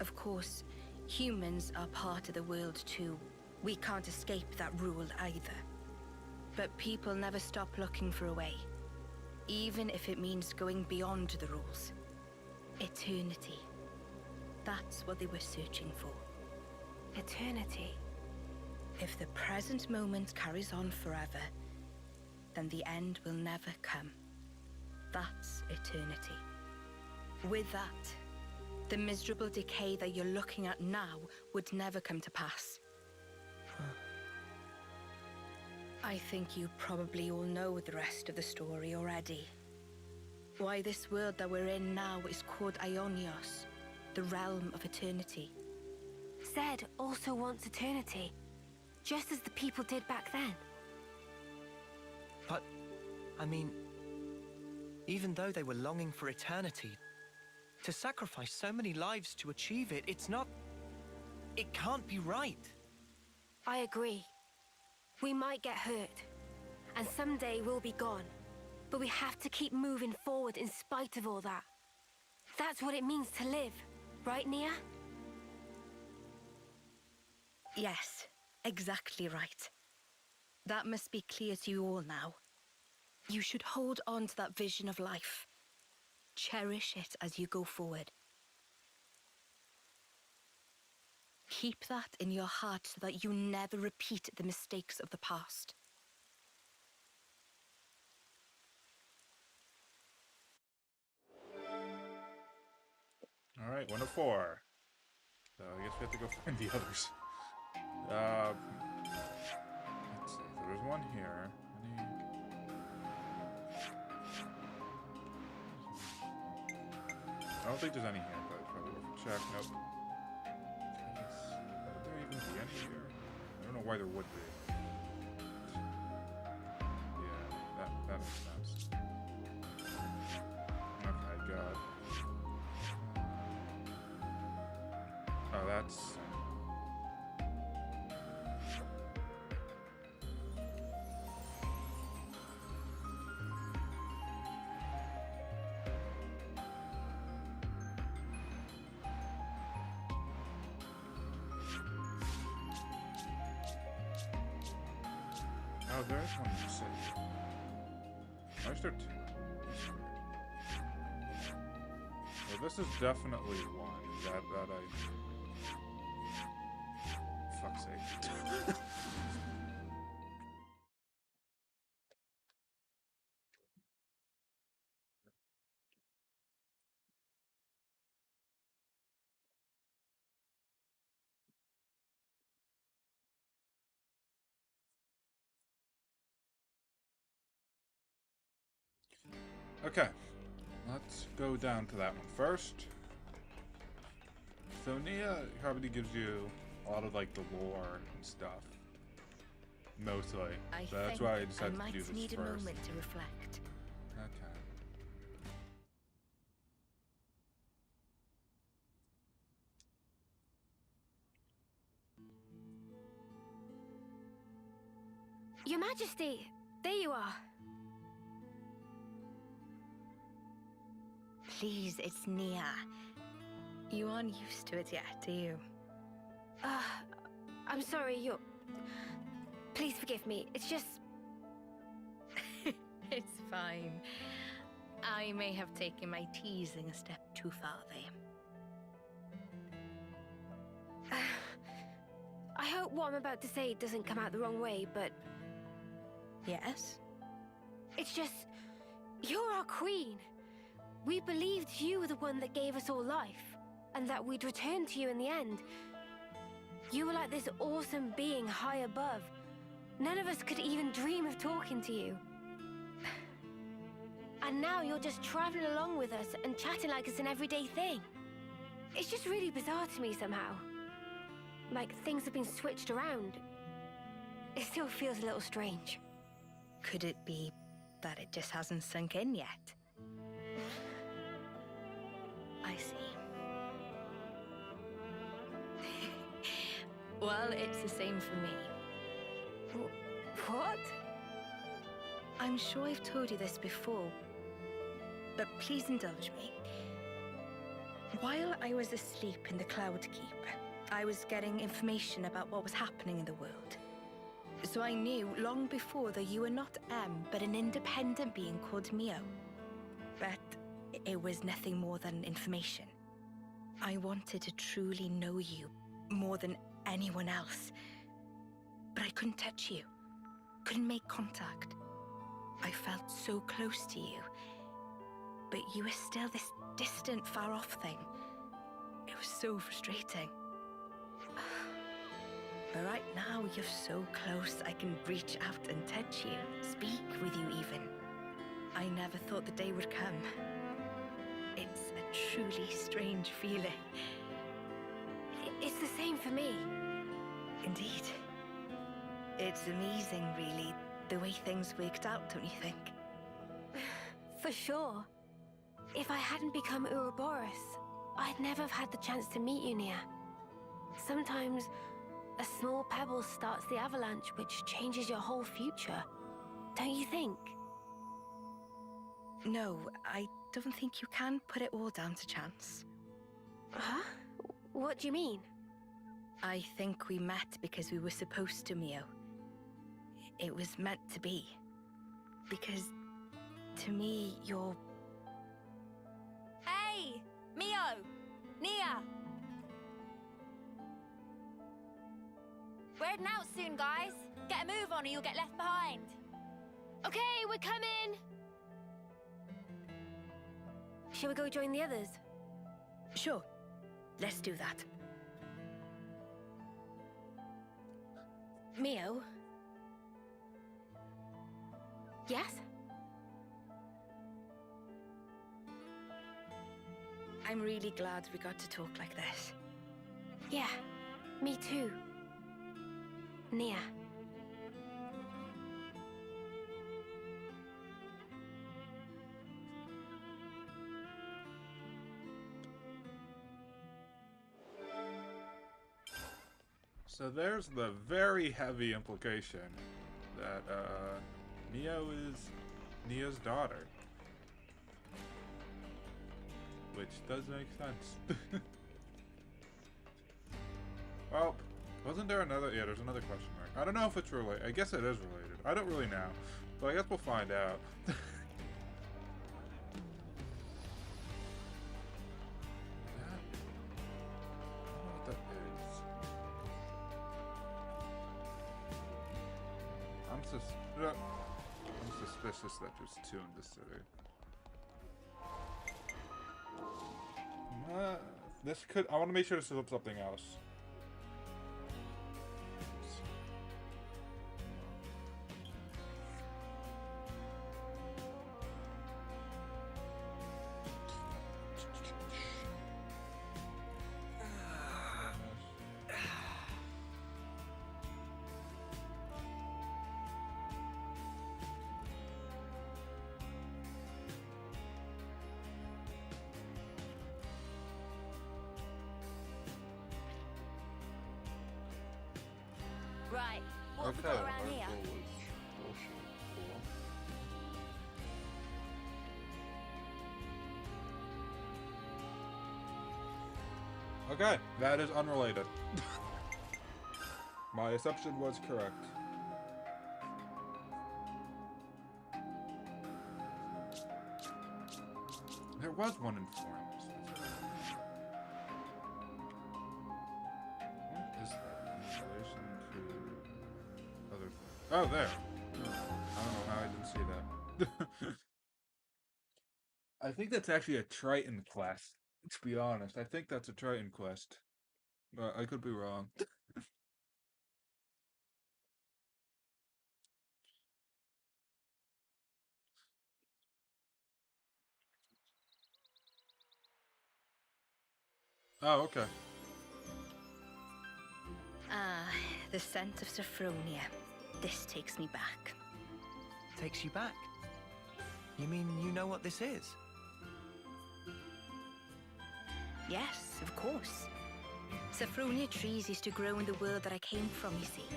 [SPEAKER 13] Of course, humans are part of the world too. We can't escape that rule either. But people never stop looking for a way, even if it means going beyond the rules. Eternity. That's what they were searching for.
[SPEAKER 3] Eternity.
[SPEAKER 13] If the present moment carries on forever, then the end will never come. That's eternity. With that, the miserable decay that you're looking at now would never come to pass. I think you probably all know the rest of the story already. Why this world that we're in now is called Ionios, the realm of eternity.
[SPEAKER 3] Zed also wants eternity, just as the people did back then.
[SPEAKER 2] But, I mean, even though they were longing for eternity, to sacrifice so many lives to achieve it, it's not... It can't be right.
[SPEAKER 3] I agree. We might get hurt, and someday we'll be gone. But we have to keep moving forward in spite of all that. That's what it means to live, right, Nia?
[SPEAKER 13] Yes, exactly right. That must be clear to you all now. You should hold on to that vision of life. Cherish it as you go forward. Keep that in your heart so that you never repeat the mistakes of the past.
[SPEAKER 1] Alright, 1 of 4. So I guess we have to go find the others. Let's see. So there's one here. I don't think there's any here, but probably worth a check. Nope. Would there even be any here? I don't know why there would be. Yeah, that makes sense. Okay, God. Oh, that's... Oh, there is one in the city. Why is there two? Well, this is definitely one. That I... Fuck's sake. Okay, let's go down to that one first. So Nia probably gives you a lot of like the lore and stuff, mostly. So that's why I decided to do this
[SPEAKER 13] need
[SPEAKER 1] first.
[SPEAKER 13] a moment to reflect.
[SPEAKER 1] Okay.
[SPEAKER 3] Your Majesty, there you are.
[SPEAKER 13] Please, it's Nia. You aren't used to it yet, do you?
[SPEAKER 3] I'm sorry, you're... Please forgive me, it's just...
[SPEAKER 13] It's fine. I may have taken my teasing a step too far there.
[SPEAKER 3] I hope what I'm about to say doesn't come out the wrong way, but...
[SPEAKER 13] Yes?
[SPEAKER 3] It's just... You're our queen. We believed you were the one that gave us all life, and that we'd return to you in the end. You were like this awesome being high above. None of us could even dream of talking to you. And now you're just traveling along with us and chatting like it's an everyday thing. It's just really bizarre to me somehow. Like things have been switched around. It still feels a little strange.
[SPEAKER 13] Could it be that it just hasn't sunk in yet? I see. Well, it's the same for me.
[SPEAKER 3] What?
[SPEAKER 13] I'm sure I've told you this before, but please indulge me. While I was asleep in the Cloud Keep, I was getting information about what was happening in the world. So I knew long before that you were not M, but an independent being called Mio. But it was nothing more than information. I wanted to truly know you more than anyone else. But I couldn't touch you, couldn't make contact. I felt so close to you, but you were still this distant, far-off thing. It was so frustrating. But right now, you're so close, I can reach out and touch you, speak with you even. I never thought the day would come. It's a truly strange feeling.
[SPEAKER 3] It's the same for me.
[SPEAKER 13] Indeed. It's amazing, really, the way things worked out, don't you think?
[SPEAKER 3] For sure. If I hadn't become Ouroboros, I'd never have had the chance to meet you, Nia. Sometimes, a small pebble starts the avalanche, which changes your whole future. Don't you think?
[SPEAKER 13] No, I don't think you can put it all down to chance.
[SPEAKER 3] Huh? What do you mean?
[SPEAKER 13] I think we met because we were supposed to, Mio. It was meant to be. Because, to me, you're...
[SPEAKER 16] Hey! Mio! Nia! We're heading out soon, guys. Get a move on or you'll get left behind.
[SPEAKER 3] Okay, we're coming! Shall we go join the others?
[SPEAKER 13] Sure. Let's do that. Mio?
[SPEAKER 3] Yes?
[SPEAKER 13] I'm really glad we got to talk like this.
[SPEAKER 3] Yeah, me too. Nia.
[SPEAKER 1] So there's the very heavy implication that Mio is Nia's daughter. Which does make sense. Well, wasn't there another... Yeah, there's another question mark. I don't know if it's related. I guess it is related, I don't really know, but I guess we'll find out. I'm suspicious that there's two in this city. This could. I want to make sure this is something else.
[SPEAKER 16] Right, what have we got around here?
[SPEAKER 1] Okay, that is unrelated. My assumption was correct. There was one in Florence. What is that in relation to other things? Oh, there. I don't know how I didn't see that. I think that's actually a Triton quest. To be honest, I think that's a Triton quest. But I could be wrong. Oh, okay.
[SPEAKER 13] Ah, the scent of Sophronia. This takes me back.
[SPEAKER 2] Takes you back? You mean you know what this is?
[SPEAKER 13] Yes, of course. Sophronia trees used to grow in the world that I came from, you see.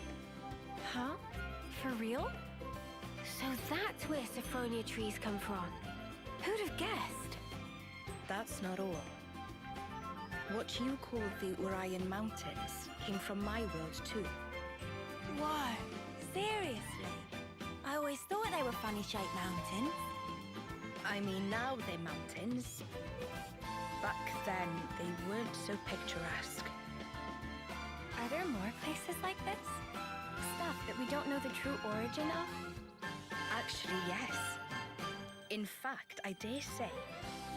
[SPEAKER 3] Huh? For real? So that's where Sophronia trees come from. Who'd have guessed?
[SPEAKER 13] That's not all. What you call the Orion Mountains came from my world too.
[SPEAKER 16] Whoa, seriously? I always thought they were funny-shaped mountains.
[SPEAKER 13] I mean, now they're mountains. Back then, they weren't so picturesque.
[SPEAKER 3] Are there more places like this? Stuff that we don't know the true origin of?
[SPEAKER 13] Actually, yes. In fact, I dare say,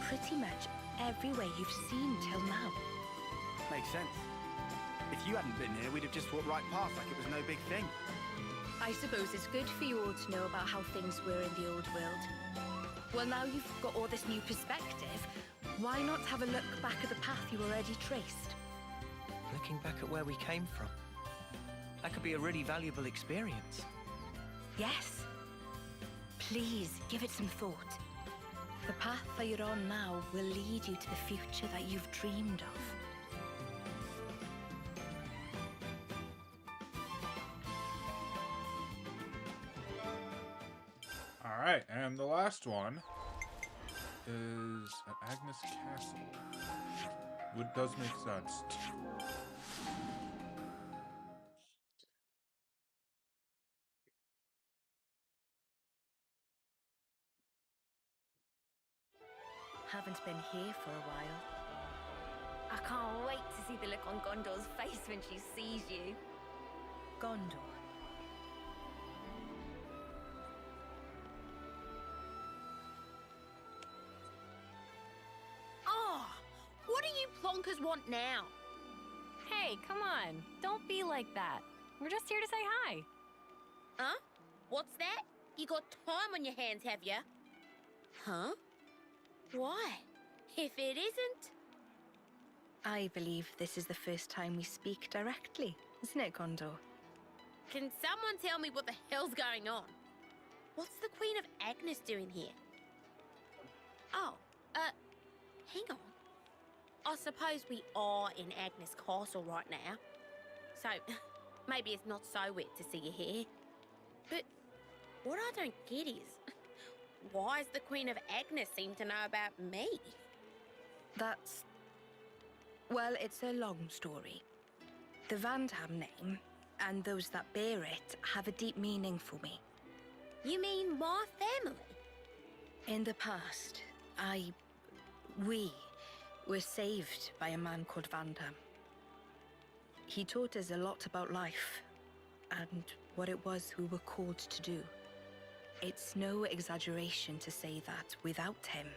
[SPEAKER 13] pretty much everywhere you've seen till now.
[SPEAKER 8] Makes sense. If you hadn't been here, we'd have just walked right past like it was no big thing.
[SPEAKER 13] I suppose it's good for you all to know about how things were in the old world. Well, now you've got all this new perspective, why not have a look back at the path you already traced?
[SPEAKER 2] Looking back at where we came from. That could be a really valuable experience.
[SPEAKER 13] Yes. Please, give it some thought. The path that you're on now will lead you to the future that you've dreamed of.
[SPEAKER 1] Alright, and the last one is at Agnus Castle. Which does make sense.
[SPEAKER 13] Haven't been here for a while.
[SPEAKER 16] I can't wait to see the look on Gondor's face when she sees you.
[SPEAKER 13] Gondor.
[SPEAKER 9] Oh, what do you plonkers want now?
[SPEAKER 16] Hey, come on. Don't be like that. We're just here to say hi.
[SPEAKER 9] Huh? What's that? You got time on your hands, have you? Huh? Why? If it isn't...
[SPEAKER 13] I believe this is the first time we speak directly, isn't it, Gondor?
[SPEAKER 9] Can someone tell me what the hell's going on? What's the Queen of Agnus doing here? Oh, hang on. I suppose we are in Agnus Castle right now. So, maybe it's not so weird to see you here. But what I don't get is, why does the Queen of Agnus seem to know about me?
[SPEAKER 13] That's... well, it's a long story. The Vandham name, and those that bear it, have a deep meaning for me.
[SPEAKER 9] You mean my family?
[SPEAKER 13] In the past, we were saved by a man called Vandam. He taught us a lot about life and what it was we were called to do. It's no exaggeration to say that without him,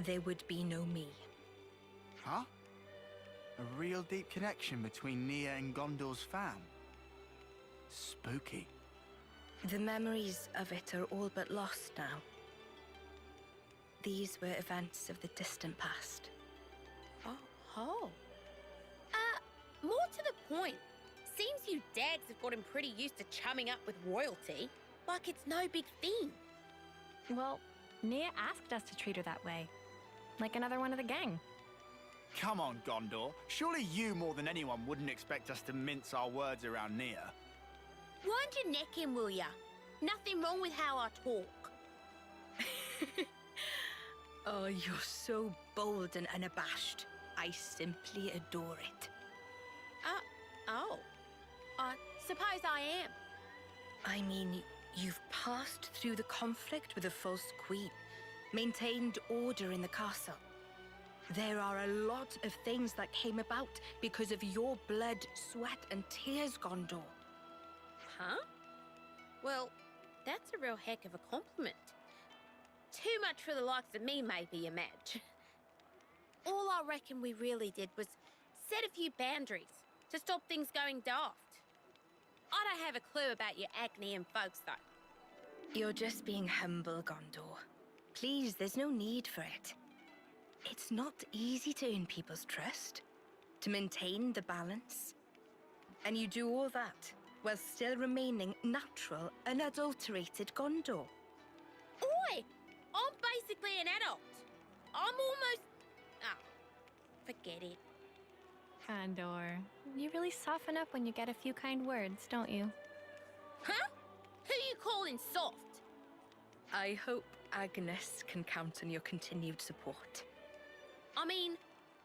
[SPEAKER 13] there would be no me.
[SPEAKER 8] Huh? A real deep connection between Nia and Gondor's fam. Spooky.
[SPEAKER 13] The memories of it are all but lost now. These were events of the distant past.
[SPEAKER 9] Oh. More to the point. Seems you dads have gotten pretty used to chumming up with royalty, like it's no big thing.
[SPEAKER 16] Well, Nia asked us to treat her that way. Like another one of the gang.
[SPEAKER 8] Come on, Gondor. Surely you more than anyone wouldn't expect us to mince our words around Nia.
[SPEAKER 9] Wind your neck in, will ya? Nothing wrong with how I talk.
[SPEAKER 13] Oh, you're so bold and unabashed. I simply adore it.
[SPEAKER 9] I suppose I am.
[SPEAKER 13] I mean, you've passed through the conflict with the false queen, maintained order in the castle. There are a lot of things that came about because of your blood, sweat, and tears, Gondor.
[SPEAKER 9] Huh? Well, that's a real heck of a compliment. Too much for the likes of me, maybe, you match. All I reckon we really did was set a few boundaries to stop things going daft. I don't have a clue about your Agnian folks, though.
[SPEAKER 13] You're just being humble, Gondor. Please, there's no need for it. It's not easy to earn people's trust, to maintain the balance. And you do all that while still remaining natural, unadulterated Gondor.
[SPEAKER 9] Oi! I'm basically an adult. I'm almost... forget it.
[SPEAKER 16] Condor, you really soften up when you get a few kind words, don't you?
[SPEAKER 9] Huh? Who you calling soft?
[SPEAKER 13] I hope Agnus can count on your continued support.
[SPEAKER 9] I mean,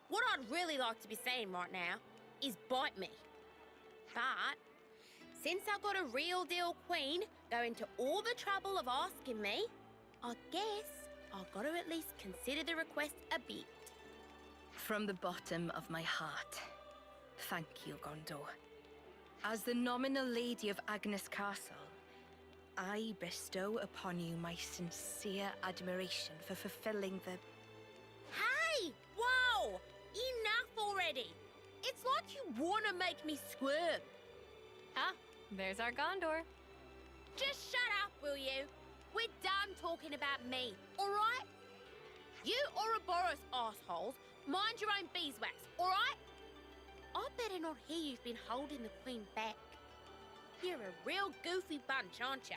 [SPEAKER 9] what I'd really like to be saying right now is bite me. But since I've got a real deal queen going to all the trouble of asking me, I guess I've got to at least consider the request a bit.
[SPEAKER 13] From the bottom of my heart, thank you, Gondor. As the nominal lady of Agnus Castle, I bestow upon you my sincere admiration for fulfilling the...
[SPEAKER 9] Hey! Whoa! Enough already! It's like you want to make me squirm.
[SPEAKER 16] Ah, there's our Gondor.
[SPEAKER 9] Just shut up, will you? We're done talking about me, all right? You Ouroboros assholes, mind your own beeswax, all right? I better not hear you've been holding the queen back. You're a real goofy bunch, aren't you?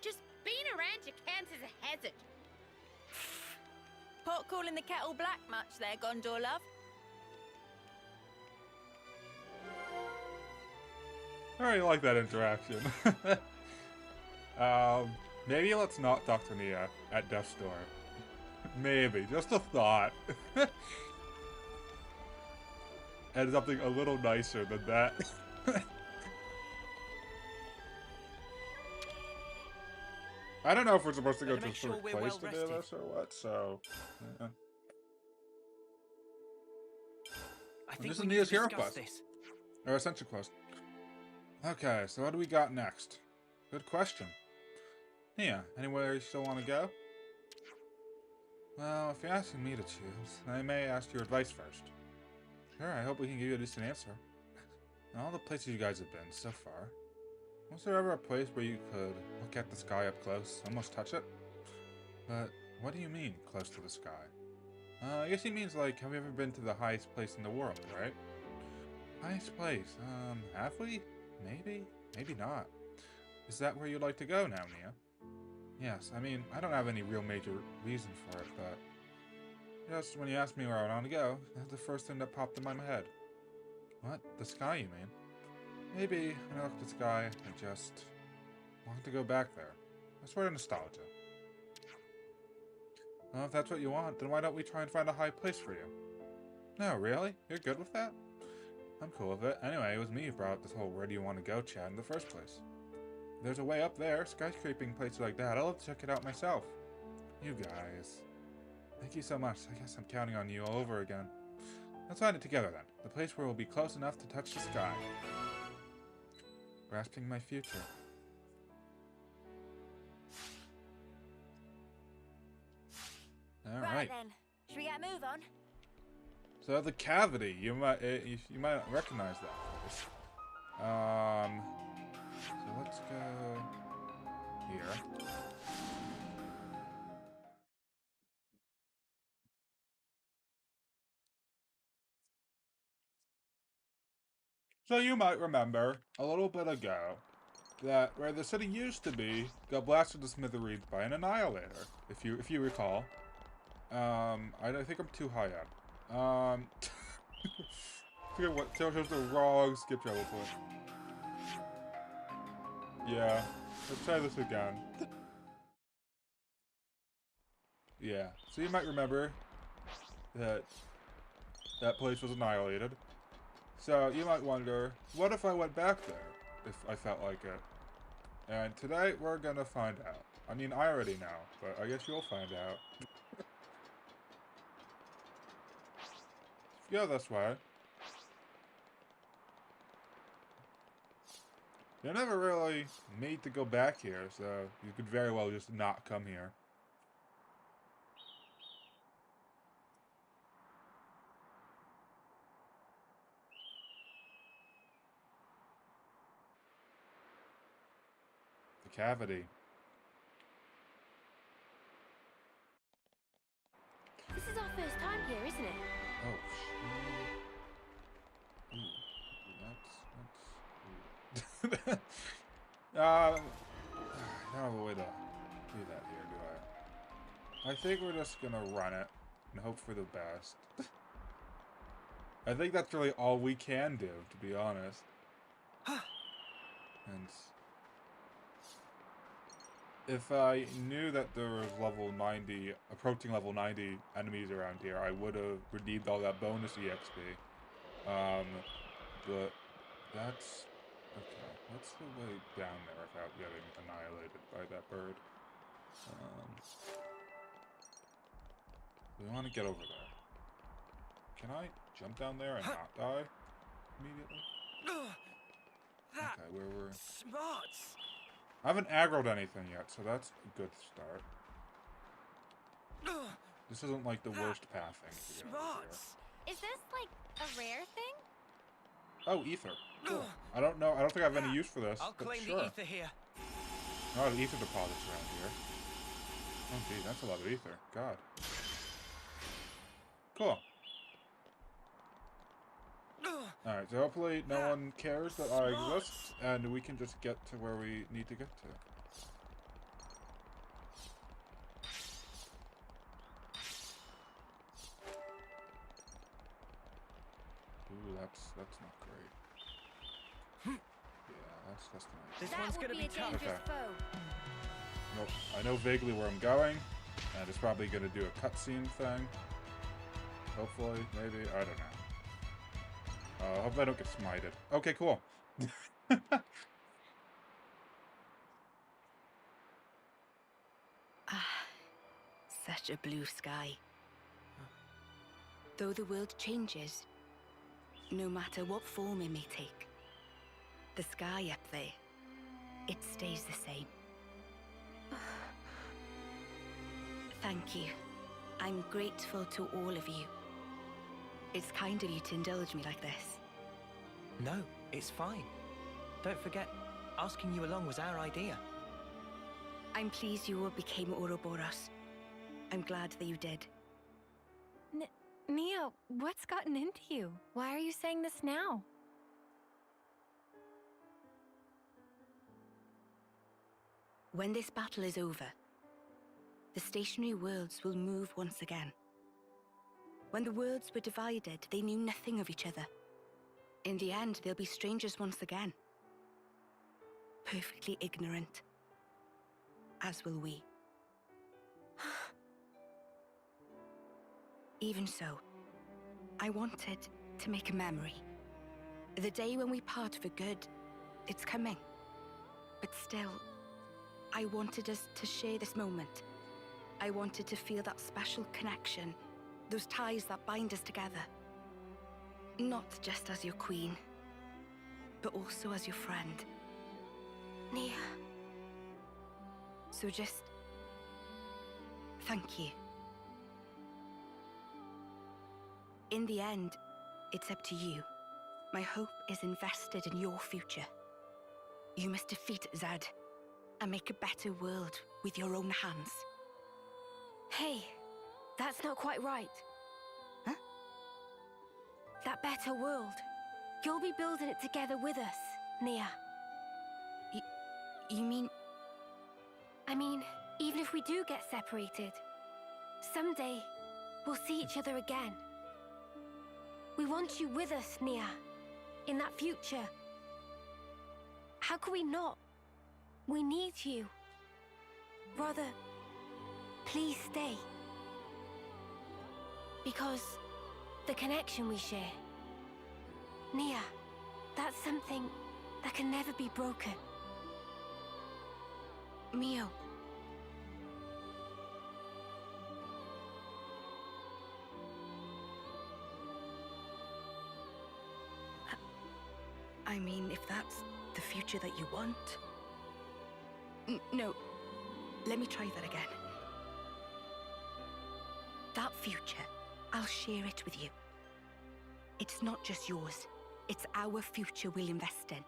[SPEAKER 9] Just being around you counts as a hazard.
[SPEAKER 12] Pot calling the kettle black much there, Gondor, love?
[SPEAKER 1] I really like that interaction. Maybe let's not talk to Nia at Death's Door. Maybe, just a thought. And something a little nicer than that. I don't know if we're supposed to go to a certain place to do this or what, so... Yeah.
[SPEAKER 2] I think
[SPEAKER 1] This is
[SPEAKER 2] we need
[SPEAKER 1] Nia's
[SPEAKER 2] to
[SPEAKER 1] hero
[SPEAKER 2] discuss
[SPEAKER 1] quest.
[SPEAKER 2] this.
[SPEAKER 1] Or Ascension quest. Okay, so what do we got next? Good question. Nia, anywhere you still want to go? Well, if you're asking me to choose, I may ask your advice first. Sure, I hope we can give you a decent answer. In all the places you guys have been so far, was there ever a place where you could look at the sky up close, almost touch it? But what do you mean, close to the sky? I guess he means like, have you ever been to the highest place in the world, right? Highest place, have we? Maybe? Maybe not. Is that where you'd like to go now, Nia? Yes, I mean, I don't have any real major reason for it, but... just when you asked me where I want to go, that's the first thing that popped in my head. What? The sky, you mean? Maybe when I look at the sky, I just want to go back there. I swear to nostalgia. Well, if that's what you want, then why don't we try and find a high place for you? No, really? You're good with that? I'm cool with it. Anyway, it was me who brought up this whole where do you want to go chat in the first place. There's a way up there, skyscraping places like that. I'll have to check it out myself. You guys. Thank you so much. I guess I'm counting on you all over again. Let's find it together then. The place where we'll be close enough to touch the sky. Grasping my future. All right.
[SPEAKER 12] then. Should we get a move on?
[SPEAKER 1] So the cavity, you might recognize that place. So let's go here. So you might remember a little bit ago that where the city used to be got blasted to smithereens by an annihilator, if you recall. I think I'm too high up. I forget what chose the wrong skip travel point. Yeah, let's try this again. Yeah, so you might remember that that place was annihilated. So you might wonder, what if I went back there, if I felt like it? And today we're gonna find out. I mean, I already know, but I guess you'll find out. Yeah, that's why. You're never really made to go back here, so you could very well just not come here. The cavity.
[SPEAKER 3] This is our first time here, isn't it?
[SPEAKER 1] Oh, shit. Ooh, that's... I don't have a way to do that here, do I? I think we're just gonna run it and hope for the best. I think that's really all we can do, to be honest. And if I knew that there was level 90, approaching level 90 enemies around here, I would have redeemed all that bonus EXP. But that's... Okay, what's the way down there without getting annihilated by that bird? We want to get over there. Can I jump down there and not die immediately? Okay, where we're...
[SPEAKER 6] Smarts!
[SPEAKER 1] I haven't aggroed anything yet, so that's a good start. This isn't like the worst pathing to get over here.
[SPEAKER 3] Is this like a rare thing?
[SPEAKER 1] Oh, ether. Cool. I don't know. I don't think I have any use for this.
[SPEAKER 2] I'll
[SPEAKER 1] but
[SPEAKER 2] claim
[SPEAKER 1] sure.
[SPEAKER 2] the ether here.
[SPEAKER 1] A lot of ether deposits around here. Oh, gee, that's a lot of ether. God. Cool. Alright, so hopefully no one cares that I exist, and we can just get to where we need to get to. Ooh, that's not great. Yeah, that's not...
[SPEAKER 2] This one's gonna be tough.
[SPEAKER 1] Okay. Nope. I know vaguely where I'm going, and it's probably gonna do a cutscene thing. Hopefully, maybe, I don't know. Hope I don't get smited. Okay, cool.
[SPEAKER 12] Such a blue sky. Though the world changes, no matter what form it may take, the sky up there, it stays the same. Thank you. I'm grateful to all of you. It's kind of you to indulge me like this.
[SPEAKER 2] No, it's fine. Don't forget, asking you along was our idea.
[SPEAKER 12] I'm pleased you all became Ouroboros. I'm glad that you did.
[SPEAKER 16] Nia, what's gotten into you? Why are you saying this now?
[SPEAKER 12] When this battle is over, the stationary worlds will move once again. When the worlds were divided, they knew nothing of each other. In the end, they'll be strangers once again. Perfectly ignorant. As will we. Even so, I wanted to make a memory. The day when we part for good, it's coming.
[SPEAKER 13] But still, I wanted us to share this moment. I wanted to feel that special connection, those ties that bind us together. Not just as your queen, but also as your friend.
[SPEAKER 3] Nia.
[SPEAKER 13] So just... thank you. In the end, it's up to you. My hope is invested in your future. You must defeat Zed and make a better world with your own hands.
[SPEAKER 3] Hey, that's not quite right.
[SPEAKER 13] Huh?
[SPEAKER 3] That better world. You'll be building it together with us, Nia.
[SPEAKER 13] You mean...
[SPEAKER 3] I mean, even if we do get separated, someday we'll see each other again. We want you with us, Nia, in that future. How could we not? We need you. Rather, please stay. Because the connection we share, Nia, that's something that can never be broken.
[SPEAKER 13] Mio. I mean, if that's the future that you want... No, let me try that again. That future, I'll share it with you. It's not just yours, it's our future we'll invest in.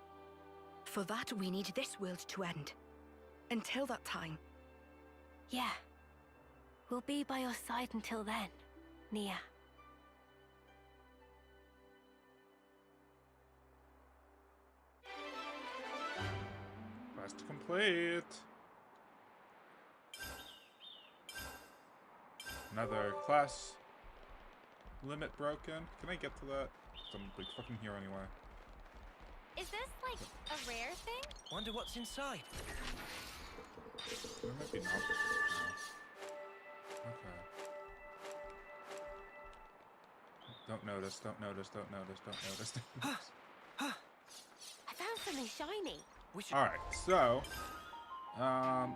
[SPEAKER 13] For that, we need this world to end. Until that time.
[SPEAKER 3] Yeah. We'll be by your side until then, Nia.
[SPEAKER 1] Quest complete. Another class limit broken. Can I get to that? I'm like fucking here anyway.
[SPEAKER 9] Is this like a rare thing?
[SPEAKER 2] Wonder what's inside.
[SPEAKER 1] There might be not. Okay. Don't notice, don't notice, don't notice, don't notice.
[SPEAKER 3] I found something shiny.
[SPEAKER 1] Alright, so they're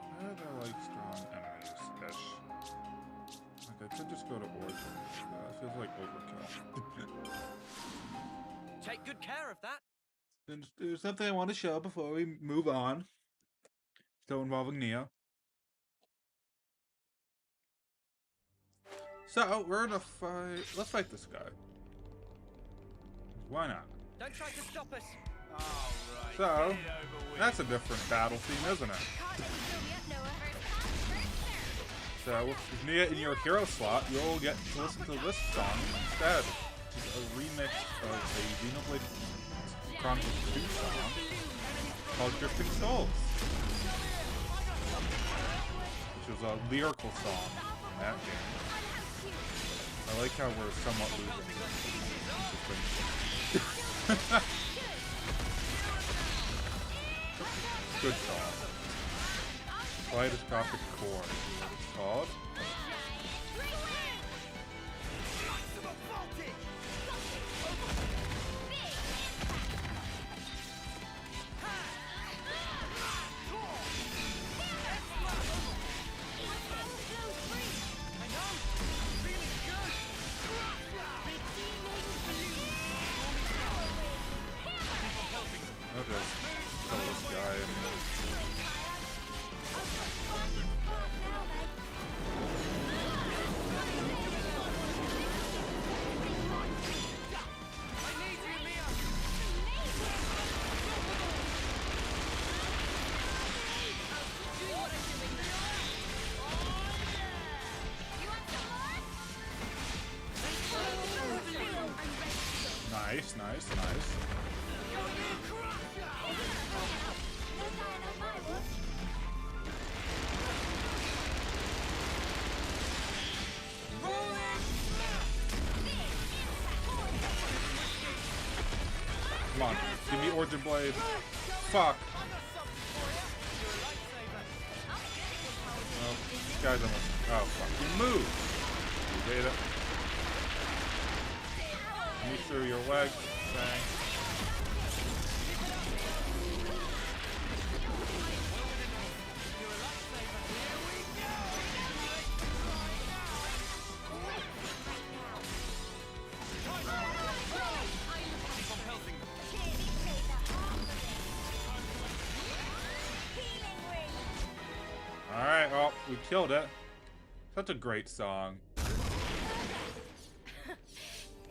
[SPEAKER 1] like strong enemies-ish. Like I could just go to Origin. That feels like overkill.
[SPEAKER 2] Take good care of that.
[SPEAKER 1] There's something I want to show before we move on. Still involving Nia. So, we're gonna fight... Let's fight this guy. Why not?
[SPEAKER 2] Don't try to stop us.
[SPEAKER 1] So, that's a different battle theme, isn't it? So, with Nia in your hero slot, you'll get to listen to this song instead. Which is a remix of a Xenoblade Chronicles 2 song called Drifting Souls. Which was a lyrical song in that game. I like how we're somewhat losing. Good song. Kaleidoscopic Core. It's called. I'll just kill this guy and... Nice, nice, nice. Come on, give me Origin Blade. Fuck. Oh, this guy's almost... Oh, fucking move! You made it. Me through your leg. Bang. killed it. Such a great song.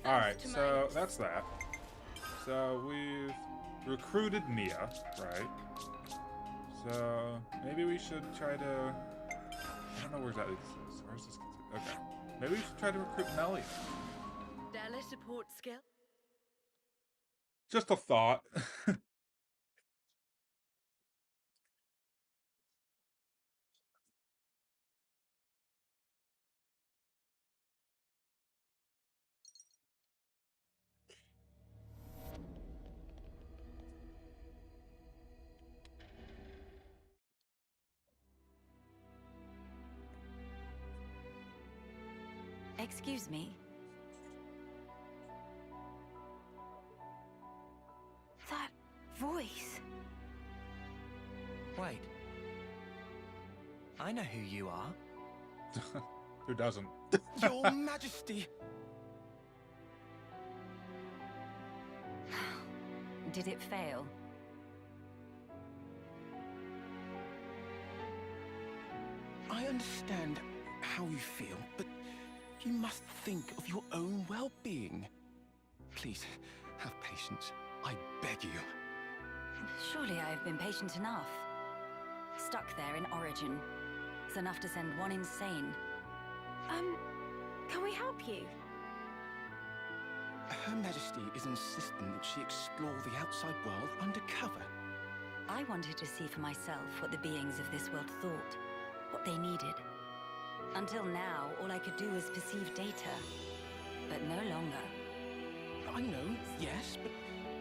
[SPEAKER 1] Alright, so that's that. So we've recruited Mia, right? So maybe we should try to... I don't know where that is. Where's this? Okay. Maybe we should try to recruit Melia.
[SPEAKER 17] Support skill.
[SPEAKER 1] Just a thought.
[SPEAKER 12] Excuse me.
[SPEAKER 3] That voice.
[SPEAKER 2] Wait. I know who you are.
[SPEAKER 1] Who doesn't?
[SPEAKER 6] Your Majesty!
[SPEAKER 12] Did it fail?
[SPEAKER 6] I understand how you feel, but you must think of your own well-being. Please, have patience. I beg you.
[SPEAKER 12] Surely I have been patient enough. Stuck there in Origin. It's enough to send one insane.
[SPEAKER 3] Can we help you?
[SPEAKER 6] Her Majesty is insisting that she explore the outside world undercover.
[SPEAKER 12] I wanted to see for myself what the beings of this world thought, what they needed. Until now, all I could do was perceive data, but no longer.
[SPEAKER 6] I know, yes, but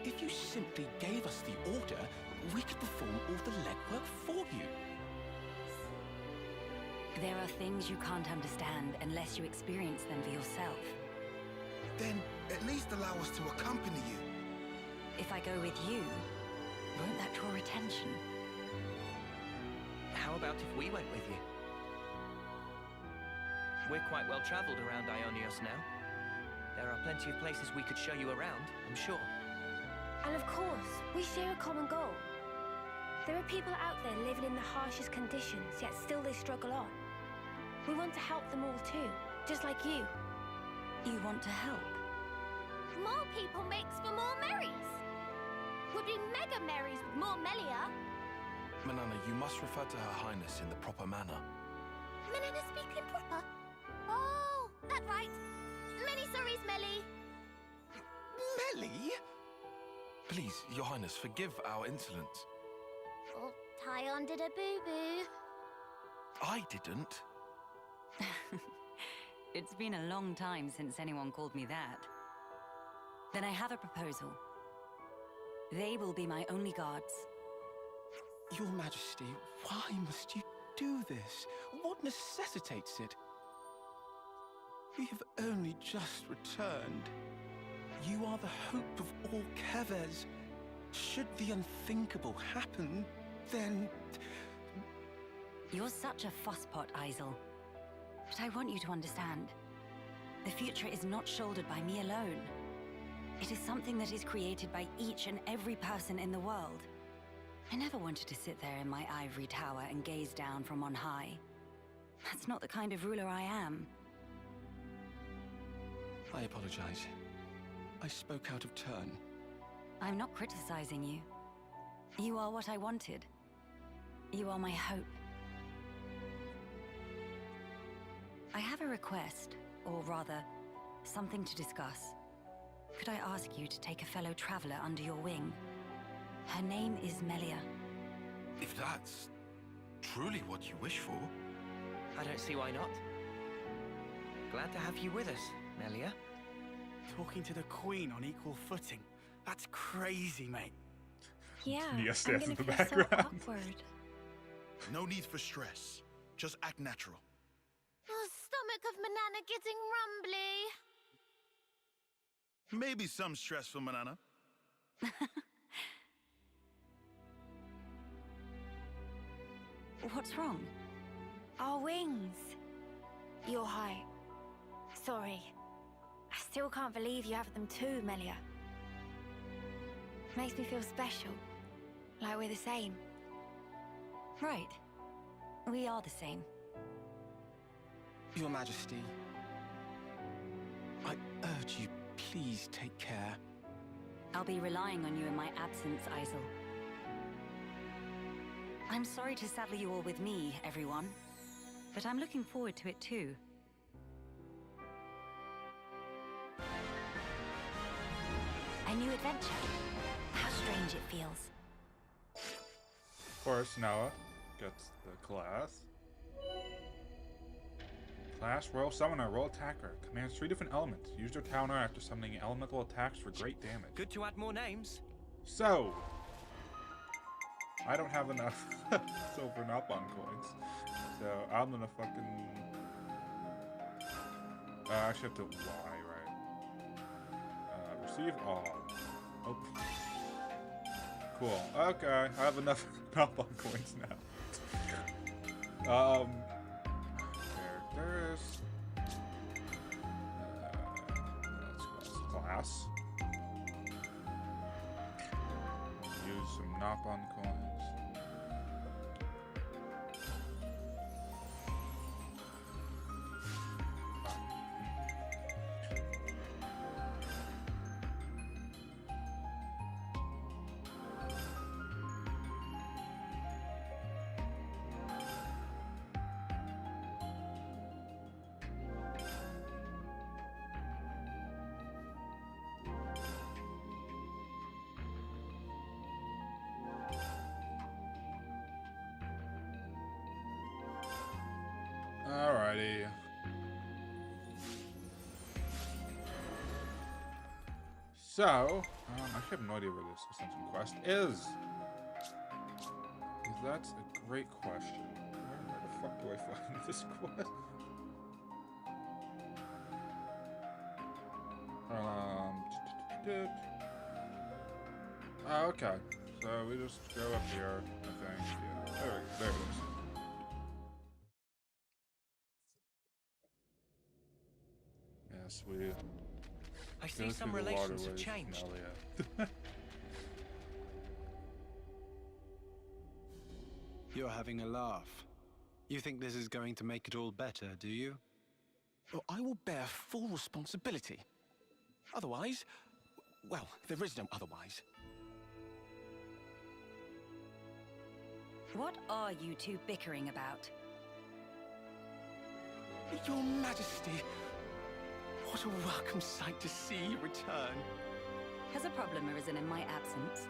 [SPEAKER 6] if you simply gave us the order, we could perform all the legwork for you.
[SPEAKER 12] There are things you can't understand unless you experience them for yourself.
[SPEAKER 14] Then at least allow us to accompany you.
[SPEAKER 12] If I go with you, won't that draw attention?
[SPEAKER 2] How about if we went with you? We're quite well traveled around Ionios now. There are plenty of places we could show you around, I'm sure.
[SPEAKER 3] And of course, we share a common goal. There are people out there living in the harshest conditions, yet still they struggle on. We want to help them all too, just like you.
[SPEAKER 12] You want to help?
[SPEAKER 9] More people makes for more merries. Would be mega merries with more Melia.
[SPEAKER 14] Manana, you must refer to Her Highness in the proper manner.
[SPEAKER 9] Melina speaking proper. Oh, that right. Many sorries, Melly.
[SPEAKER 6] Melly?
[SPEAKER 14] Please, Your Highness, forgive our insolence.
[SPEAKER 9] Oh, Tyon did a boo-boo.
[SPEAKER 14] I didn't.
[SPEAKER 12] It's been a long time since anyone called me that. Then I have a proposal. They will be my only guards.
[SPEAKER 6] Your Majesty, why must you do this? What necessitates it? We have only just returned. You are the hope of all Keves. Should the unthinkable happen, then...
[SPEAKER 12] You're such a fusspot, Isel. But I want you to understand. The future is not shouldered by me alone. It is something that is created by each and every person in the world. I never wanted to sit there in my ivory tower and gaze down from on high. That's not the kind of ruler I am.
[SPEAKER 6] I apologize. I spoke out of turn.
[SPEAKER 12] I'm not criticizing you. You are what I wanted. You are my hope. I have a request, or rather, something to discuss. Could I ask you to take a fellow traveler under your wing? Her name is Melia.
[SPEAKER 14] If that's truly what you wish for...
[SPEAKER 2] I don't see why not. Glad to have you with us, Melia.
[SPEAKER 8] Talking to the Queen on equal footing. That's crazy, mate.
[SPEAKER 3] Yeah,
[SPEAKER 1] Mia
[SPEAKER 3] I'm
[SPEAKER 1] stands
[SPEAKER 3] gonna
[SPEAKER 1] in the
[SPEAKER 3] feel so
[SPEAKER 1] background.
[SPEAKER 3] awkward.
[SPEAKER 14] No need for stress. Just act natural.
[SPEAKER 9] Oh, stomach of Manana getting rumbly.
[SPEAKER 14] Maybe some stress for Manana.
[SPEAKER 12] What's wrong?
[SPEAKER 3] Our wings. Your height. Sorry. I still can't believe you have them too, Melia. Makes me feel special. Like we're the same.
[SPEAKER 12] Right. We are the same.
[SPEAKER 6] Your Majesty, I urge you, please take care.
[SPEAKER 12] I'll be relying on you in my absence, Isel. I'm sorry to saddle you all with me, everyone, but I'm looking forward to it too. A new adventure. How strange it feels.
[SPEAKER 1] Of course, Noah gets the class. Class Royal Summoner, Royal Attacker. Commands 3 different elements. Use your counter after summoning elemental attacks for great damage.
[SPEAKER 2] Good to add more names.
[SPEAKER 1] So, I don't have enough silver Nopon coins. So, I'm gonna fucking... I actually have to Y, right? Receive all. Oh. Cool. Okay, I have enough Nopon coins now. Characters. Let's go class. Use some Nopon coins. Alrighty. So, I have no idea where this Ascension quest is. That's a great question. Where the fuck do I find this quest? Okay. So we just go up here, I think. Yeah. There it is. Yes, we...
[SPEAKER 2] I see some relations have changed.
[SPEAKER 5] You're having a laugh. You think this is going to make it all better, do you?
[SPEAKER 6] Well, I will bear full responsibility. Otherwise, well, there is no otherwise.
[SPEAKER 12] What are you two bickering about?
[SPEAKER 6] Your Majesty, what a welcome sight to see you return.
[SPEAKER 12] Has a problem arisen in my absence?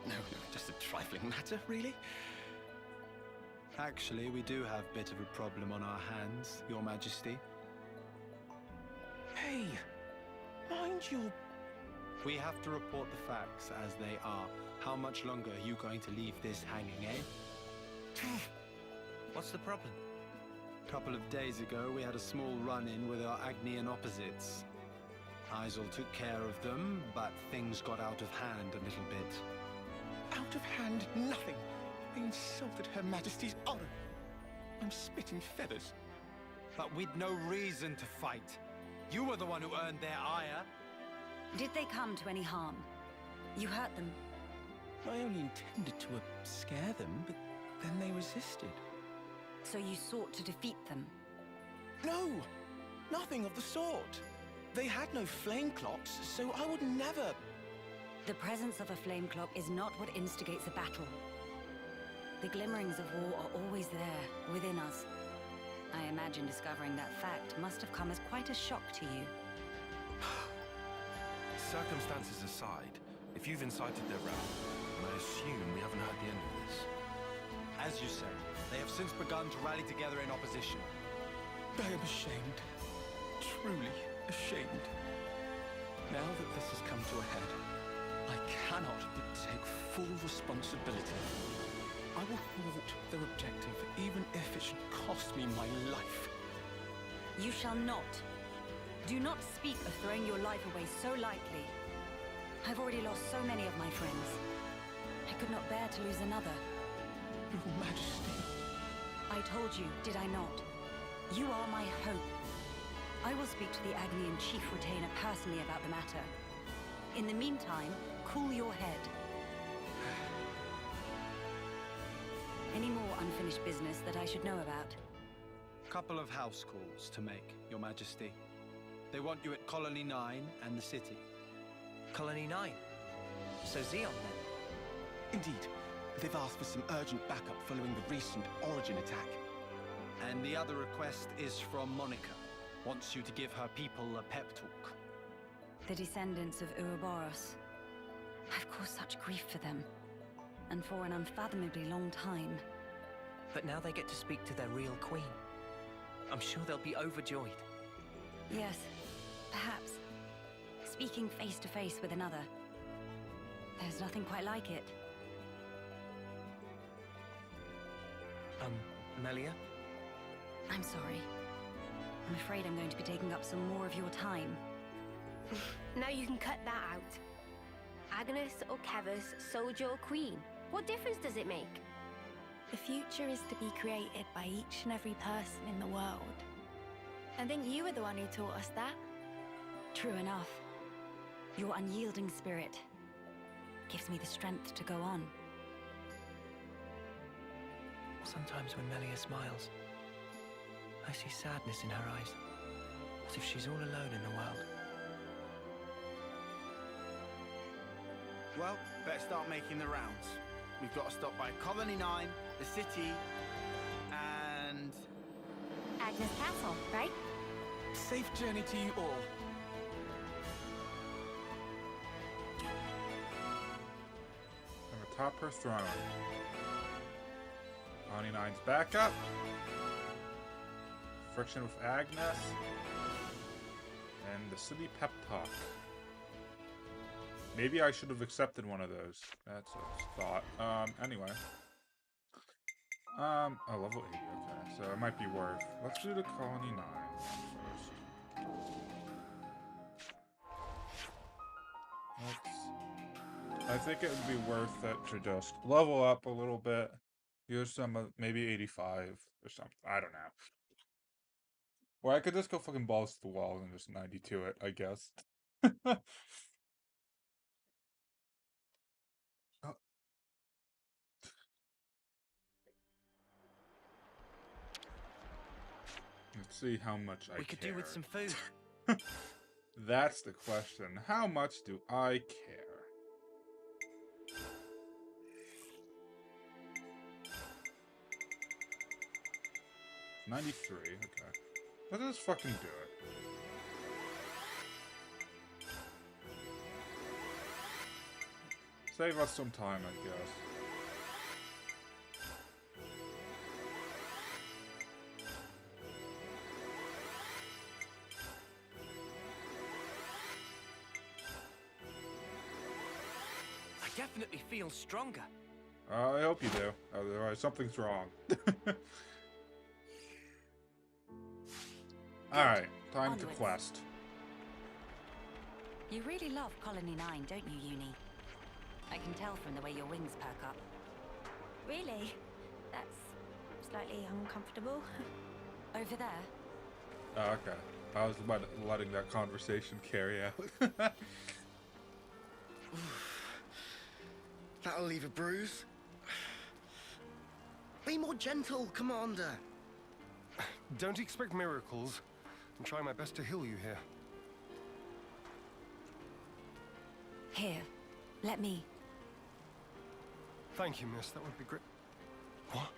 [SPEAKER 6] No, just a trifling matter, really.
[SPEAKER 5] Actually, we do have a bit of a problem on our hands, Your Majesty.
[SPEAKER 6] Hey, mind your...
[SPEAKER 5] We have to report the facts as they are. How much longer are you going to leave this hanging, eh?
[SPEAKER 2] What's the problem?
[SPEAKER 5] A couple of days ago, we had a small run-in with our Agnian opposites. Isel took care of them, but things got out of hand a little bit.
[SPEAKER 6] Out of hand, nothing. They insulted Her Majesty's honor. I'm spitting feathers.
[SPEAKER 5] But we'd no reason to fight. You were the one who earned their ire.
[SPEAKER 12] Did they come to any harm? You hurt them?
[SPEAKER 6] I only intended to scare them, but then they resisted.
[SPEAKER 12] So you sought to defeat them?
[SPEAKER 6] No! Nothing of the sort. They had no flame clocks, so I would never...
[SPEAKER 12] The presence of a flame clock is not what instigates a battle. The glimmerings of war are always there, within us. I imagine discovering that fact must have come as quite a shock to you.
[SPEAKER 14] Circumstances aside, if you've incited their wrath, I assume we haven't heard the end of this.
[SPEAKER 5] As you say, they have since begun to rally together in opposition.
[SPEAKER 6] I am ashamed. Truly ashamed. Now that this has come to a head, I cannot but take full responsibility. I will thwart their objective, even if it should cost me my life.
[SPEAKER 12] You shall not. Do not speak of throwing your life away so lightly. I've already lost so many of my friends. I could not bear to lose another.
[SPEAKER 6] Your Majesty.
[SPEAKER 12] I told you, did I not? You are my hope. I will speak to the Agnian Chief Retainer personally about the matter. In the meantime, cool your head. Any more unfinished business that I should know about?
[SPEAKER 8] Couple of house calls to make, Your Majesty. They want you at Colony 9 and the city.
[SPEAKER 2] Colony 9? So Xeon then?
[SPEAKER 6] Indeed. They've asked for some urgent backup following the recent Origin attack.
[SPEAKER 8] And the other request is from Monica. Wants you to give her people a pep talk.
[SPEAKER 12] The descendants of Ouroboros. I've caused such grief for them. And for an unfathomably long time.
[SPEAKER 2] But now they get to speak to their real queen. I'm sure they'll be overjoyed.
[SPEAKER 12] Yes, perhaps. Speaking face to face with another. There's nothing quite like it.
[SPEAKER 2] Melia?
[SPEAKER 12] I'm sorry. I'm afraid I'm going to be taking up some more of your time.
[SPEAKER 3] Now you can cut that out. Agnus or Keves, soldier or queen. What difference does it make?
[SPEAKER 16] The future is to be created by each and every person in the world. I think you were the one who taught us that.
[SPEAKER 12] True enough. Your unyielding spirit gives me the strength to go on.
[SPEAKER 2] Sometimes when Melia smiles, I see sadness in her eyes, as if she's all alone in the world.
[SPEAKER 8] Well, better start making the rounds. We've got to stop by Colony 9, the city, and...
[SPEAKER 16] Agnus Castle, right?
[SPEAKER 6] Safe journey to you all.
[SPEAKER 1] I'm atop her throne. Colony 9's backup. Friction with Agnus. And the city pep talk. Maybe I should have accepted one of those. That's a thought. Anyway. Oh, level 80, okay. So it might be worth. Let's do the Colony 9 first. I think it would be worth it to just level up a little bit. Use some, maybe 85 or something. I don't know. Or I could just go fucking balls to the wall and just 92 it, I guess. Let's see how much I care.
[SPEAKER 2] We could do with some food.
[SPEAKER 1] That's the question. How much do I care? $93, okay. Let's just fucking do it. Save us some time, I guess.
[SPEAKER 2] I definitely feel stronger.
[SPEAKER 1] I hope you do. Otherwise, something's wrong. Alright, time to quest.
[SPEAKER 12] You really love Colony 9, don't you, Uni? I can tell from the way your wings perk up.
[SPEAKER 16] Really? That's slightly uncomfortable.
[SPEAKER 12] Over there?
[SPEAKER 1] Oh, okay. I was about letting that conversation carry out.
[SPEAKER 18] That'll leave a bruise. Be more gentle, Commander.
[SPEAKER 14] Don't expect miracles. I'm trying my best to heal you here.
[SPEAKER 12] Here, let me.
[SPEAKER 14] Thank you, miss. That would be great. What?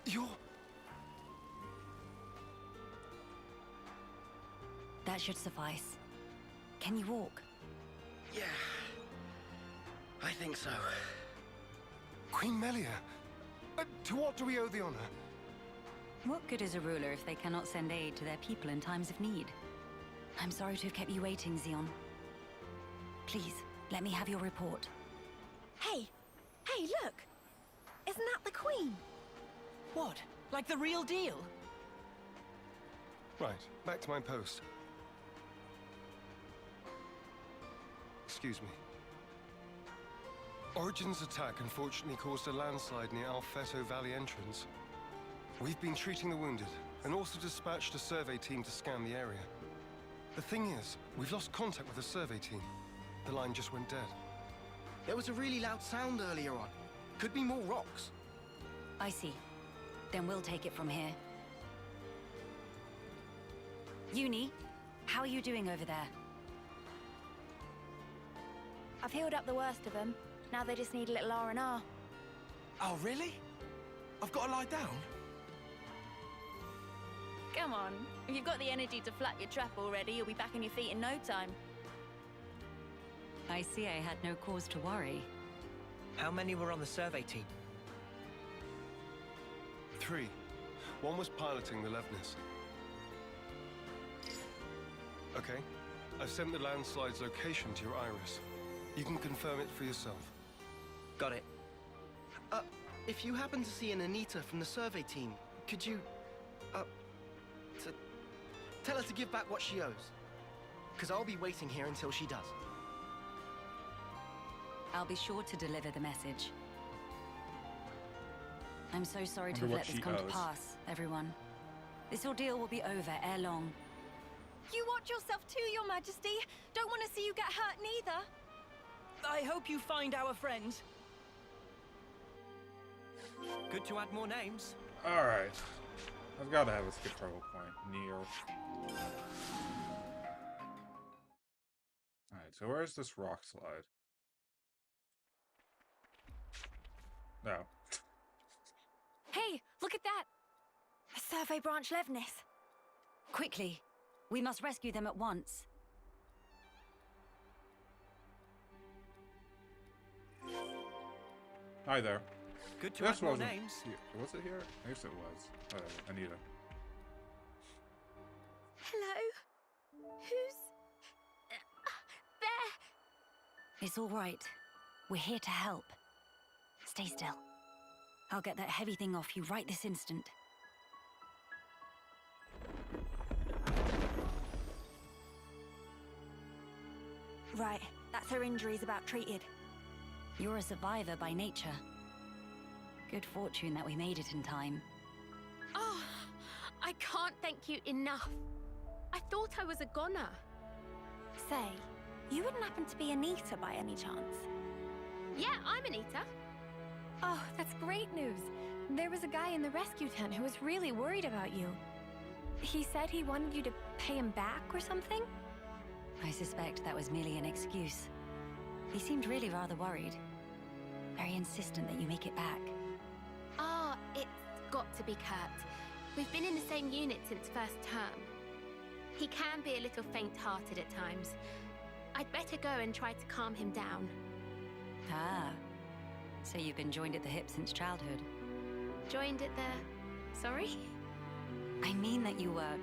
[SPEAKER 14] You're...
[SPEAKER 12] That should suffice. Can you walk?
[SPEAKER 18] Yeah. I think so.
[SPEAKER 14] Queen Melia? To what do we owe the honor?
[SPEAKER 12] What good is a ruler if they cannot send aid to their people in times of need? I'm sorry to have kept you waiting, Xeon. Please, let me have your report.
[SPEAKER 16] Hey! Hey, look! Isn't that the Queen?
[SPEAKER 2] What? Like the real deal?
[SPEAKER 14] Right, back to my post. Excuse me. Origin's attack unfortunately caused a landslide near Alfeto Valley entrance. We've been treating the wounded, and also dispatched a survey team to scan the area. The thing is, we've lost contact with the survey team. The line just went dead.
[SPEAKER 18] There was a really loud sound earlier on. Could be more rocks.
[SPEAKER 12] I see. Then we'll take it from here. Uni, how are you doing over there?
[SPEAKER 16] I've healed up the worst of them. Now they just need a little R&R.
[SPEAKER 14] Oh, really? I've got to lie down?
[SPEAKER 16] Come on. If you've got the energy to flap your trap already, you'll be back on your feet in no time.
[SPEAKER 12] I see I had no cause to worry.
[SPEAKER 2] How many were on the survey team?
[SPEAKER 19] 3. One was piloting the Levnis. Okay. I've sent the landslide's location to your iris. You can confirm it for yourself.
[SPEAKER 2] Got it.
[SPEAKER 18] If you happen to see an Anita from the survey team, could you, tell her to give back what she owes? Because I'll be waiting here until she does.
[SPEAKER 12] I'll be sure to deliver the message. I'm so sorry to
[SPEAKER 1] Wonder
[SPEAKER 12] have
[SPEAKER 1] what
[SPEAKER 12] let this
[SPEAKER 1] she
[SPEAKER 12] come to
[SPEAKER 1] owes.
[SPEAKER 12] pass, everyone. This ordeal will be over ere long.
[SPEAKER 16] You watch yourself too, Your Majesty. Don't want to see you get hurt neither.
[SPEAKER 2] I hope you find our friends. Good to add more names.
[SPEAKER 1] Alright. I've got to have a skip travel point near. Alright, so where's this rock slide? No.
[SPEAKER 16] Hey, look at that. A survey branch Levnis.
[SPEAKER 12] Quickly, we must rescue them at once.
[SPEAKER 1] Hi there.
[SPEAKER 2] Good to
[SPEAKER 1] This
[SPEAKER 2] add more
[SPEAKER 1] wasn't
[SPEAKER 2] names.
[SPEAKER 1] here. Was it here? I guess it was. Anita.
[SPEAKER 3] Hello? Who's... there?
[SPEAKER 12] It's all right. We're here to help. Stay still. I'll get that heavy thing off you right this instant.
[SPEAKER 16] Right, that's her injuries about treated.
[SPEAKER 12] You're a survivor by nature. Good fortune that we made it in time.
[SPEAKER 9] Oh, I can't thank you enough. I thought I was a goner.
[SPEAKER 16] Say, you wouldn't happen to be Anita by any chance?
[SPEAKER 9] Yeah, I'm Anita.
[SPEAKER 16] Oh, that's great news. There was a guy in the rescue tent who was really worried about you. He said he wanted you to pay him back or something?
[SPEAKER 12] I suspect that was merely an excuse. He seemed really rather worried. Very insistent that you make it back.
[SPEAKER 9] Ah, it's got to be Kurt. We've been in the same unit since first term. He can be a little faint-hearted at times. I'd better go and try to calm him down.
[SPEAKER 12] Ah, so you've been joined at the hip since childhood?
[SPEAKER 9] Joined at the... sorry?
[SPEAKER 12] I mean that you were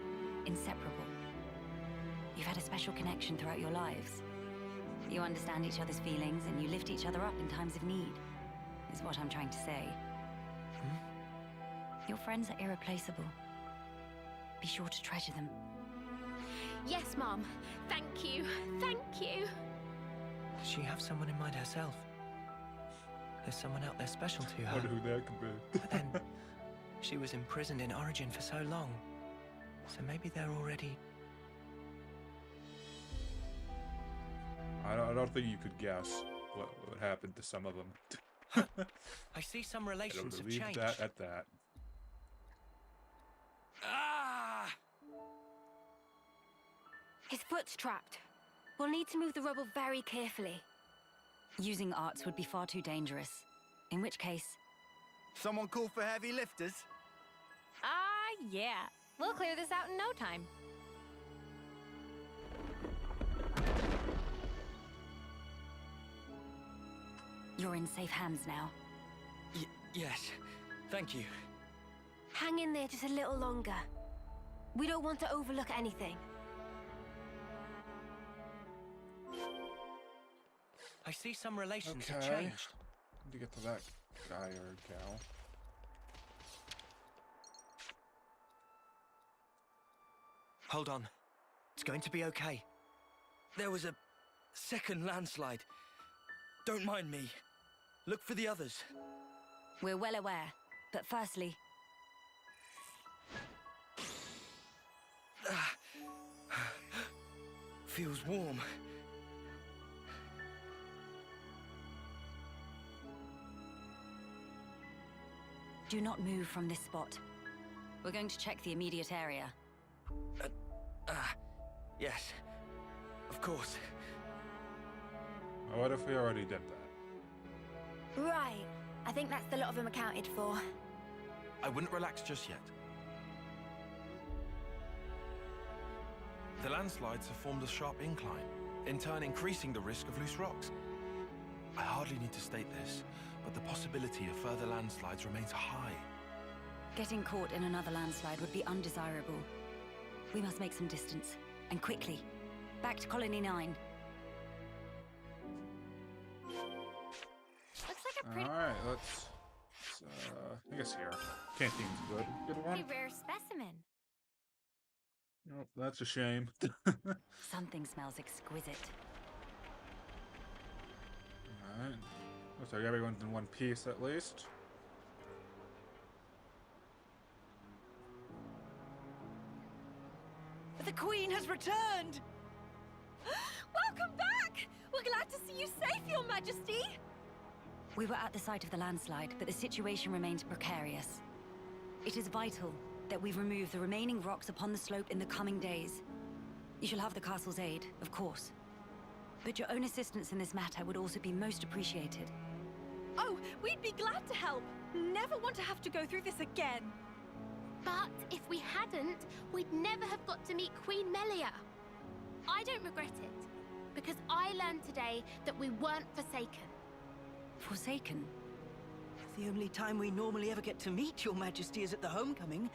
[SPEAKER 12] inseparable. You've had a special connection throughout your lives. You understand each other's feelings and you lift each other up in times of need, is what I'm trying to say. Your friends are irreplaceable. Be sure to treasure them.
[SPEAKER 9] Yes, Mom. Thank you. Thank you.
[SPEAKER 2] Does she have someone in mind herself? There's someone out there special to her.
[SPEAKER 1] Wonder who that could be.
[SPEAKER 2] But then, she was imprisoned in Origin for so long. So maybe they're already...
[SPEAKER 1] I don't think you could guess what happened to some of them.
[SPEAKER 2] I see some relations have
[SPEAKER 1] leave
[SPEAKER 2] changed.
[SPEAKER 1] that at that.
[SPEAKER 2] Ah!
[SPEAKER 3] His foot's trapped. We'll need to move the rubble very carefully.
[SPEAKER 12] Using arts would be far too dangerous. In which case...
[SPEAKER 8] Someone call for heavy lifters?
[SPEAKER 16] Yeah. We'll clear this out in no time.
[SPEAKER 12] You're in safe hands now.
[SPEAKER 2] Yes. Thank you.
[SPEAKER 3] Hang in there just a little longer. We don't want to overlook anything.
[SPEAKER 2] I see some relations have
[SPEAKER 1] Okay.
[SPEAKER 2] changed.
[SPEAKER 1] Need to get to that guy or gal.
[SPEAKER 2] Hold on. It's going to be okay. There was a second landslide. Don't mind me. Look for the others.
[SPEAKER 12] We're well aware, but firstly...
[SPEAKER 2] Feels warm.
[SPEAKER 12] Do not move from this spot. We're going to check the immediate area.
[SPEAKER 2] Yes. Of course.
[SPEAKER 1] What if we already did that?
[SPEAKER 16] Right. I think that's the lot of them accounted for.
[SPEAKER 14] I wouldn't relax just yet. The landslides have formed a sharp incline, in turn increasing the risk of loose rocks. I hardly need to state this, but the possibility of further landslides remains high.
[SPEAKER 12] Getting caught in another landslide would be undesirable. We must make some distance, and quickly. Back to Colony 9.
[SPEAKER 16] Looks like a pretty
[SPEAKER 1] Alright, let's I guess here. Canteen's good. Good one.
[SPEAKER 16] rare specimen.
[SPEAKER 1] Nope, that's a shame.
[SPEAKER 12] Something smells exquisite.
[SPEAKER 1] Alright. Looks like everyone's in one piece at least.
[SPEAKER 12] The Queen has returned!
[SPEAKER 16] Welcome back! We're glad to see you safe, Your Majesty!
[SPEAKER 12] We were at the site of the landslide, but the situation remains precarious. It is vital that we remove the remaining rocks upon the slope in the coming days. You shall have the castle's aid, of course. But your own assistance in this matter would also be most appreciated.
[SPEAKER 17] Oh, we'd be glad to help. Never want to have to go through this again.
[SPEAKER 9] But if we hadn't, we'd never have got to meet Queen Melia. I don't regret it, because I learned today that we weren't forsaken.
[SPEAKER 12] Forsaken?
[SPEAKER 20] The only time we normally ever get to meet Your Majesty is at the homecoming.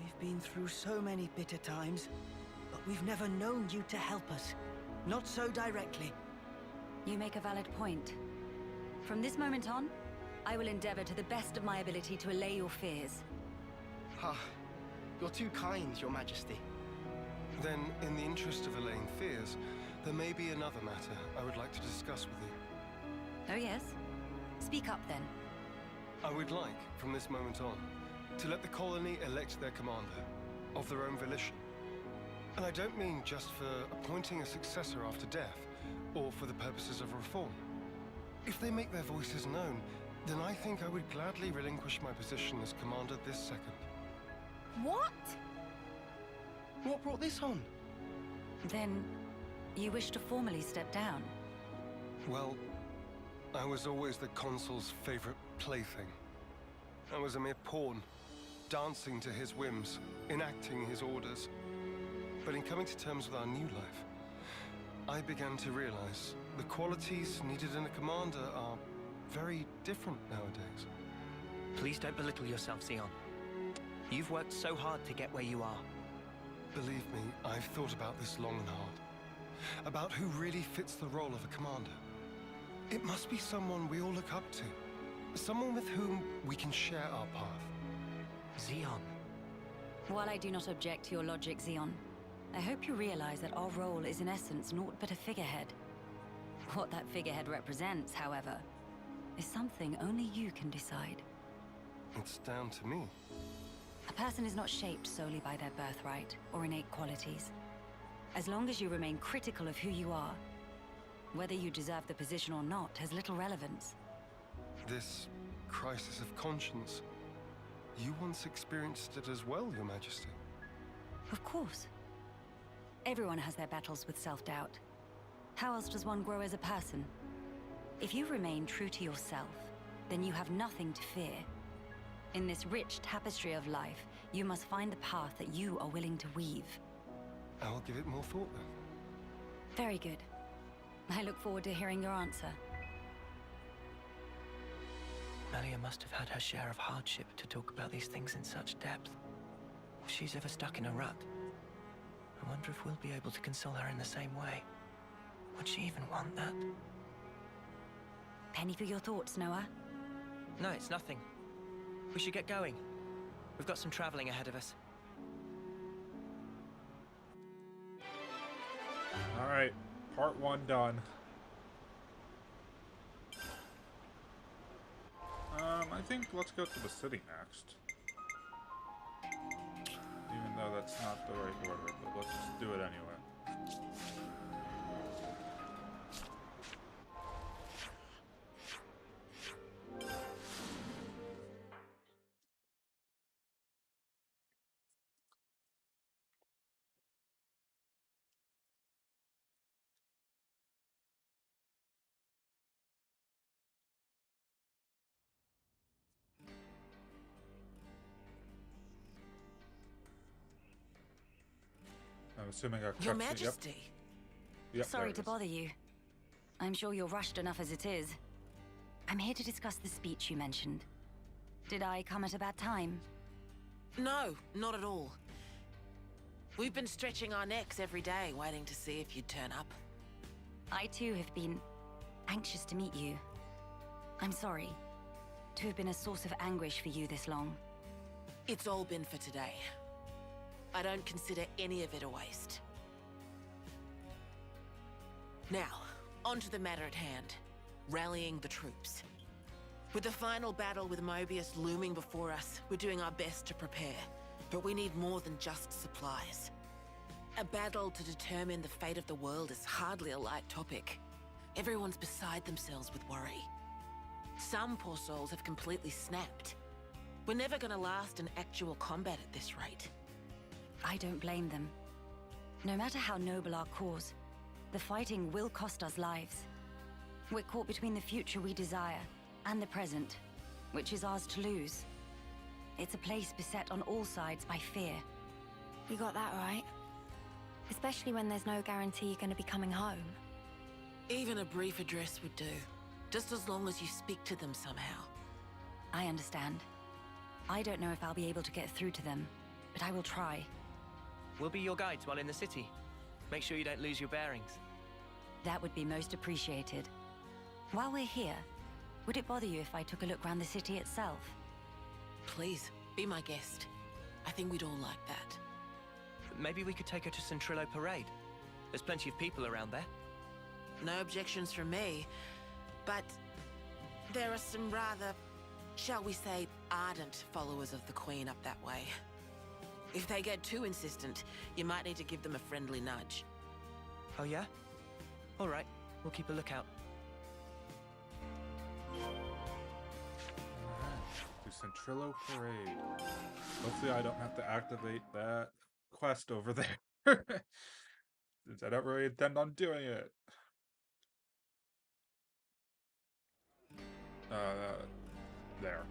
[SPEAKER 20] We've been through so many bitter times, but we've never known you to help us. Not so directly.
[SPEAKER 12] You make a valid point. From this moment on, I will endeavor to the best of my ability to allay your fears.
[SPEAKER 18] You're too kind, Your Majesty.
[SPEAKER 19] Then, in the interest of allaying fears, there may be another matter I would like to discuss with you.
[SPEAKER 12] Oh yes? Speak up then.
[SPEAKER 19] I would like, from this moment on, to let the colony elect their commander, of their own volition. And I don't mean just for appointing a successor after death, or for the purposes of reform. If they make their voices known, then I think I would gladly relinquish my position as commander this second.
[SPEAKER 17] What?
[SPEAKER 18] What brought this on?
[SPEAKER 12] Then, you wish to formally step down?
[SPEAKER 19] Well, I was always the consul's favorite plaything. I was a mere pawn, dancing to his whims, enacting his orders. But in coming to terms with our new life, I began to realize the qualities needed in a commander are very different nowadays.
[SPEAKER 2] Please don't belittle yourself, Xeon. You've worked so hard to get where you are.
[SPEAKER 19] Believe me, I've thought about this long and hard. About who really fits the role of a commander. It must be someone we all look up to. Someone with whom we can share our path.
[SPEAKER 2] Xeon.
[SPEAKER 12] While I do not object to your logic, Xeon, I hope you realize that our role is in essence naught but a figurehead. What that figurehead represents, however, is something only you can decide.
[SPEAKER 19] It's down to me.
[SPEAKER 12] A person is not shaped solely by their birthright or innate qualities. As long as you remain critical of who you are, whether you deserve the position or not has little relevance.
[SPEAKER 19] This crisis of conscience, you once experienced it as well, Your Majesty.
[SPEAKER 12] Of course. Everyone has their battles with self-doubt. How else does one grow as a person? If you remain true to yourself, then you have nothing to fear. In this rich tapestry of life, you must find the path that you are willing to weave.
[SPEAKER 19] I will give it more thought then.
[SPEAKER 12] Very good. I look forward to hearing your answer.
[SPEAKER 2] Melia must have had her share of hardship to talk about these things in such depth. If she's ever stuck in a rut, I wonder if we'll be able to console her in the same way. Would she even want that?
[SPEAKER 12] Penny for your thoughts, Noah.
[SPEAKER 2] No, it's nothing. We should get going. We've got some traveling ahead of us.
[SPEAKER 1] Alright, part 1 done. I think let's go to the city next. Even though that's not the right order, but let's just do it anyway. I'm assuming our
[SPEAKER 12] Your
[SPEAKER 1] cutscene-
[SPEAKER 12] Majesty.
[SPEAKER 1] Yep,
[SPEAKER 12] Sorry
[SPEAKER 1] there it
[SPEAKER 12] to
[SPEAKER 1] is.
[SPEAKER 12] bother you. I'm sure you're rushed enough as it is. I'm here to discuss the speech you mentioned. Did I come at a bad time?
[SPEAKER 21] No, not at all. We've been stretching our necks every day, waiting to see if you'd turn up.
[SPEAKER 12] I too have been anxious to meet you. I'm sorry to have been a source of anguish for you this long.
[SPEAKER 21] It's all been for today. I don't consider any of it a waste. Now, on to the matter at hand. Rallying the troops. With the final battle with Mobius looming before us, we're doing our best to prepare. But we need more than just supplies. A battle to determine the fate of the world is hardly a light topic. Everyone's beside themselves with worry. Some poor souls have completely snapped. We're never gonna last in actual combat at this rate.
[SPEAKER 12] I don't blame them. No matter how noble our cause, the fighting will cost us lives. We're caught between the future we desire and the present, which is ours to lose. It's a place beset on all sides by fear.
[SPEAKER 16] You got that right. Especially when there's no guarantee you're going to be coming home.
[SPEAKER 21] Even a brief address would do, just as long as you speak to them somehow.
[SPEAKER 12] I understand. I don't know if I'll be able to get through to them, but I will try.
[SPEAKER 2] We'll be your guides while in the city. Make sure you don't lose your bearings.
[SPEAKER 12] That would be most appreciated. While we're here, would it bother you if I took a look around the city itself?
[SPEAKER 21] Please, be my guest. I think we'd all like that.
[SPEAKER 2] Maybe we could take her to Centrillo Parade. There's plenty of people around there.
[SPEAKER 21] No objections from me, but there are some rather, shall we say, ardent followers of the Queen up that way. If they get too insistent, you might need to give them a friendly nudge.
[SPEAKER 2] Oh yeah? All right, we'll keep a lookout.
[SPEAKER 1] To Centrillo Parade. Hopefully I don't have to activate that quest over there. Since I don't really intend on doing it. There.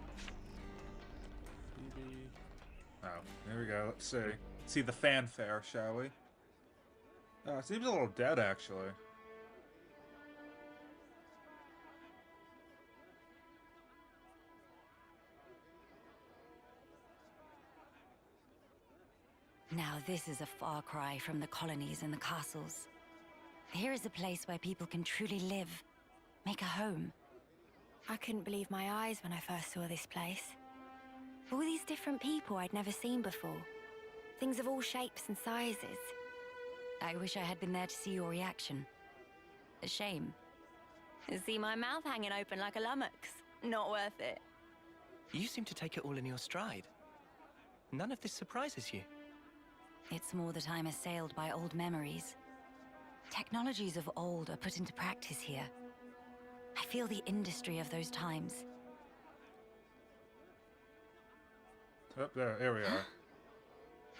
[SPEAKER 1] Phoebe. Oh, there we go. Let's see the fanfare, shall we? It seems a little dead, actually.
[SPEAKER 12] Now this is a far cry from the colonies and the castles. Here is a place where people can truly live, make a home.
[SPEAKER 16] I couldn't believe my eyes when I first saw this place. All these different people I'd never seen before. Things of all shapes and sizes.
[SPEAKER 12] I wish I had been there to see your reaction. A shame.
[SPEAKER 16] See my mouth hanging open like a lummox. Not worth it.
[SPEAKER 2] You seem to take it all in your stride. None of this surprises you.
[SPEAKER 12] It's more that I'm assailed by old memories. Technologies of old are put into practice here. I feel the industry of those times.
[SPEAKER 1] Up there we are.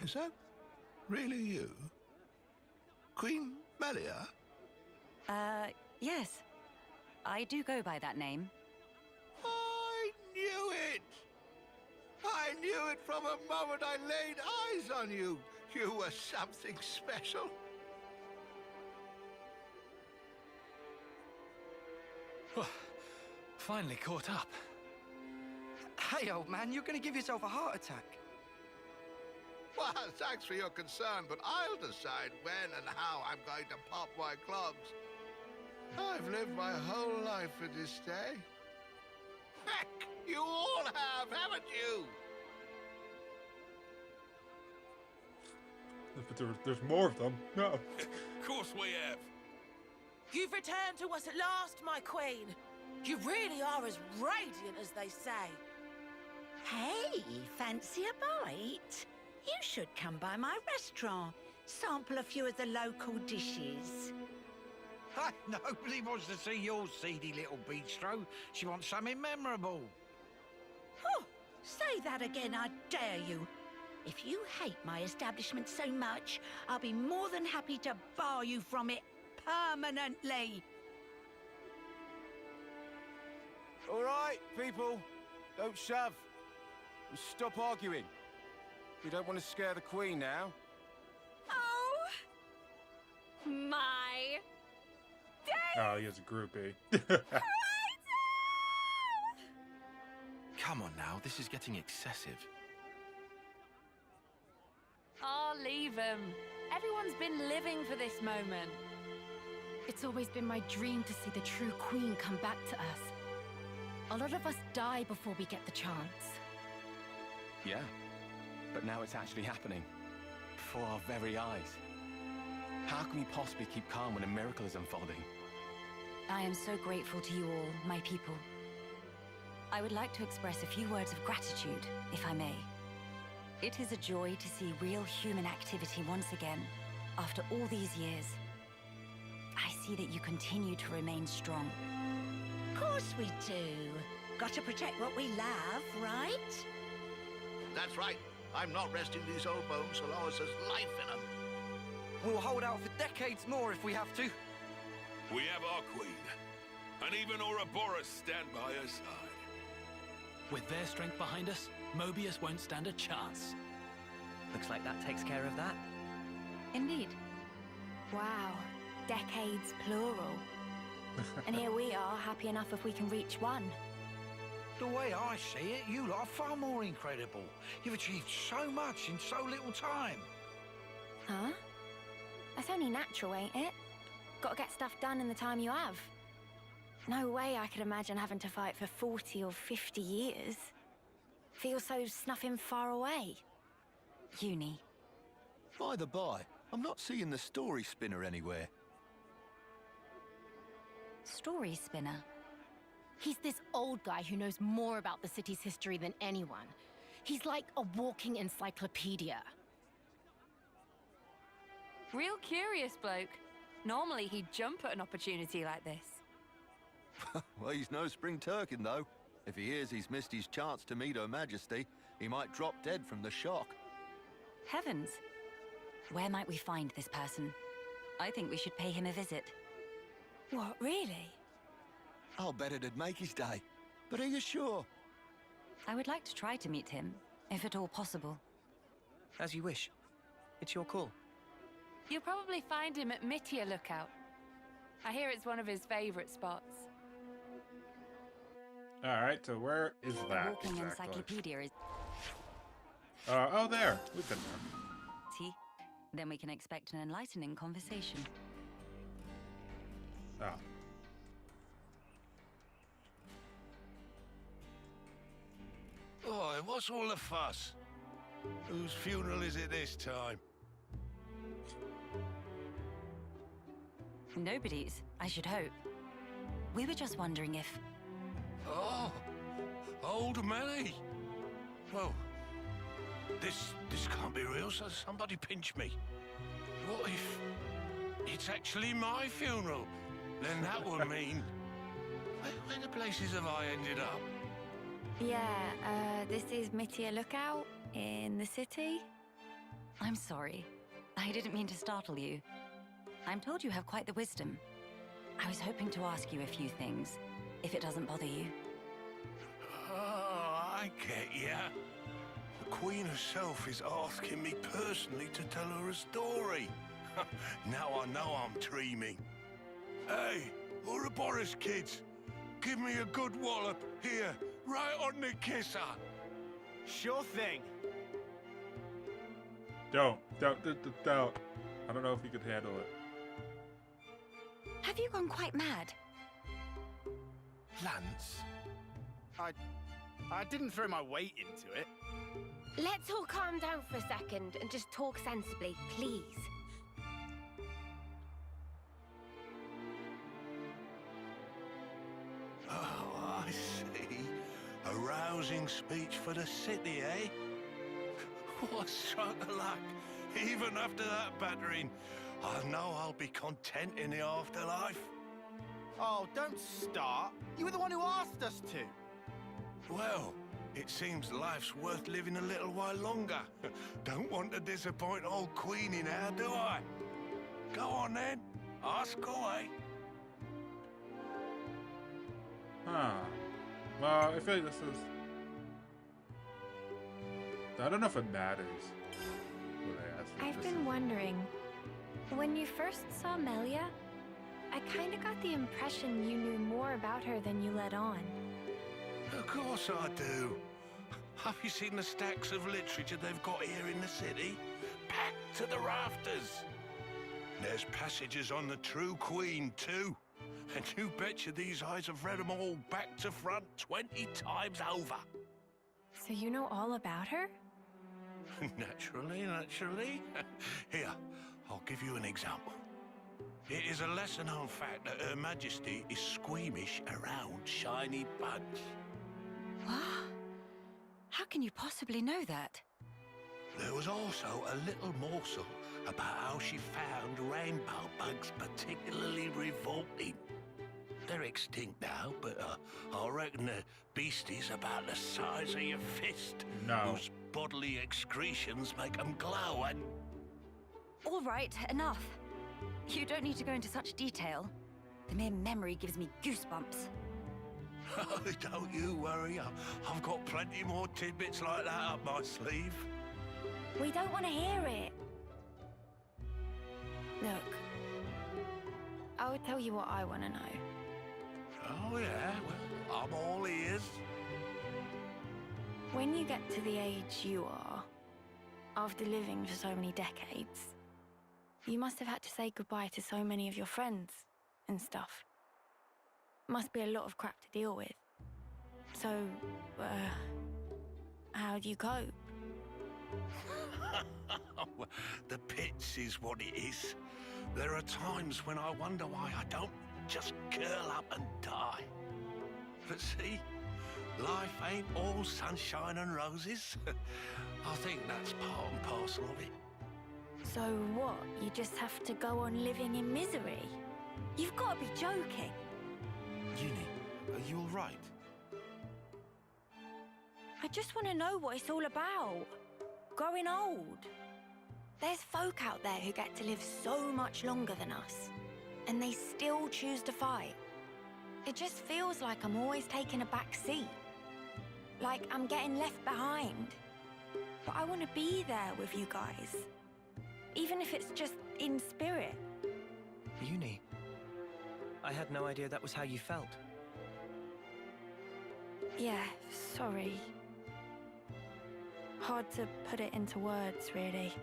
[SPEAKER 14] Is that really you? Queen Melia?
[SPEAKER 12] Yes. I do go by that name.
[SPEAKER 14] I knew it! I knew it from the moment I laid eyes on you. You were something special.
[SPEAKER 6] Finally caught up. Hey, old man, you're going to give yourself a heart attack.
[SPEAKER 14] Well, thanks for your concern, but I'll decide when and how I'm going to pop my clogs. I've lived my whole life for this day. Heck, you all have, haven't you?
[SPEAKER 1] But there's more of them. No.
[SPEAKER 5] Of course we have.
[SPEAKER 21] You've returned to us at last, my queen. You really are as radiant as they say.
[SPEAKER 22] Hey, fancy a bite? You should come by my restaurant. Sample a few of the local dishes.
[SPEAKER 23] Nobody wants to see your seedy little bistro. She wants something memorable.
[SPEAKER 22] Oh, say that again, I dare you. If you hate my establishment so much, I'll be more than happy to bar you from it permanently.
[SPEAKER 5] All right, people. Don't shove. Stop arguing. You don't want to scare the Queen now.
[SPEAKER 22] Oh,
[SPEAKER 17] My
[SPEAKER 1] Oh, he has a groupie.
[SPEAKER 14] Come on now, this is getting excessive.
[SPEAKER 4] Oh, leave him. Everyone's been living for this moment.
[SPEAKER 7] It's always been my dream to see the true queen come back to us. A lot of us die before we get the chance.
[SPEAKER 6] Yeah, but now it's actually happening. Before our very eyes. How can we possibly keep calm when a miracle is unfolding?
[SPEAKER 12] I am so grateful to you all, my people. I would like to express a few words of gratitude, if I may. It is a joy to see real human activity once again, after all these years. I see that you continue to remain strong.
[SPEAKER 22] Of course we do. Got to protect what we love, right?
[SPEAKER 10] That's right. I'm not resting these old bones so long as there's life in them.
[SPEAKER 24] We'll hold out for decades more if we have to.
[SPEAKER 11] We have our queen, and even Ouroboros stand by her side.
[SPEAKER 2] With their strength behind us, Mobius won't stand a chance. Looks like that takes care of that.
[SPEAKER 12] Indeed.
[SPEAKER 16] Wow, decades plural. And here we are, happy enough if we can reach one.
[SPEAKER 23] The way I see it, you lot are far more incredible. You've achieved so much in so little time.
[SPEAKER 16] Huh? That's only natural, ain't it? Got to get stuff done in the time you have. No way I could imagine having to fight for 40 or 50 years. Feels so snuffing far away.
[SPEAKER 12] Uni.
[SPEAKER 25] By the by, I'm not seeing the story spinner anywhere.
[SPEAKER 12] Story spinner?
[SPEAKER 7] He's this old guy who knows more about the city's history than anyone. He's like a walking encyclopedia.
[SPEAKER 4] Real curious bloke. Normally he'd jump at an opportunity like this.
[SPEAKER 25] Well, he's no spring turkin, though. If he hears he's missed his chance to meet Her Majesty, he might drop dead from the shock.
[SPEAKER 12] Heavens. Where might we find this person? I think we should pay him a visit.
[SPEAKER 16] What, really?
[SPEAKER 25] I'll bet it'd make his day. But are you sure?
[SPEAKER 12] I would like to try to meet him, if at all possible.
[SPEAKER 2] As you wish. It's your call.
[SPEAKER 4] You'll probably find him at Mittia Lookout. I hear it's one of his favorite spots.
[SPEAKER 1] Alright, so where is
[SPEAKER 12] The
[SPEAKER 1] that
[SPEAKER 12] walking
[SPEAKER 1] exactly?
[SPEAKER 12] encyclopedia is...
[SPEAKER 1] Oh, there. We've been there.
[SPEAKER 12] See? Then we can expect an enlightening conversation.
[SPEAKER 1] Oh.
[SPEAKER 11] Oi, what's all the fuss? Whose funeral is it this time?
[SPEAKER 12] Nobody's, I should hope. We were just wondering if...
[SPEAKER 11] Oh, old Manny. Well, this can't be real, so somebody pinch me. What if it's actually my funeral? Then that would mean... Where the places have I ended up?
[SPEAKER 16] Yeah, this is Mittia Lookout in the city.
[SPEAKER 12] I'm sorry. I didn't mean to startle you. I'm told you have quite the wisdom. I was hoping to ask you a few things, if it doesn't bother you.
[SPEAKER 11] Oh, I get ya. The Queen herself is asking me personally to tell her a story. Now I know I'm dreaming. Hey, Ouroboros kids, give me a good wallop here, right on the kisser.
[SPEAKER 8] Sure thing.
[SPEAKER 1] Don't. I don't know if you could handle it.
[SPEAKER 12] Have you gone quite mad?
[SPEAKER 8] Lance? I didn't throw my weight into it.
[SPEAKER 3] Let's all calm down for a second and just talk sensibly, please.
[SPEAKER 11] Oh, I see. A rousing speech for the city, eh? What a stroke of luck. Even after that battering, I know I'll be content in the afterlife.
[SPEAKER 8] Oh, don't start. You were the one who asked us to.
[SPEAKER 11] Well, it seems life's worth living a little while longer. Don't want to disappoint old Queenie now, do I? Go on then, ask away.
[SPEAKER 1] Huh. Well, I feel like this is... I don't know if it matters. What I asked for
[SPEAKER 16] I've
[SPEAKER 1] this.
[SPEAKER 16] been wondering, When you first saw Melia, I kind of got the impression you knew more about her than you let on.
[SPEAKER 14] Of course I do. Have you seen the stacks of literature they've got here in the city? Packed to the rafters. There's passages on the true Queen, too. And you betcha these eyes have read them all back to front 20 times over.
[SPEAKER 16] So you know all about her?
[SPEAKER 14] Naturally. Here, I'll give you an example. It is a lesser-known fact that Her Majesty is squeamish around shiny bugs.
[SPEAKER 12] What? How can you possibly know that?
[SPEAKER 14] There was also a little morsel about how she found rainbow bugs particularly revolting. They're extinct now, but I reckon the beasties about the size of your fist.
[SPEAKER 1] No.
[SPEAKER 14] Whose bodily excretions make them glow and...
[SPEAKER 12] All right, enough. You don't need to go into such detail. The mere memory gives me goosebumps.
[SPEAKER 14] Don't you worry, I've got plenty more tidbits like that up my sleeve.
[SPEAKER 16] We don't want to hear it. Look, I will tell you what I want to know.
[SPEAKER 14] Oh yeah, well, I'm all ears.
[SPEAKER 16] When you get to the age you are, after living for so many decades, you must have had to say goodbye to so many of your friends and stuff. Must be a lot of crap to deal with. So, how do you cope?
[SPEAKER 14] Well, the pits is what it is. There are times when I wonder why I don't just curl up and die. But see, life ain't all sunshine and roses. I think that's part and parcel of it.
[SPEAKER 16] So what? You just have to go on living in misery? You've got to be joking.
[SPEAKER 6] Uni, are you all right?
[SPEAKER 16] I just want to know what it's all about. Growing old. There's folk out there who get to live so much longer than us, and they still choose to fight. It just feels like I'm always taking a back seat. Like I'm getting left behind. But I want to be there with you guys. Even if it's just in spirit.
[SPEAKER 2] Uni, I had no idea that was how you felt.
[SPEAKER 16] Yeah, sorry. Hard to put it into words, really.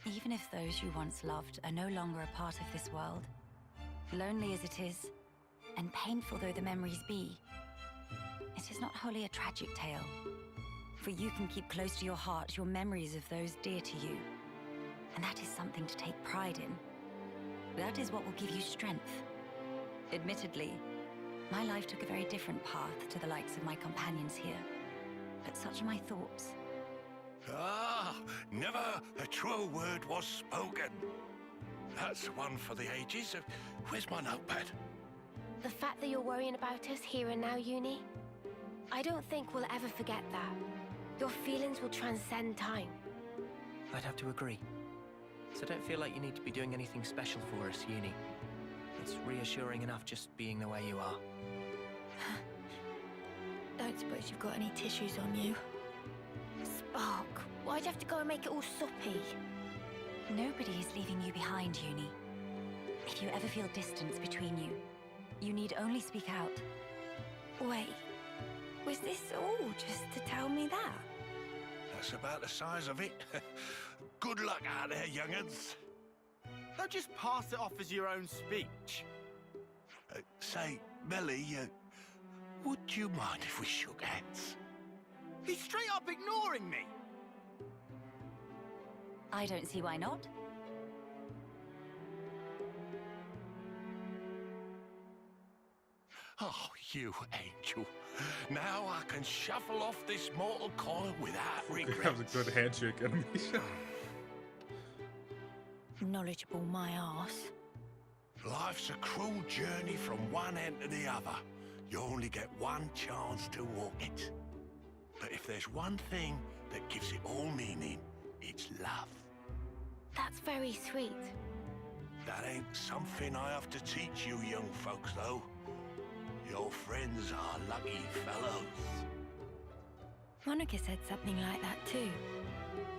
[SPEAKER 12] Even if those you once loved are no longer a part of this world, lonely as it is, and painful though the memories be, it is not wholly a tragic tale. For you can keep close to your heart your memories of those dear to you. And that is something to take pride in. That is what will give you strength. Admittedly, my life took a very different path to the likes of my companions here. But such are my thoughts.
[SPEAKER 14] Ah, never a truer word was spoken. That's one for the ages. Where's my notepad?
[SPEAKER 3] The fact that you're worrying about us here and now, Uni, I don't think we'll ever forget that. Your feelings will transcend time.
[SPEAKER 2] I'd have to agree. So don't feel like you need to be doing anything special for us, Uni. It's reassuring enough just being the way you are.
[SPEAKER 16] Don't suppose you've got any tissues on you? Spark, why'd you have to go and make it all soppy?
[SPEAKER 12] Nobody is leaving you behind, Uni. If you ever feel distance between you, you need only speak out.
[SPEAKER 16] Wait, was this all just to tell me that?
[SPEAKER 14] That's about the size of it. Good luck out there, young'uns.
[SPEAKER 8] Don't just pass it off as your own speech.
[SPEAKER 14] Say, Melly, would you mind if we shook hands?
[SPEAKER 8] He's straight up ignoring me.
[SPEAKER 12] I don't see why not.
[SPEAKER 14] Oh, you angel. Now I can shuffle off this mortal coil without regret.
[SPEAKER 1] That was a good handshake animation.
[SPEAKER 16] Knowledgeable my arse.
[SPEAKER 14] Life's a cruel journey from one end to the other. You only get one chance to walk it. But if there's one thing that gives it all meaning, it's love.
[SPEAKER 3] That's very sweet.
[SPEAKER 14] That ain't something I have to teach you young folks, though. Your friends are lucky fellows.
[SPEAKER 16] Monica said something like that too.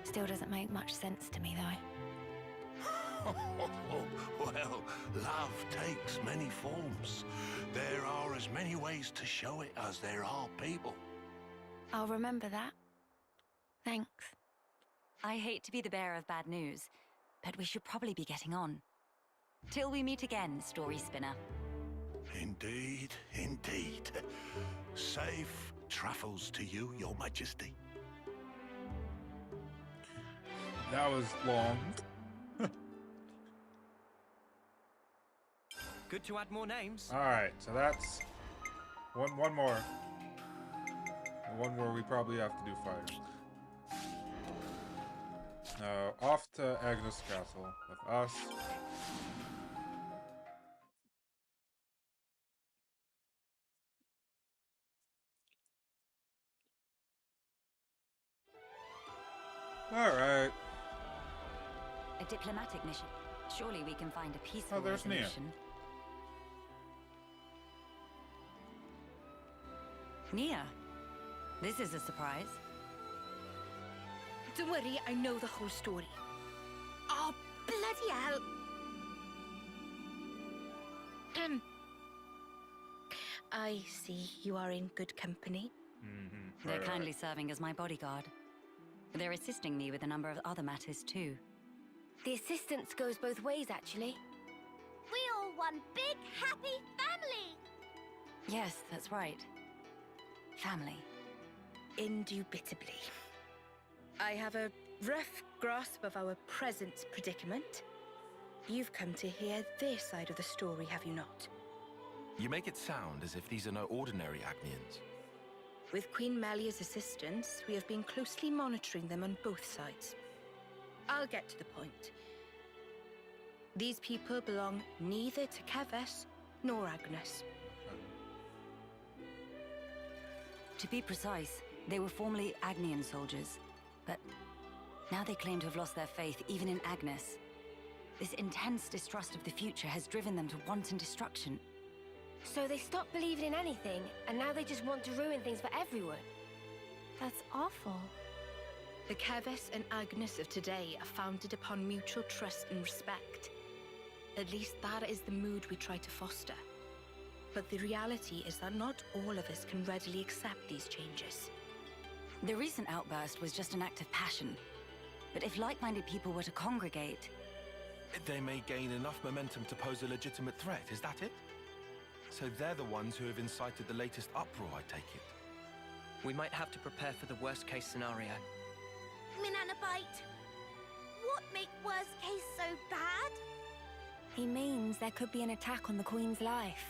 [SPEAKER 16] Still doesn't make much sense to me, though.
[SPEAKER 11] Well, love takes many forms. There are as many ways to show it as there are people.
[SPEAKER 16] I'll remember that. Thanks.
[SPEAKER 12] I hate to be the bearer of bad news, but we should probably be getting on. Till we meet again, Story Spinner.
[SPEAKER 11] Indeed, indeed. Safe travels to you, Your Majesty.
[SPEAKER 1] That was long.
[SPEAKER 2] Good to add more names.
[SPEAKER 1] Alright, so that's one more. One more we probably have to do fighting. Off to Agnus Castle with us. Alright.
[SPEAKER 12] A diplomatic mission. Surely we can find a peaceful
[SPEAKER 1] Oh, there's Nia.
[SPEAKER 12] resolution. Nia, this is a surprise.
[SPEAKER 22] Don't worry, I know the whole story. Oh, bloody hell! I see you are in good company.
[SPEAKER 12] They're kindly serving as my bodyguard. They're assisting me with a number of other matters too.
[SPEAKER 3] The assistance goes both ways, actually.
[SPEAKER 17] We all one big, happy family!
[SPEAKER 12] Yes, that's right. Family.
[SPEAKER 22] Indubitably. I have a rough grasp of our present predicament. You've come to hear their side of the story, have you not?
[SPEAKER 14] You make it sound as if these are no ordinary Agnians.
[SPEAKER 22] With Queen Melia's assistance, we have been closely monitoring them on both sides. I'll get to the point. These people belong neither to Keves nor Agnus.
[SPEAKER 12] To be precise, they were formerly Agnian soldiers, but now they claim to have lost their faith even in Agnus. This intense distrust of the future has driven them to wanton destruction.
[SPEAKER 3] So they stopped believing in anything, and now they just want to ruin things for everyone.
[SPEAKER 16] That's awful.
[SPEAKER 22] The Keves and Agnus of today are founded upon mutual trust and respect. At least that is the mood we try to foster. But the reality is that not all of us can readily accept these changes.
[SPEAKER 12] The recent outburst was just an act of passion. But if like-minded people were to congregate...
[SPEAKER 14] They may gain enough momentum to pose a legitimate threat, is that it? So they're the ones who have incited the latest uproar, I take it.
[SPEAKER 2] We might have to prepare for the worst-case scenario.
[SPEAKER 17] Minanabite, what make worst case so bad?
[SPEAKER 16] He means there could be an attack on the Queen's life.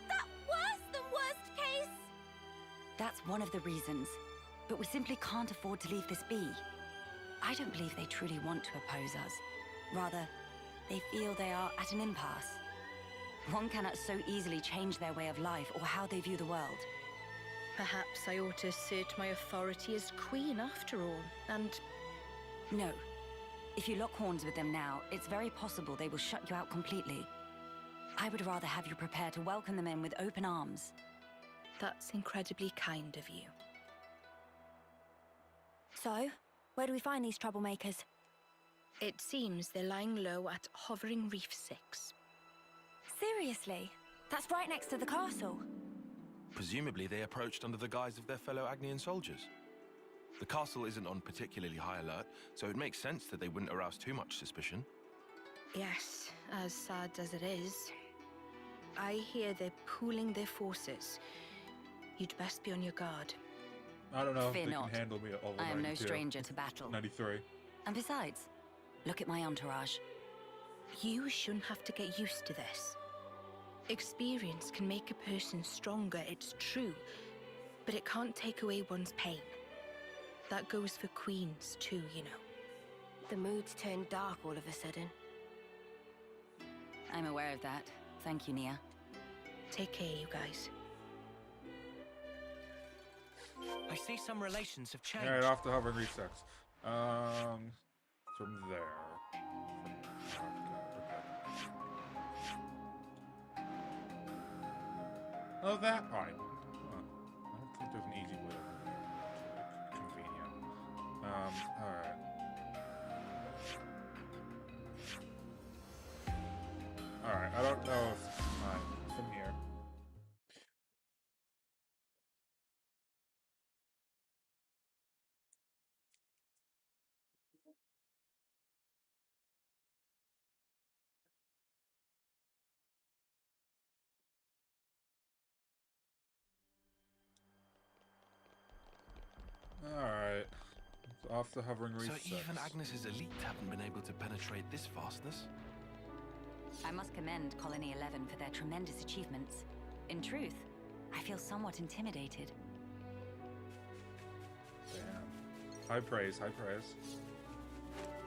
[SPEAKER 17] That worse than worst case?
[SPEAKER 12] That's one of the reasons. But we simply can't afford to leave this be. I don't believe they truly want to oppose us. Rather, they feel they are at an impasse. One cannot so easily change their way of life or how they view the world.
[SPEAKER 22] Perhaps I ought to assert my authority as queen after all, and...
[SPEAKER 12] No. If you lock horns with them now, it's very possible they will shut you out completely. I would rather have you prepare to welcome them in with open arms.
[SPEAKER 22] That's incredibly kind of you.
[SPEAKER 16] So, where do we find these troublemakers?
[SPEAKER 22] It seems they're lying low at Hovering Reef 6.
[SPEAKER 16] Seriously? That's right next to the castle.
[SPEAKER 14] Presumably they approached under the guise of their fellow Agnian soldiers. The castle isn't on particularly high alert, so it makes sense that they wouldn't arouse too much suspicion.
[SPEAKER 22] Yes, as sad as it is. I hear they're pooling their forces. You'd best be on your guard.
[SPEAKER 1] I don't know if
[SPEAKER 12] Fear
[SPEAKER 1] they
[SPEAKER 12] not.
[SPEAKER 1] can handle me over
[SPEAKER 12] I am no
[SPEAKER 1] 92.
[SPEAKER 12] stranger to battle.
[SPEAKER 1] 93.
[SPEAKER 12] And besides, look at my entourage.
[SPEAKER 22] You shouldn't have to get used to this. Experience can make a person stronger, it's true, but it can't take away one's pain. That goes for queens too, you know.
[SPEAKER 3] The mood's turned dark all of a sudden.
[SPEAKER 12] I'm aware of that. Thank you, Nia.
[SPEAKER 22] Take care, you guys.
[SPEAKER 2] I see some relations have changed.
[SPEAKER 1] Alright, off to Hovering Reef 6. From there. Oh, that island. I don't think there's an easy way to convenient. Alright. Alright, I don't know if I'm from here. Alright. Off the hovering reef.
[SPEAKER 14] So even Agnes's elite haven't been able to penetrate this vastness?
[SPEAKER 12] I must commend Colony 11 for their tremendous achievements. In truth, I feel somewhat intimidated.
[SPEAKER 1] Damn. High praise, high praise.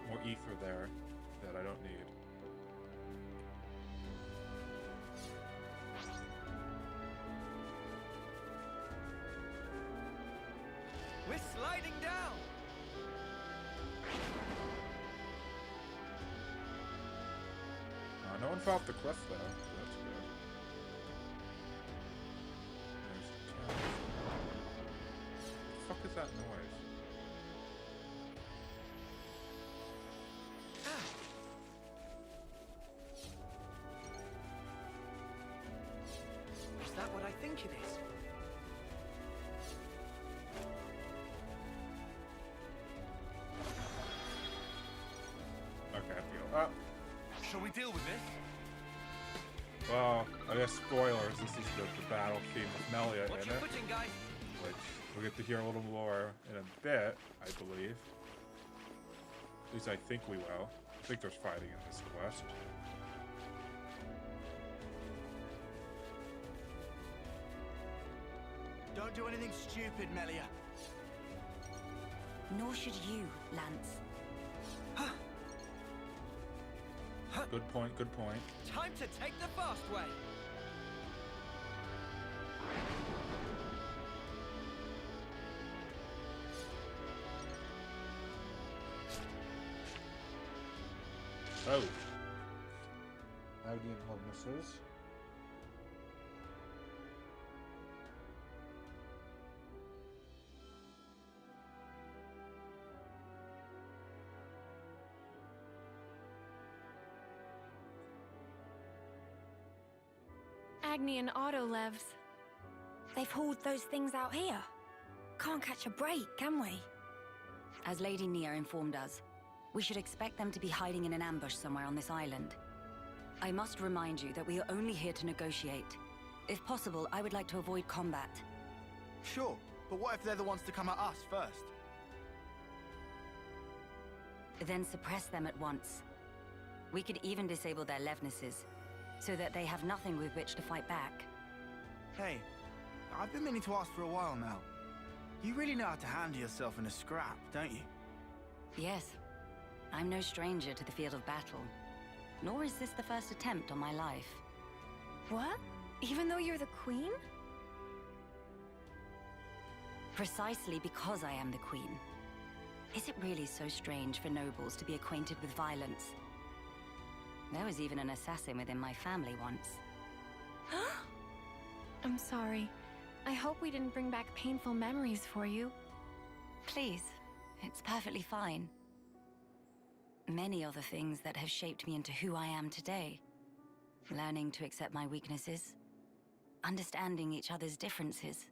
[SPEAKER 1] More ether there that I don't need.
[SPEAKER 2] We're sliding down!
[SPEAKER 1] No one fell off the cliff though, so that's good. There's the fuck is that noise?
[SPEAKER 2] Is that what I think it is?
[SPEAKER 1] Okay, I feel up.
[SPEAKER 14] Shall we deal with this?
[SPEAKER 1] Well, I guess spoilers, this is the battle theme with Melia
[SPEAKER 2] Watch
[SPEAKER 1] in
[SPEAKER 2] your
[SPEAKER 1] it.
[SPEAKER 2] footing, guys.
[SPEAKER 1] Which we'll get to hear a little more in a bit, I believe. At least I think we will. I think there's fighting in this quest.
[SPEAKER 8] Don't do anything stupid, Melia.
[SPEAKER 12] Nor should you, Lance.
[SPEAKER 1] Good point, good point.
[SPEAKER 2] Time to take the fast way.
[SPEAKER 1] Oh. Agni and Agnus.
[SPEAKER 16] Agni and Autolevs.
[SPEAKER 12] They've hauled those things out here. Can't catch a break, can we? As Lady Nia informed us, we should expect them to be hiding in an ambush somewhere on this island. I must remind you that we are only here to negotiate. If possible, I would like to avoid combat.
[SPEAKER 8] Sure, but what if they're the ones to come at us first?
[SPEAKER 12] Then suppress them at once. We could even disable their Levnesses, so that they have nothing with which to fight back.
[SPEAKER 8] Hey, I've been meaning to ask for a while now. You really know how to handle yourself in a scrap, don't you?
[SPEAKER 12] Yes. I'm no stranger to the field of battle. Nor is this the first attempt on my life.
[SPEAKER 16] What? Even though you're the queen?
[SPEAKER 12] Precisely because I am the queen. Is it really so strange for nobles to be acquainted with violence? There was even an assassin within my family once.
[SPEAKER 16] I'm sorry. I hope we didn't bring back painful memories for you.
[SPEAKER 12] Please, it's perfectly fine. Many are the things that have shaped me into who I am today. Learning to accept my weaknesses, understanding each other's differences,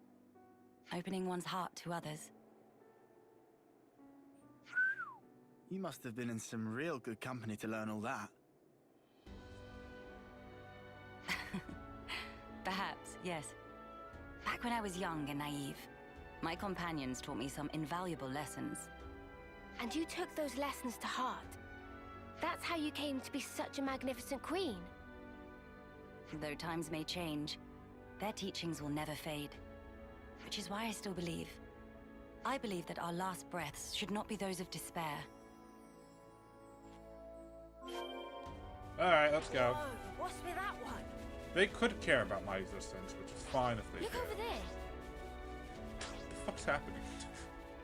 [SPEAKER 12] opening one's heart to others.
[SPEAKER 8] You must have been in some real good company to learn all that.
[SPEAKER 12] Perhaps, yes. Back when I was young and naive, my companions taught me some invaluable lessons.
[SPEAKER 3] And you took those lessons to heart. That's how you came to be such a magnificent queen.
[SPEAKER 12] Though times may change, their teachings will never fade. Which is why I still believe. I believe that our last breaths should not be those of despair.
[SPEAKER 1] Alright, let's go.
[SPEAKER 12] Oh, what's with that one?
[SPEAKER 1] They could care about my existence, which is fine if they
[SPEAKER 3] Look
[SPEAKER 1] do.
[SPEAKER 3] over there.
[SPEAKER 1] What the fuck's happening?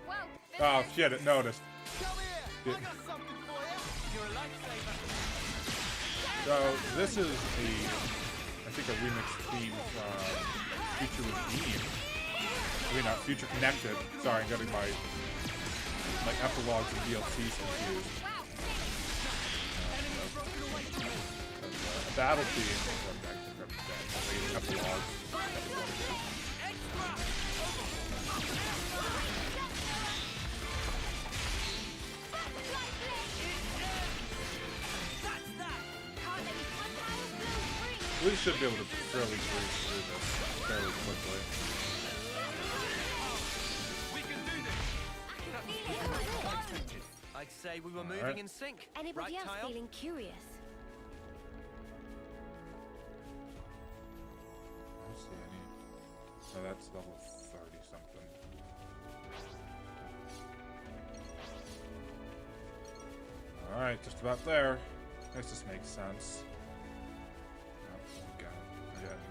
[SPEAKER 4] Whoa,
[SPEAKER 1] Oh shit, it noticed.
[SPEAKER 8] Come here!
[SPEAKER 1] Yeah.
[SPEAKER 8] I got something for you!
[SPEAKER 2] You're a lifesaver.
[SPEAKER 1] So, this is I think a remixed theme from Future Redeemed. I mean, not Future Connected. Sorry, I'm getting my epilogues and DLCs confused. battle theme. Epilogue. We should be able to fairly breeze through this fairly quickly.
[SPEAKER 2] I'd say we were moving in sync.
[SPEAKER 3] Anybody
[SPEAKER 2] right,
[SPEAKER 3] else
[SPEAKER 2] Tile?
[SPEAKER 3] feeling curious?
[SPEAKER 1] I don't see any. So that's level 30 something. Alright, just about there. This just makes sense.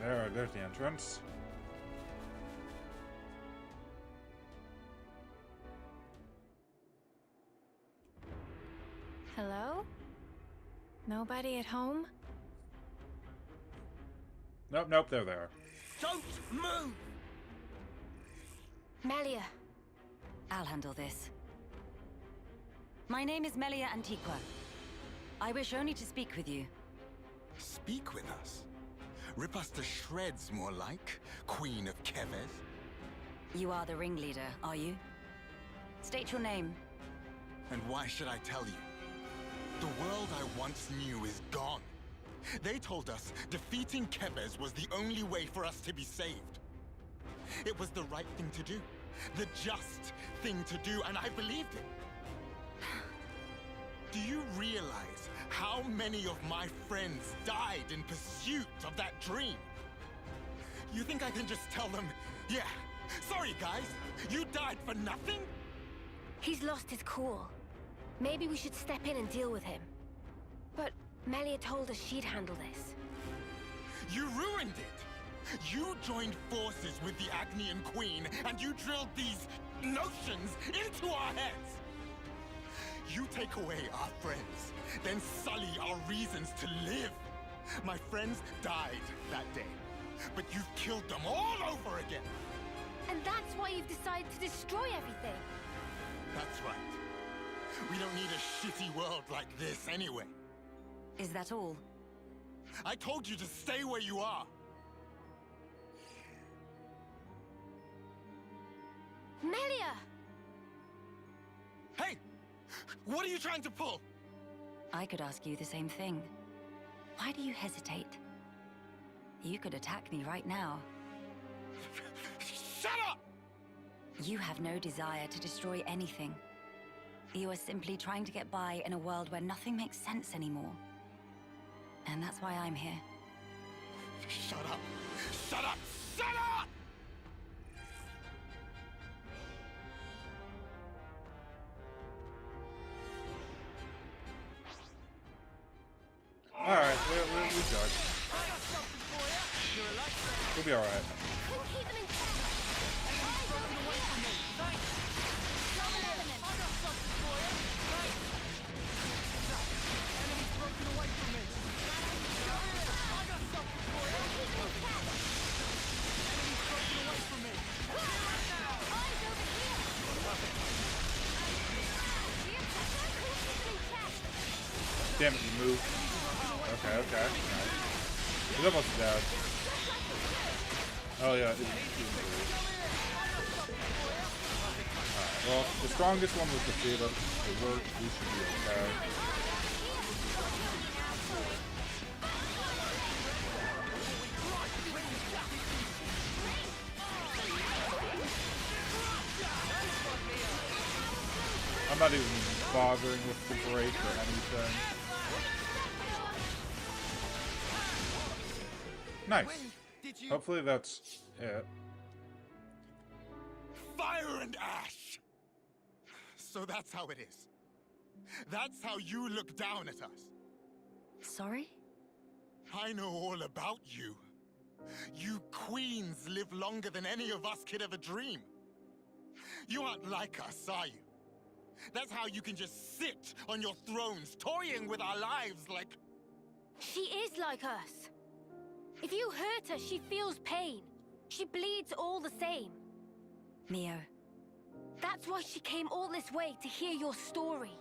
[SPEAKER 1] Yeah, there's the entrance.
[SPEAKER 16] Hello? Nobody at home?
[SPEAKER 1] Nope, they're there.
[SPEAKER 2] Don't move!
[SPEAKER 3] Melia.
[SPEAKER 12] I'll handle this. My name is Melia Antiqua. I wish only to speak with you.
[SPEAKER 9] Speak with us? Rip us to shreds, more like, Queen of Keves.
[SPEAKER 12] You are the ringleader, are you? State your name.
[SPEAKER 9] And why should I tell you? The world I once knew is gone. They told us defeating Keves was the only way for us to be saved. It was the right thing to do. The just thing to do, and I believed it. Do you realize how many of my friends died in pursuit of that dream? You think I can just tell them, yeah, sorry guys, you died for nothing?
[SPEAKER 3] He's lost his cool. Maybe we should step in and deal with him. But Melia told us she'd handle this.
[SPEAKER 9] You ruined it! You joined forces with the Agnian Queen, and you drilled these notions into our heads! You take away our friends, then sully our reasons to live. My friends died that day, but you've killed them all over again!
[SPEAKER 3] And that's why you've decided to destroy everything!
[SPEAKER 9] That's right. We don't need a shitty world like this anyway.
[SPEAKER 12] Is that all?
[SPEAKER 9] I told you to stay where you are!
[SPEAKER 3] Melia!
[SPEAKER 9] Hey! What are you trying to pull?
[SPEAKER 12] I could ask you the same thing. Why do you hesitate? You could attack me right now.
[SPEAKER 9] Shut up!
[SPEAKER 12] You have no desire to destroy anything. You are simply trying to get by in a world where nothing makes sense anymore. And that's why I'm here.
[SPEAKER 9] Shut up! Shut up! Shut up!
[SPEAKER 1] Alright, we're good. We'll be alright. Damn it, you moved. Okay. Nice. He's almost dead. Oh yeah, Alright, well, the strongest one was defeated. It worked, we should be okay. I'm not even bothering with the break or anything. Nice. Hopefully that's it.
[SPEAKER 9] Fire and ash! So that's how it is. That's how you look down at us.
[SPEAKER 12] Sorry?
[SPEAKER 9] I know all about you. You queens live longer than any of us could ever dream. You aren't like us, are you? That's how you can just sit on your thrones, toying with our lives like...
[SPEAKER 3] She is like us. If you hurt her, she feels pain. She bleeds all the same.
[SPEAKER 12] Mio.
[SPEAKER 3] That's why she came all this way to hear your story.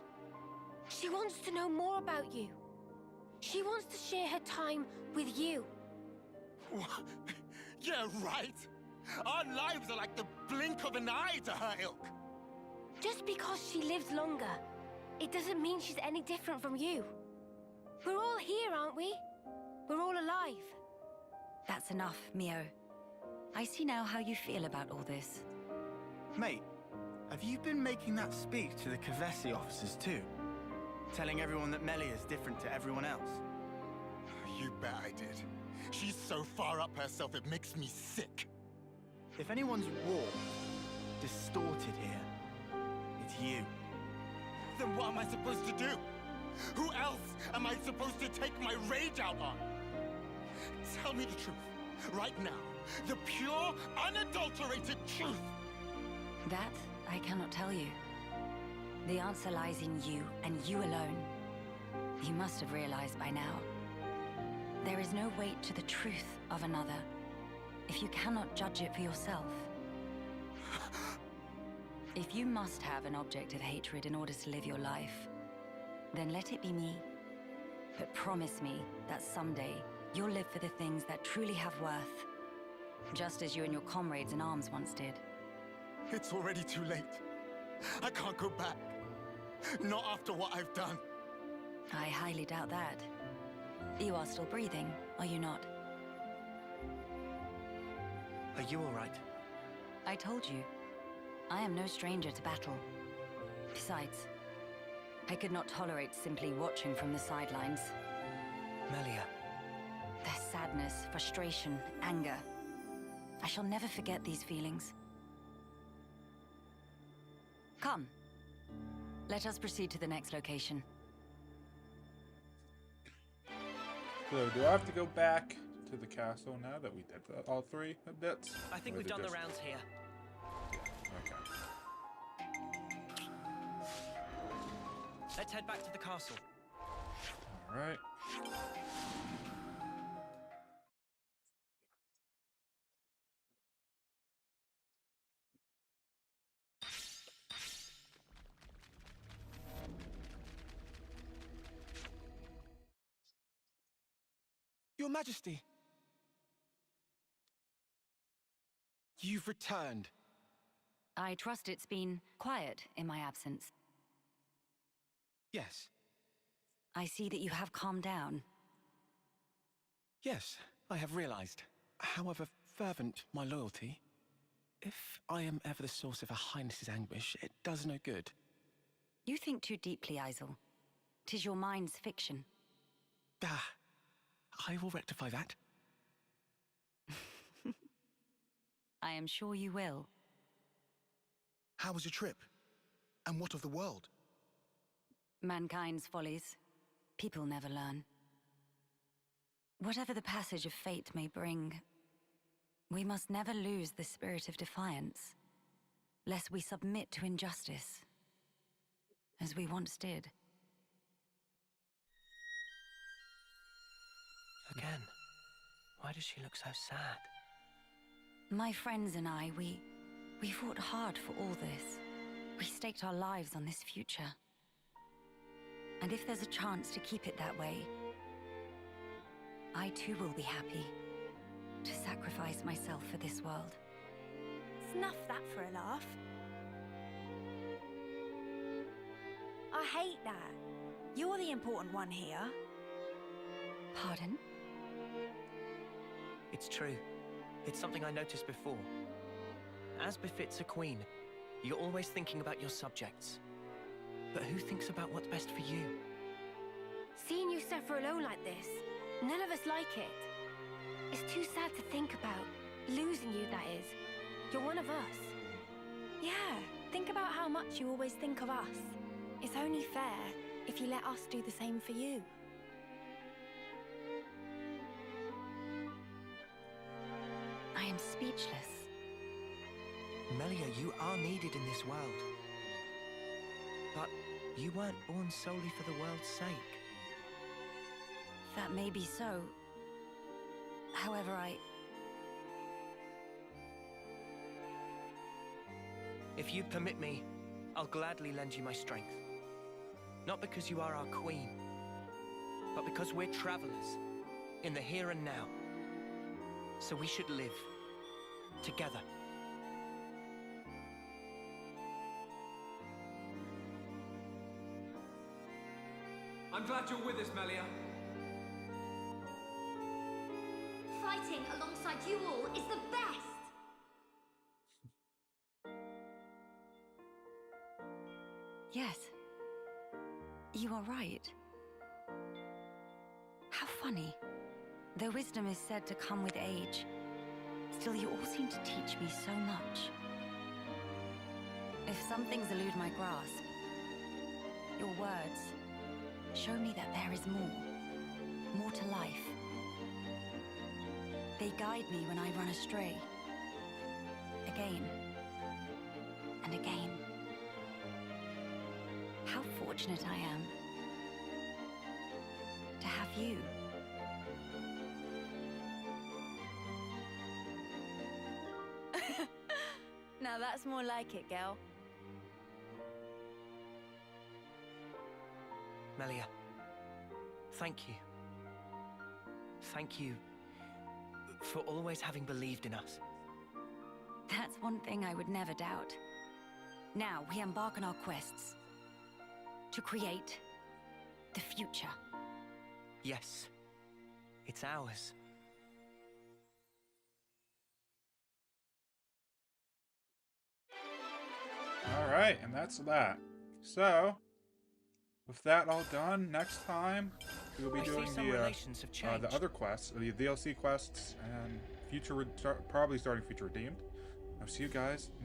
[SPEAKER 3] She wants to know more about you. She wants to share her time with you.
[SPEAKER 9] What? Yeah, right. Our lives are like the blink of an eye to her ilk.
[SPEAKER 3] Just because she lives longer, it doesn't mean she's any different from you. We're all here, aren't we? We're all alive.
[SPEAKER 12] That's enough, Mio. I see now how you feel about all this.
[SPEAKER 8] Mate, have you been making that speech to the Keves officers too? Telling everyone that Melia is different to everyone else?
[SPEAKER 9] You bet I did. She's so far up herself, it makes me sick.
[SPEAKER 8] If anyone's warped, distorted here, it's you.
[SPEAKER 9] Then what am I supposed to do? Who else am I supposed to take my rage out on? Tell me the truth, right now. The pure, unadulterated truth.
[SPEAKER 12] That I cannot tell you. The answer lies in you, and you alone. You must have realized by now. There is no weight to the truth of another, if you cannot judge it for yourself. If you must have an object of hatred in order to live your life, then let it be me. But promise me that someday you'll live for the things that truly have worth, just as you and your comrades in arms once did.
[SPEAKER 9] It's already too late. I can't go back. Not after what I've done.
[SPEAKER 12] I highly doubt that. You are still breathing, are you not?
[SPEAKER 2] Are you all right?
[SPEAKER 12] I told you. I am no stranger to battle. Besides, I could not tolerate simply watching from the sidelines.
[SPEAKER 2] Melia.
[SPEAKER 12] Their sadness, frustration, anger. I shall never forget these feelings. Come. Let us proceed to the next location.
[SPEAKER 1] So, do I have to go back to the castle now that we did all three bits?
[SPEAKER 2] I think we've done the rounds here.
[SPEAKER 1] Okay.
[SPEAKER 2] Let's head back to the castle.
[SPEAKER 1] All right.
[SPEAKER 6] Your Majesty. You've returned.
[SPEAKER 12] I trust it's been quiet in my absence.
[SPEAKER 6] Yes.
[SPEAKER 12] I see that you have calmed down.
[SPEAKER 6] Yes, I have realized. However fervent my loyalty, if I am ever the source of Her Highness's anguish, it does no good.
[SPEAKER 12] You think too deeply, Isel. 'Tis your mind's fiction.
[SPEAKER 6] Ah, I will rectify that.
[SPEAKER 12] I am sure you will.
[SPEAKER 13] How was your trip? And what of the world?
[SPEAKER 12] Mankind's follies. People never learn. Whatever the passage of fate may bring, we must never lose the spirit of defiance, lest we submit to injustice, as we once did.
[SPEAKER 2] Again. Why does she look so sad?
[SPEAKER 12] My friends and I, we fought hard for all this. We staked our lives on this future. And if there's a chance to keep it that way, I too will be happy to sacrifice myself for this world.
[SPEAKER 17] Snuff that for a laugh. I hate that. You're the important one here.
[SPEAKER 12] Pardon?
[SPEAKER 2] It's true. It's something I noticed before. As befits a queen, you're always thinking about your subjects. But who thinks about what's best for you?
[SPEAKER 3] Seeing you suffer alone like this, none of us like it. It's too sad to think about. Losing you, that is. You're one of us.
[SPEAKER 17] Yeah, think about how much you always think of us. It's only fair if you let us do the same for you.
[SPEAKER 12] I am speechless.
[SPEAKER 2] Melia, you are needed in this world. But you weren't born solely for the world's sake.
[SPEAKER 12] That may be so. However,
[SPEAKER 2] If you permit me, I'll gladly lend you my strength. Not because you are our queen, but because we're travelers in the here and now. So we should live together.
[SPEAKER 15] I'm glad you're with us, Melia.
[SPEAKER 18] Fighting alongside you all is the best!
[SPEAKER 12] Yes. You are right. How funny. Though wisdom is said to come with age, still you all seem to teach me so much. If some things elude my grasp, your words show me that there is more to life. They guide me when I run astray. Again and again. How fortunate I am to have you.
[SPEAKER 16] Now that's more like it, girl.
[SPEAKER 2] Melia, thank you. Thank you for always having believed in us.
[SPEAKER 12] That's one thing I would never doubt. Now we embark on our quests to create the future.
[SPEAKER 2] Yes, it's ours.
[SPEAKER 1] Alright, and that's that. So, with that all done, next time we will be doing the other quests, the DLC quests, and probably starting Future Redeemed. I'll see you guys next